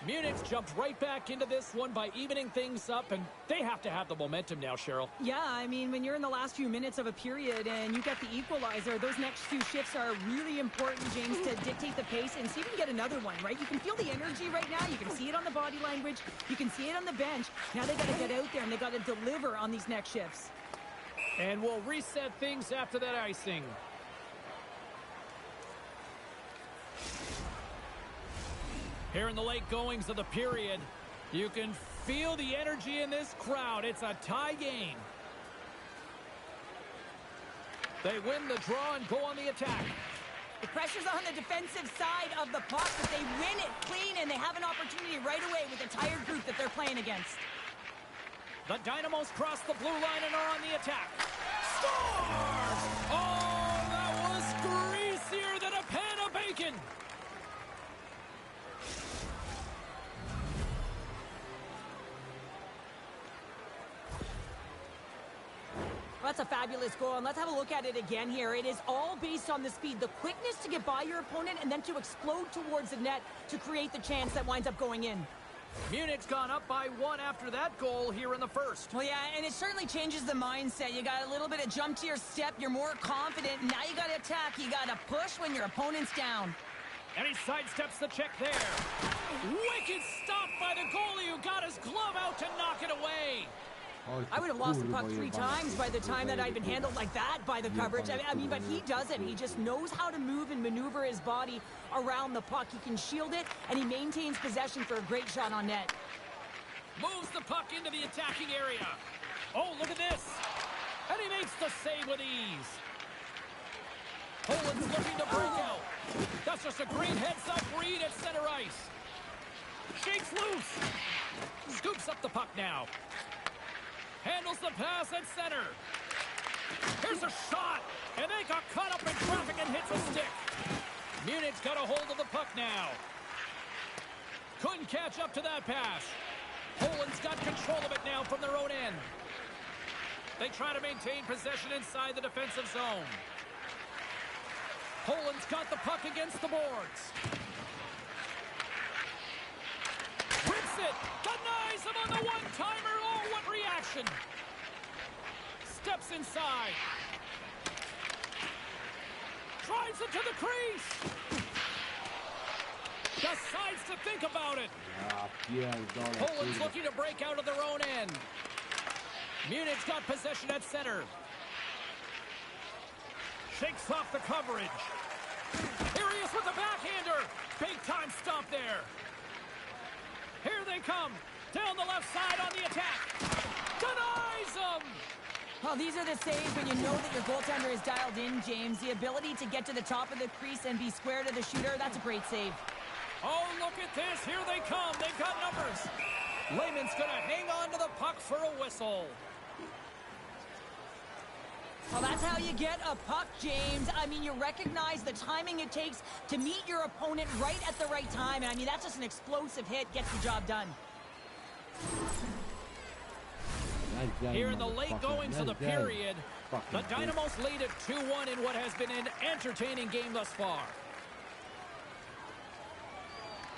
Munich jumped right back into this one by evening things up, and they have to have the momentum now, Cheryl. Yeah, I mean, when you're in the last few minutes of a period and you get the equalizer, those next few shifts are really important, James, to dictate the pace and see if you can get another one, right? You can feel the energy right now. You can see it on the body language. You can see it on the bench. Now they got to get out there and they got to deliver on these next shifts. And we'll reset things after that icing. Here in the late goings of the period, you can feel the energy in this crowd. It's a tie game. They win the draw and go on the attack. The pressure's on the defensive side of the puck, but they win it clean, and they have an opportunity right away with the tired group that they're playing against. The Dynamos cross the blue line and are on the attack. Scores! Oh, that was greasier than a pan of bacon. That's a fabulous goal, and let's have a look at it again here. It is all based on the speed, the quickness to get by your opponent, and then to explode towards the net to create the chance that winds up going in. Munich's gone up by 1 after that goal here in the first. Well, yeah, and it certainly changes the mindset. You got a little bit of jump to your step. You're more confident. Now you got to attack. You got to push when your opponent's down. And he sidesteps the check there. Wicked stop by the goalie who got his glove out to knock it away. I would have lost the puck 3 times by the time that I'd been handled like that by the coverage. I mean, but he doesn't. He just knows how to move and maneuver his body around the puck. He can shield it, and he maintains possession for a great shot on net. Moves the puck into the attacking area. Oh, look at this. And he makes the save with ease. Poland's looking to break out. That's just a great heads-up read at center ice. Shakes loose. Scoops up the puck now. Handles the pass at center. Here's a shot. And they got caught up in traffic and hits a stick. Munich's got a hold of the puck now. Couldn't catch up to that pass. Poland's got control of it now from their own end. They try to maintain possession inside the defensive zone. Poland's got the puck against the boards. Rips it. Denies him on the one-timer. Oh, what reaction. Steps inside. Drives it to the crease. Decides to think about it. Poland's looking to break out of their own end. Munich's got possession at center. Shakes off the coverage. Here he is with the backhander. Big time stop there. Here they come. Down the left side on the attack. Denies them. Well, these are the saves when you know that your goaltender is dialed in, James. The ability to get to the top of the crease and be square to the shooter, that's a great save. Oh, look at this. Here they come. They've got numbers. Lehman's going to hang on to the puck for a whistle. Well, that's how you get a puck, James. I mean, you recognize the timing it takes to meet your opponent right at the right time. And I mean, that's just an explosive hit. Gets the job done. Here in the late goings of the period, the Dynamos lead at 2-1 in what has been an entertaining game thus far.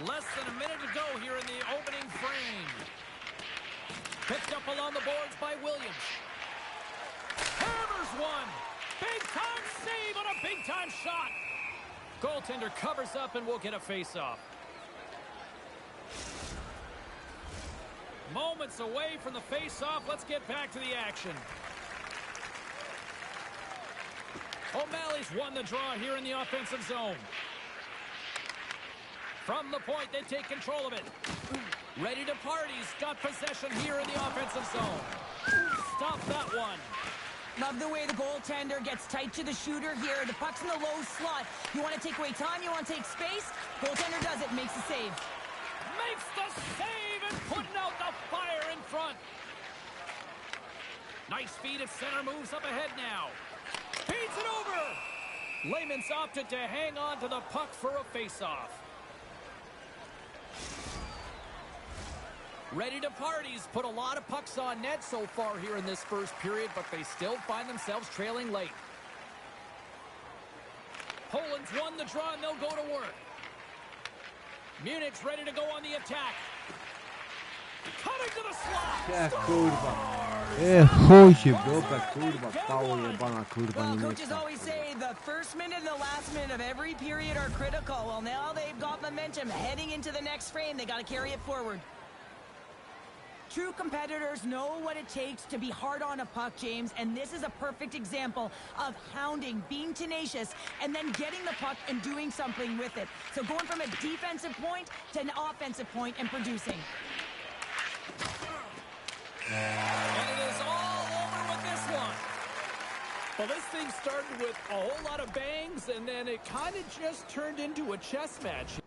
Less than a minute to go here in the opening frame. Picked up along the boards by Williams. Hammers one. Big-time save on a big-time shot. Goaltender covers up and will get a face-off. Moments away from the face-off. Let's get back to the action. O'Malley's won the draw here in the offensive zone. From the point, they take control of it. Ready to party. He's got possession here in the offensive zone. Stop that one. Love the way the goaltender gets tight to the shooter here. The puck's in the low slot. You want to take away time, you want to take space. Goaltender does it, makes the save. Makes the save and putting out the fire in front. Nice feed at center, moves up ahead now. Feeds it over. Lehman's opted to hang on to the puck for a face-off. Ready to party. He's put a lot of pucks on net so far here in this first period, but they still find themselves trailing late. Poland's won the draw, and they'll go to work. Munich's ready to go on the attack. Cutting to the slot. Kurwa. Chuj się w dupę, kurwa, pało jebana, kurwa, Well, niemiecka. coaches always say the first minute and the last minute of every period are critical. Well, now they've got momentum heading into the next frame. They got to carry it forward. True competitors know what it takes to be hard on a puck, James, and this is a perfect example of hounding, being tenacious, and then getting the puck and doing something with it. So going from a defensive point to an offensive point and producing. And it is all over with this one. Well, this thing started with a whole lot of bangs, and then it kind of just turned into a chess match.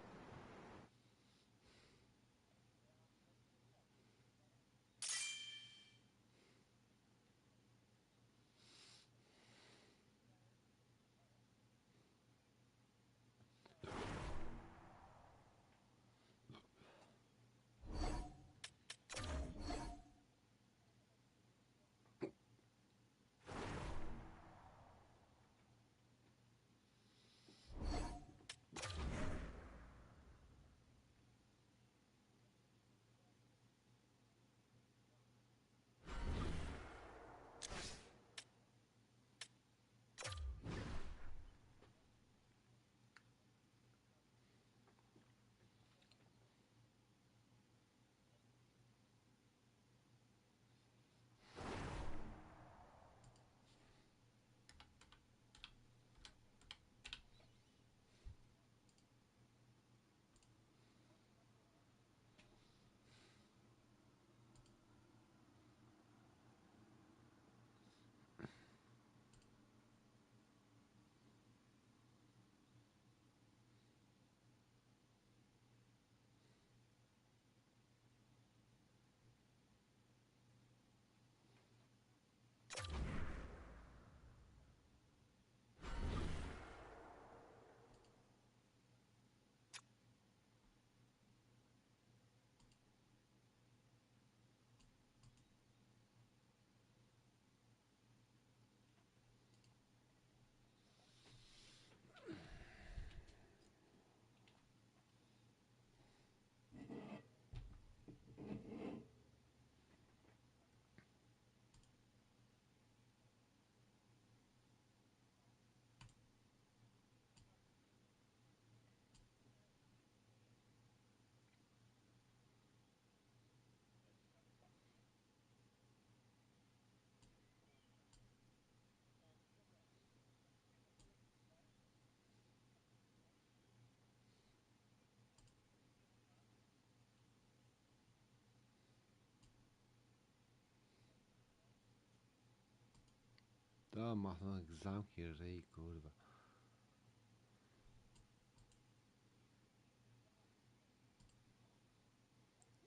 To machnąć zamki ryj, kurwa.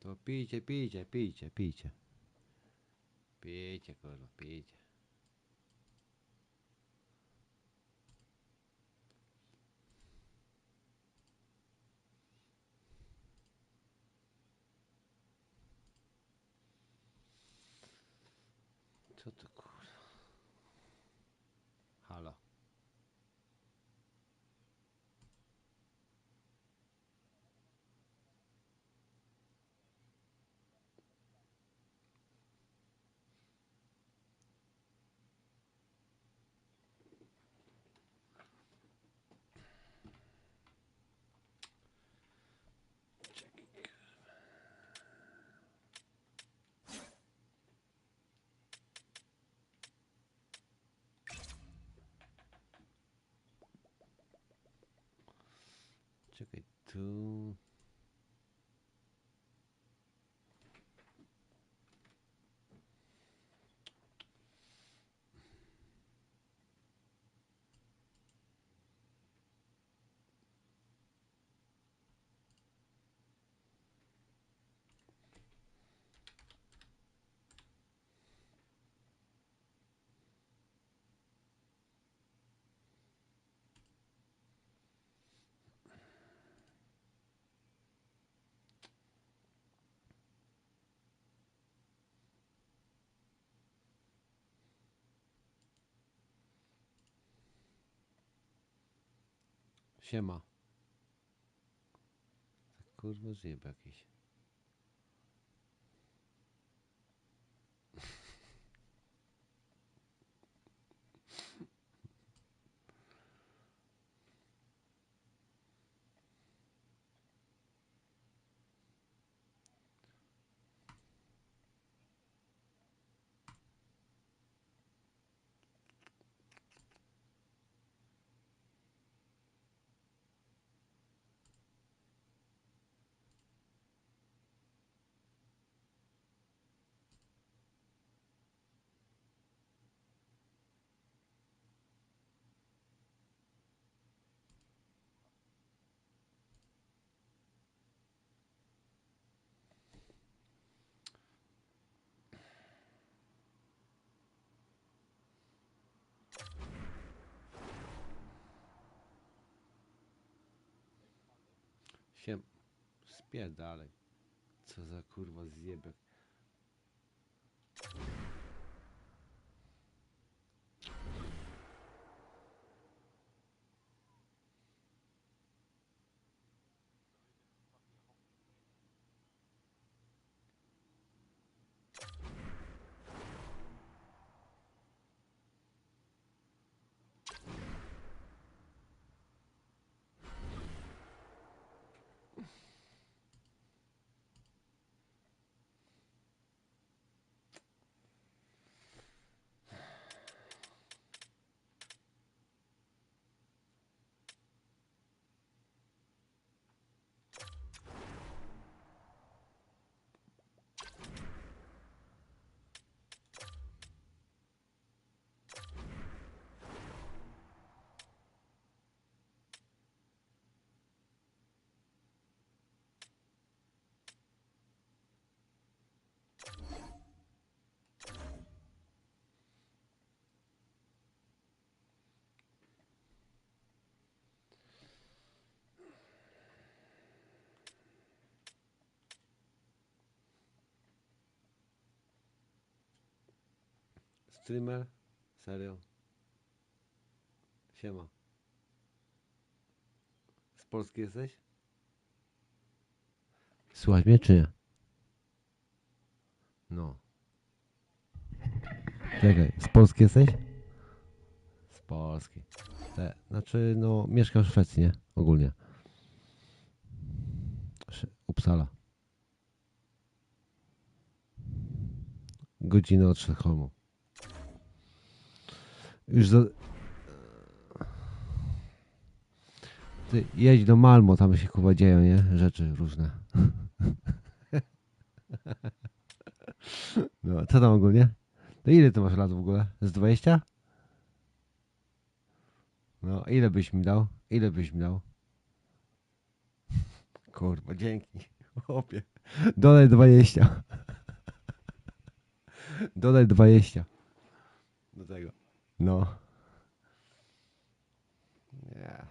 To pijcie, pijcie, pijcie, pijcie. Pijcie, kurwa, pijcie. Co to kurwa? Halo. Czekaj, tu... Siema. Kurwa zjeb jakiś. Siem. Spierdalej. Co za kurwa zjebek. Streamer? Serio? Siema. Z Polski jesteś? Słuchaj mnie czy nie? No. Czekaj, z Polski jesteś? Z Polski. Znaczy, no, mieszkam w Szwecji, nie? Ogólnie. Uppsala. Godzinę od Sztokholmu. Już za... Ty jedź do Malmo, tam się kurwa dzieją, nie? Rzeczy różne. No, co tam ogólnie? To ile ty masz lat w ogóle? Z 20? No, ile byś mi dał? Ile byś mi dał? Kurwa, dzięki. Chłopie. Dodaj 20. Dodaj 20. Do tego. No. Nie.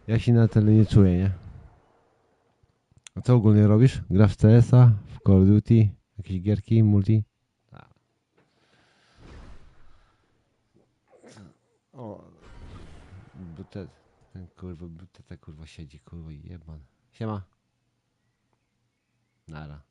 Ja się na tyle nie czuję, nie? A co ogólnie robisz? Grasz w CS-a? W Call of Duty? Jakieś gierki? Multi? Tak. O. Ten kurwa siedzi, kurwa jeban. Siema. Nara.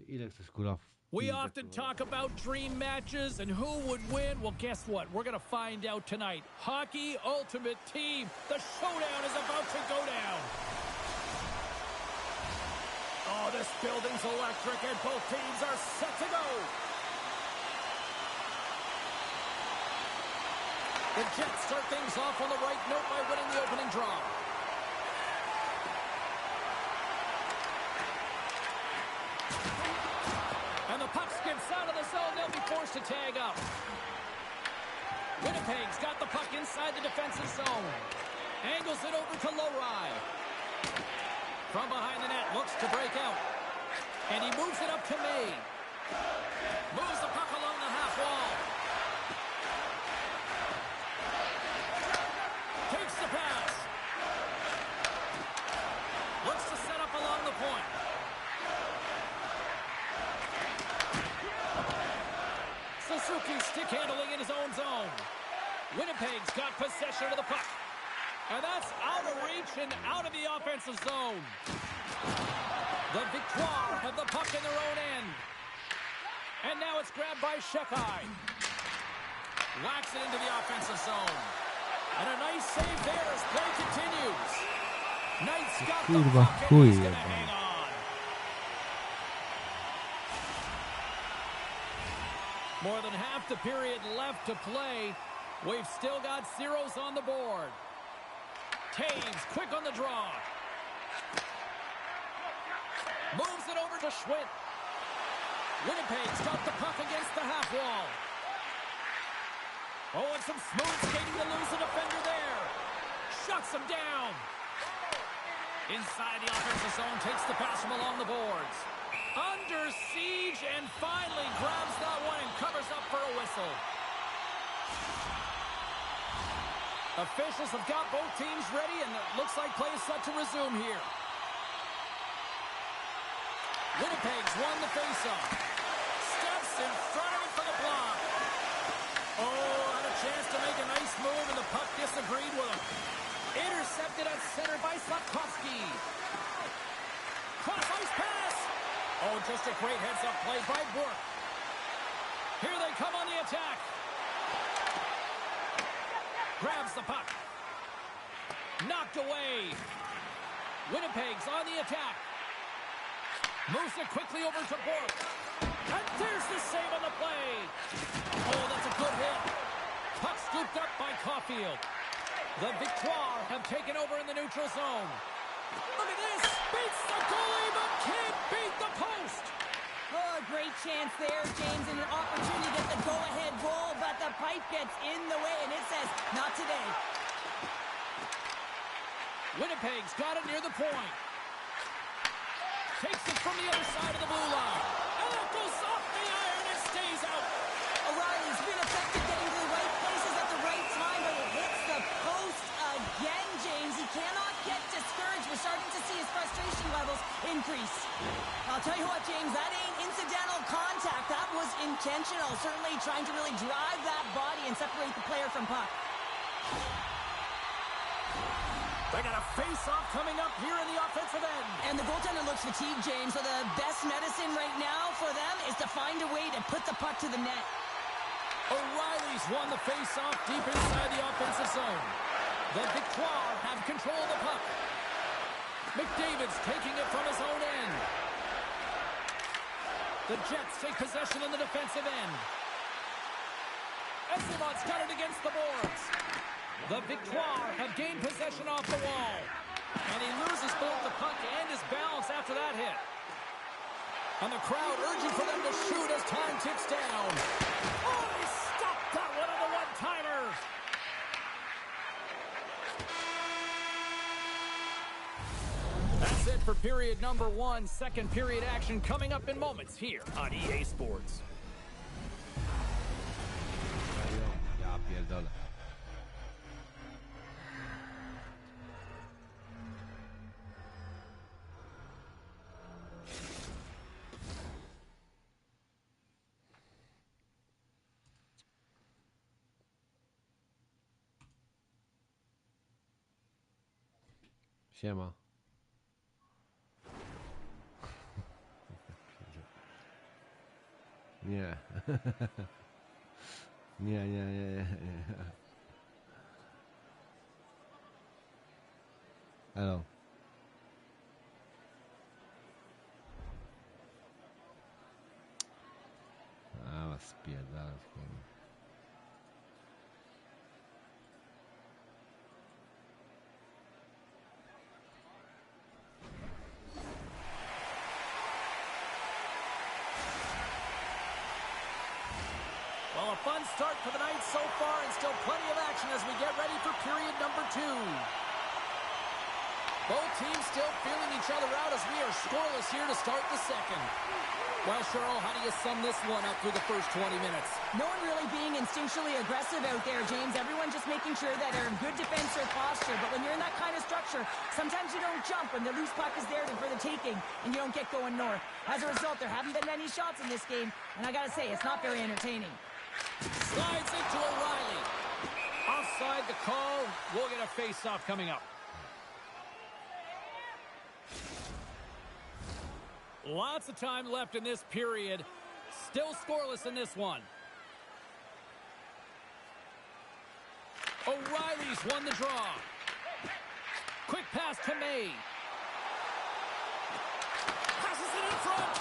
Ile chcesz kula w We pizdę, often kurwa? talk about dream matches and who would win. Well, guess what? We're going to find out tonight. Hockey Ultimate Team. The showdown is about to go down. Oh, this building's electric and both teams are set to go. The Jets start things off on the right note by winning the opening draw. And the puck skips out of the zone. They'll be forced to tag up. Winnipeg's got the puck inside the defensive zone. Angles it over to Lowry. From behind the net, looks to break out. And he moves it up to May. Moves the puck along the half wall. Takes the pass. Looks to set up along the point. Suzuki stick handling in his own zone. Winnipeg's got possession of the puck. And that's out of reach and out of the offensive zone. The Victoire have the puck in their own end. And now it's grabbed by Shekai. Whacks it into the offensive zone. And a nice save there as play continues. Knight's got the Kurwa, puck and chuj he's going to jebany. hang on. More than half the period left to play. We've still got zeros on the board. Taves quick on the draw. Moves it over to Schwitt. Winnipeg's got the puck against the half wall. Oh, and some smooth skating to lose the defender there. Shuts him down. Inside the offensive zone, takes the pass from along the boards. Under siege and finally grabs that one and covers up for a whistle. Officials have got both teams ready, and it looks like play is set to resume here. Winnipeg's won the faceoff. Steps in front of it for the block. Oh, had a chance to make a nice move, and the puck disagreed with him. Intercepted at center by Slavkovsky. Cross ice pass. Oh, just a great heads-up play by Burke. Here they come on the attack. Grabs the puck. Knocked away. Winnipeg's on the attack. Moves it quickly over to Burke. And there's the save on the play. Oh, that's a good hit. Puck scooped up by Caulfield. The Victoire have taken over in the neutral zone. Look at this. Beats the goalie, but can't beat the post. Oh, great chance there, James, and an opportunity to get the go-ahead goal, but the pipe gets in the way, and it says, not today. Winnipeg's got it near the point. Takes it from the other side of the blue line. And it goes off the iron and stays out. O'Reilly's been effective getting to the right places at the right time, but it hits the post again, James. He cannot get discouraged. We're starting to see his frustration levels increase. I'll tell you what, James, that ain't incidental contact. That was intentional. Certainly trying to really drive that body and separate the player from puck. They got a face-off coming up here in the offensive end. And the goaltender looks fatigued, James, so the best medicine right now for them is to find a way to put the puck to the net. O'Reilly's won the face-off deep inside the offensive zone. The Victoire have control of the puck. McDavid's taking it from his own end. The Jets take possession in the defensive end. Esteban's got it against the boards. The Victoire have gained possession off the wall. And he loses both the puck and his balance after that hit. And the crowd urging for them to shoot as time ticks down. Oh, he stopped that one on the one-timer. That's it for period number one. Second period action coming up in moments here on EA Sports. Ja pierdolę. Siema. Nie. Nie. Hello. A was spierdalać. Well, a fun start to the night so far, and still plenty of action as we get ready for period number 2. Both teams still feeling each other out as we are scoreless here to start the second. Well, Cheryl, how do you sum this one up through the first 20 minutes? No one really being instinctually aggressive out there, James. Everyone just making sure that they're in good defensive posture. But when you're in that kind of structure, sometimes you don't jump when the loose puck is there for the taking, and you don't get going north. As a result, there haven't been many shots in this game, and I gotta say, it's not very entertaining. Slides into O'Reilly. Offside the call. We'll get a face-off coming up. Lots of time left in this period. Still scoreless in this one. O'Reilly's won the draw. Quick pass to May. Passes it in front.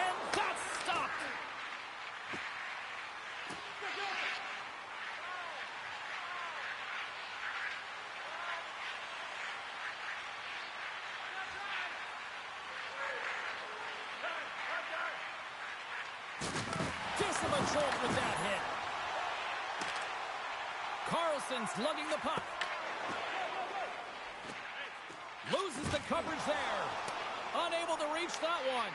And that's stopped. Gives him a jolt with that hit. Carlson's lugging the puck. Loses the coverage there. Unable to reach that one.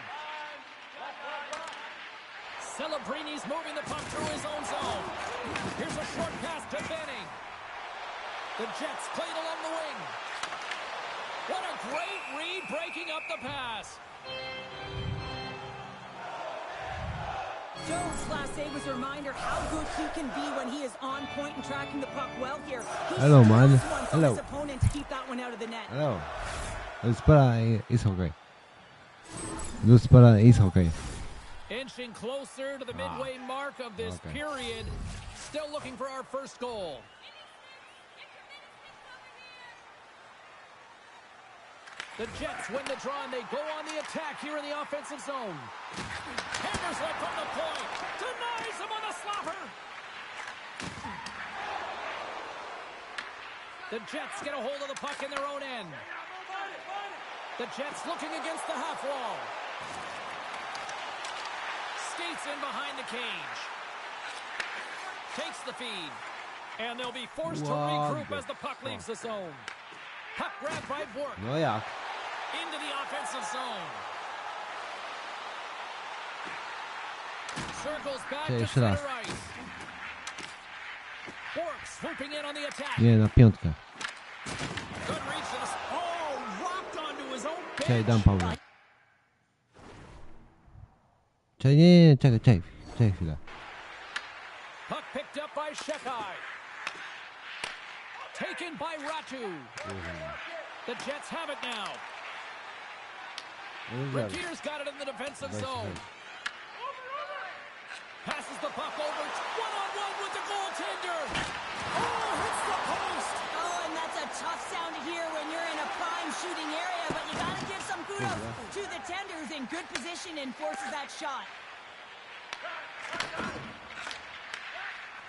Celebrini's moving the puck through his own zone. Here's a short pass to Benning. The Jets played along the wing. What a great read breaking up the pass. Jones' last save was a reminder how good he can be when he is on point and tracking the puck well here. Hello, man. Hello. His opponent to keep that one out of the net. Hello. It's para is okay. It's para is okay. Inching closer to the midway mark of this period. Still looking for our first goal. The Jets win the draw, and they go on the attack here in the offensive zone. Hammers one from the point. Denies him on the slapper. The Jets get a hold of the puck in their own end. The Jets looking against the half wall. Skates in behind the cage. Takes the feed. And they'll be forced to regroup as the puck leaves the zone. Puck grabbed by Bork. No jak? Into the offensive zone. Circles back to Jeszcze raz. center ice. Bork swooping in on the attack. Nie, na piątkę. Good reach to the... Oh, rocked onto his own Czekaj, bench. dam pauzę. Czekaj, nie, czekaj chwilę. Puck picked up by Shekai. Taken by Ratu. The Jets have it now. Rakier's got it in the defensive zone. Passes the puck over. One-on-one with the goaltender. Oh, hits the post. Oh, and that's a tough sound to hear when you're in a prime shooting area, but you got to give some kudos to the tenders in good position and forces that shot.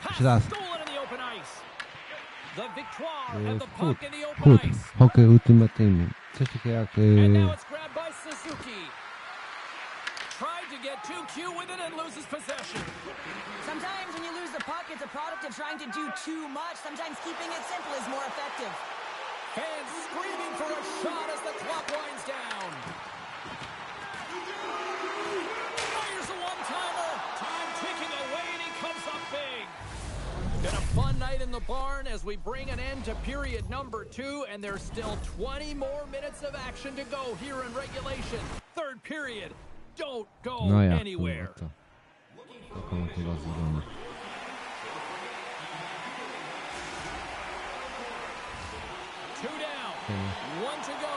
Pass raz. stolen in the open ice. The Victoire and the Chód, puck in the open chód, ice. hokej ultimacyjny. Coś takiego jak... And now it's grabbed by Suzuki. Tried to get too cute with it and loses possession. Sometimes when you lose the puck, it's a product of trying to do too much. Sometimes keeping it simple is more effective. Fans screaming for a shot as the clock winds down. Fires a one-timer. Time ticking away, and he comes up big. Been a fun night in the barn as we bring an end to period number 2, and there's still 20 more minutes of action to go here in regulation. Third period. Don't go No jak, anywhere. kurwa, to komu to rozwiązane. Two down. One to go.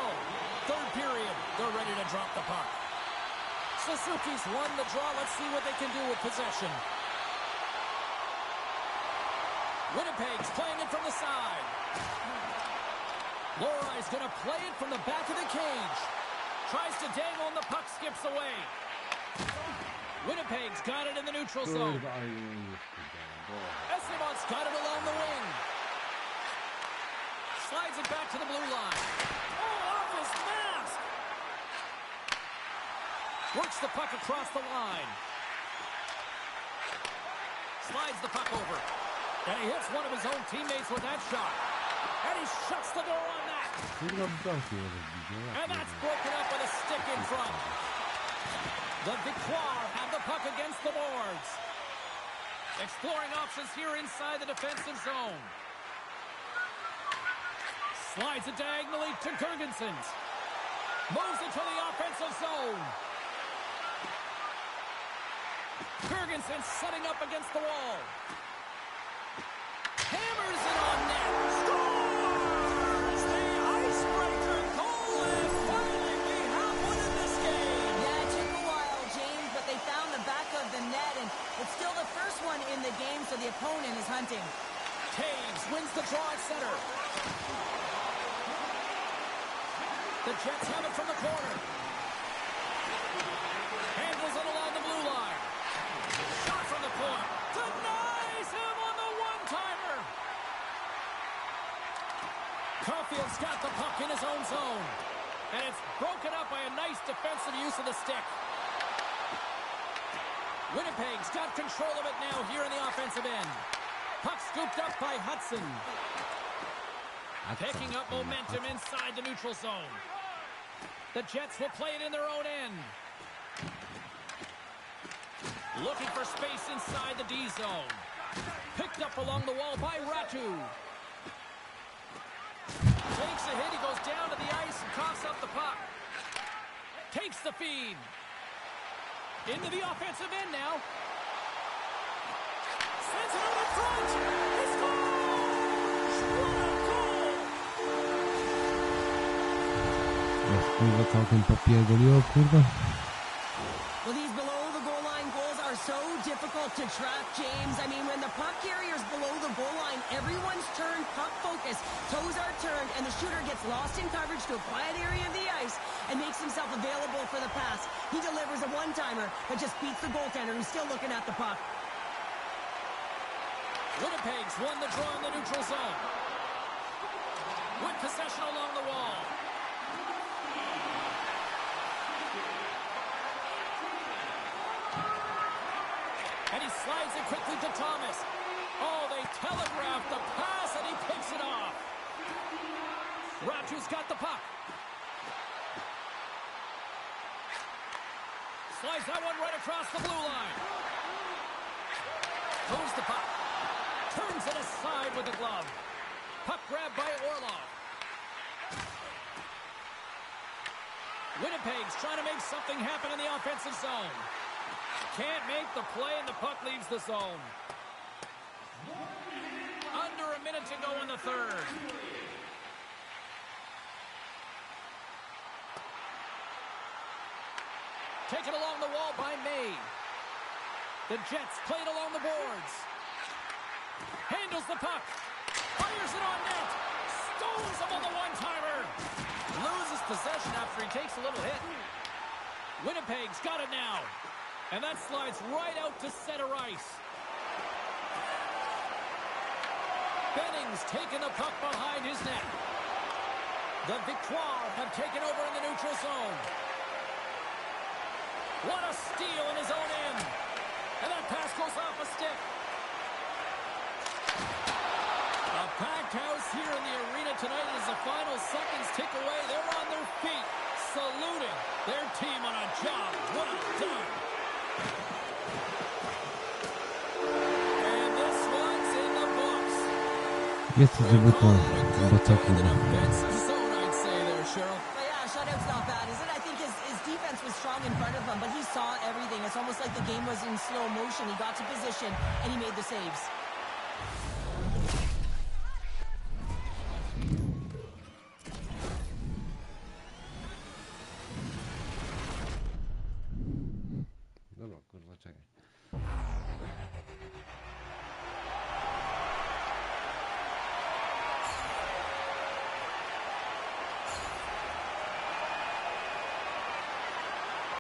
Third period. They're ready to drop the puck. Suzuki's won the draw. Let's see what they can do with possession. Winnipeg's playing it from the side. Lorai's going to play it from the back of the cage. Tries to dangle and the puck skips away. Winnipeg's got it in the neutral zone. Esteban's got it along the wing. Slides it back to the blue line. Oh, off his mask! Works the puck across the line. Slides the puck over. And he hits one of his own teammates with that shot. And he shuts the door on that. And that's broken up with a stick in front. The Victoire have the puck against the boards. Exploring options here inside the defensive zone. Slides it diagonally to Gergensons. Moves it to the offensive zone. Gergensen setting up against the wall. Hammers it on net. Scores! The icebreaker goal, and finally we have one in this game. Yeah, it took a while, James, but they found the back of the net, and it's still the first one in the game, so the opponent is hunting. Taves wins the draw at center. The Jets have it from the corner. Handles it along the blue line. Shot from the point. Denies him on the one-timer. Caulfield's got the puck in his own zone. And it's broken up by a nice defensive use of the stick. Winnipeg's got control of it now here in the offensive end. Puck scooped up by Hudson. Picking up momentum inside the neutral zone. The Jets will play it in their own end. Looking for space inside the D zone. Picked up along the wall by Ratu. Takes a hit, he goes down to the ice and coughs up the puck. Takes the feed. Into the offensive end now. Sends it over front. He scores! What a goal! Kurwa, całkiem popierdoliło, kurwa. Well, these below-the-goal line goals are so difficult to track, James. I mean, when the puck carrier's below the goal line, everyone's turned puck focus. Toes are turned, and the shooter gets lost in coverage to a quiet area of the ice and makes himself available for the pass. He delivers a one-timer, but just beats the goaltender who's still looking at the puck. Winnipeg's won the draw in the neutral zone. With possession along the wall. And he slides it quickly to Thomas. Oh, they telegraphed the pass, and he picks it off. Ratu's got the puck. Slides that one right across the blue line. Moves the puck. Turns it aside with the glove. Puck grabbed by Orlov. Winnipeg's trying to make something happen in the offensive zone. Can't make the play, and the puck leaves the zone. Under a minute to go in the third. Taken along the wall by May. The Jets played along the boards. Handles the puck. Fires it on net. Stones him on the one-timer. Loses possession after he takes a little hit. Winnipeg's got it now. And that slides right out to center ice. Benning's taken the puck behind his net. The Victoire have taken over in the neutral zone. What a steal in his own end. And that pass goes off a stick. A packed house here in the arena tonight as the final seconds tick away. They're on their feet, saluting their team on a job well done. And this one's in the books. Jest to, żeby to do co kurwa. Defensive zone, I'd say there, Cheryl. But yeah, shutout's not bad, is it? I think his defense was strong in front of him, but he saw everything. It's almost like the game was in slow motion. He got to position, and he made the saves.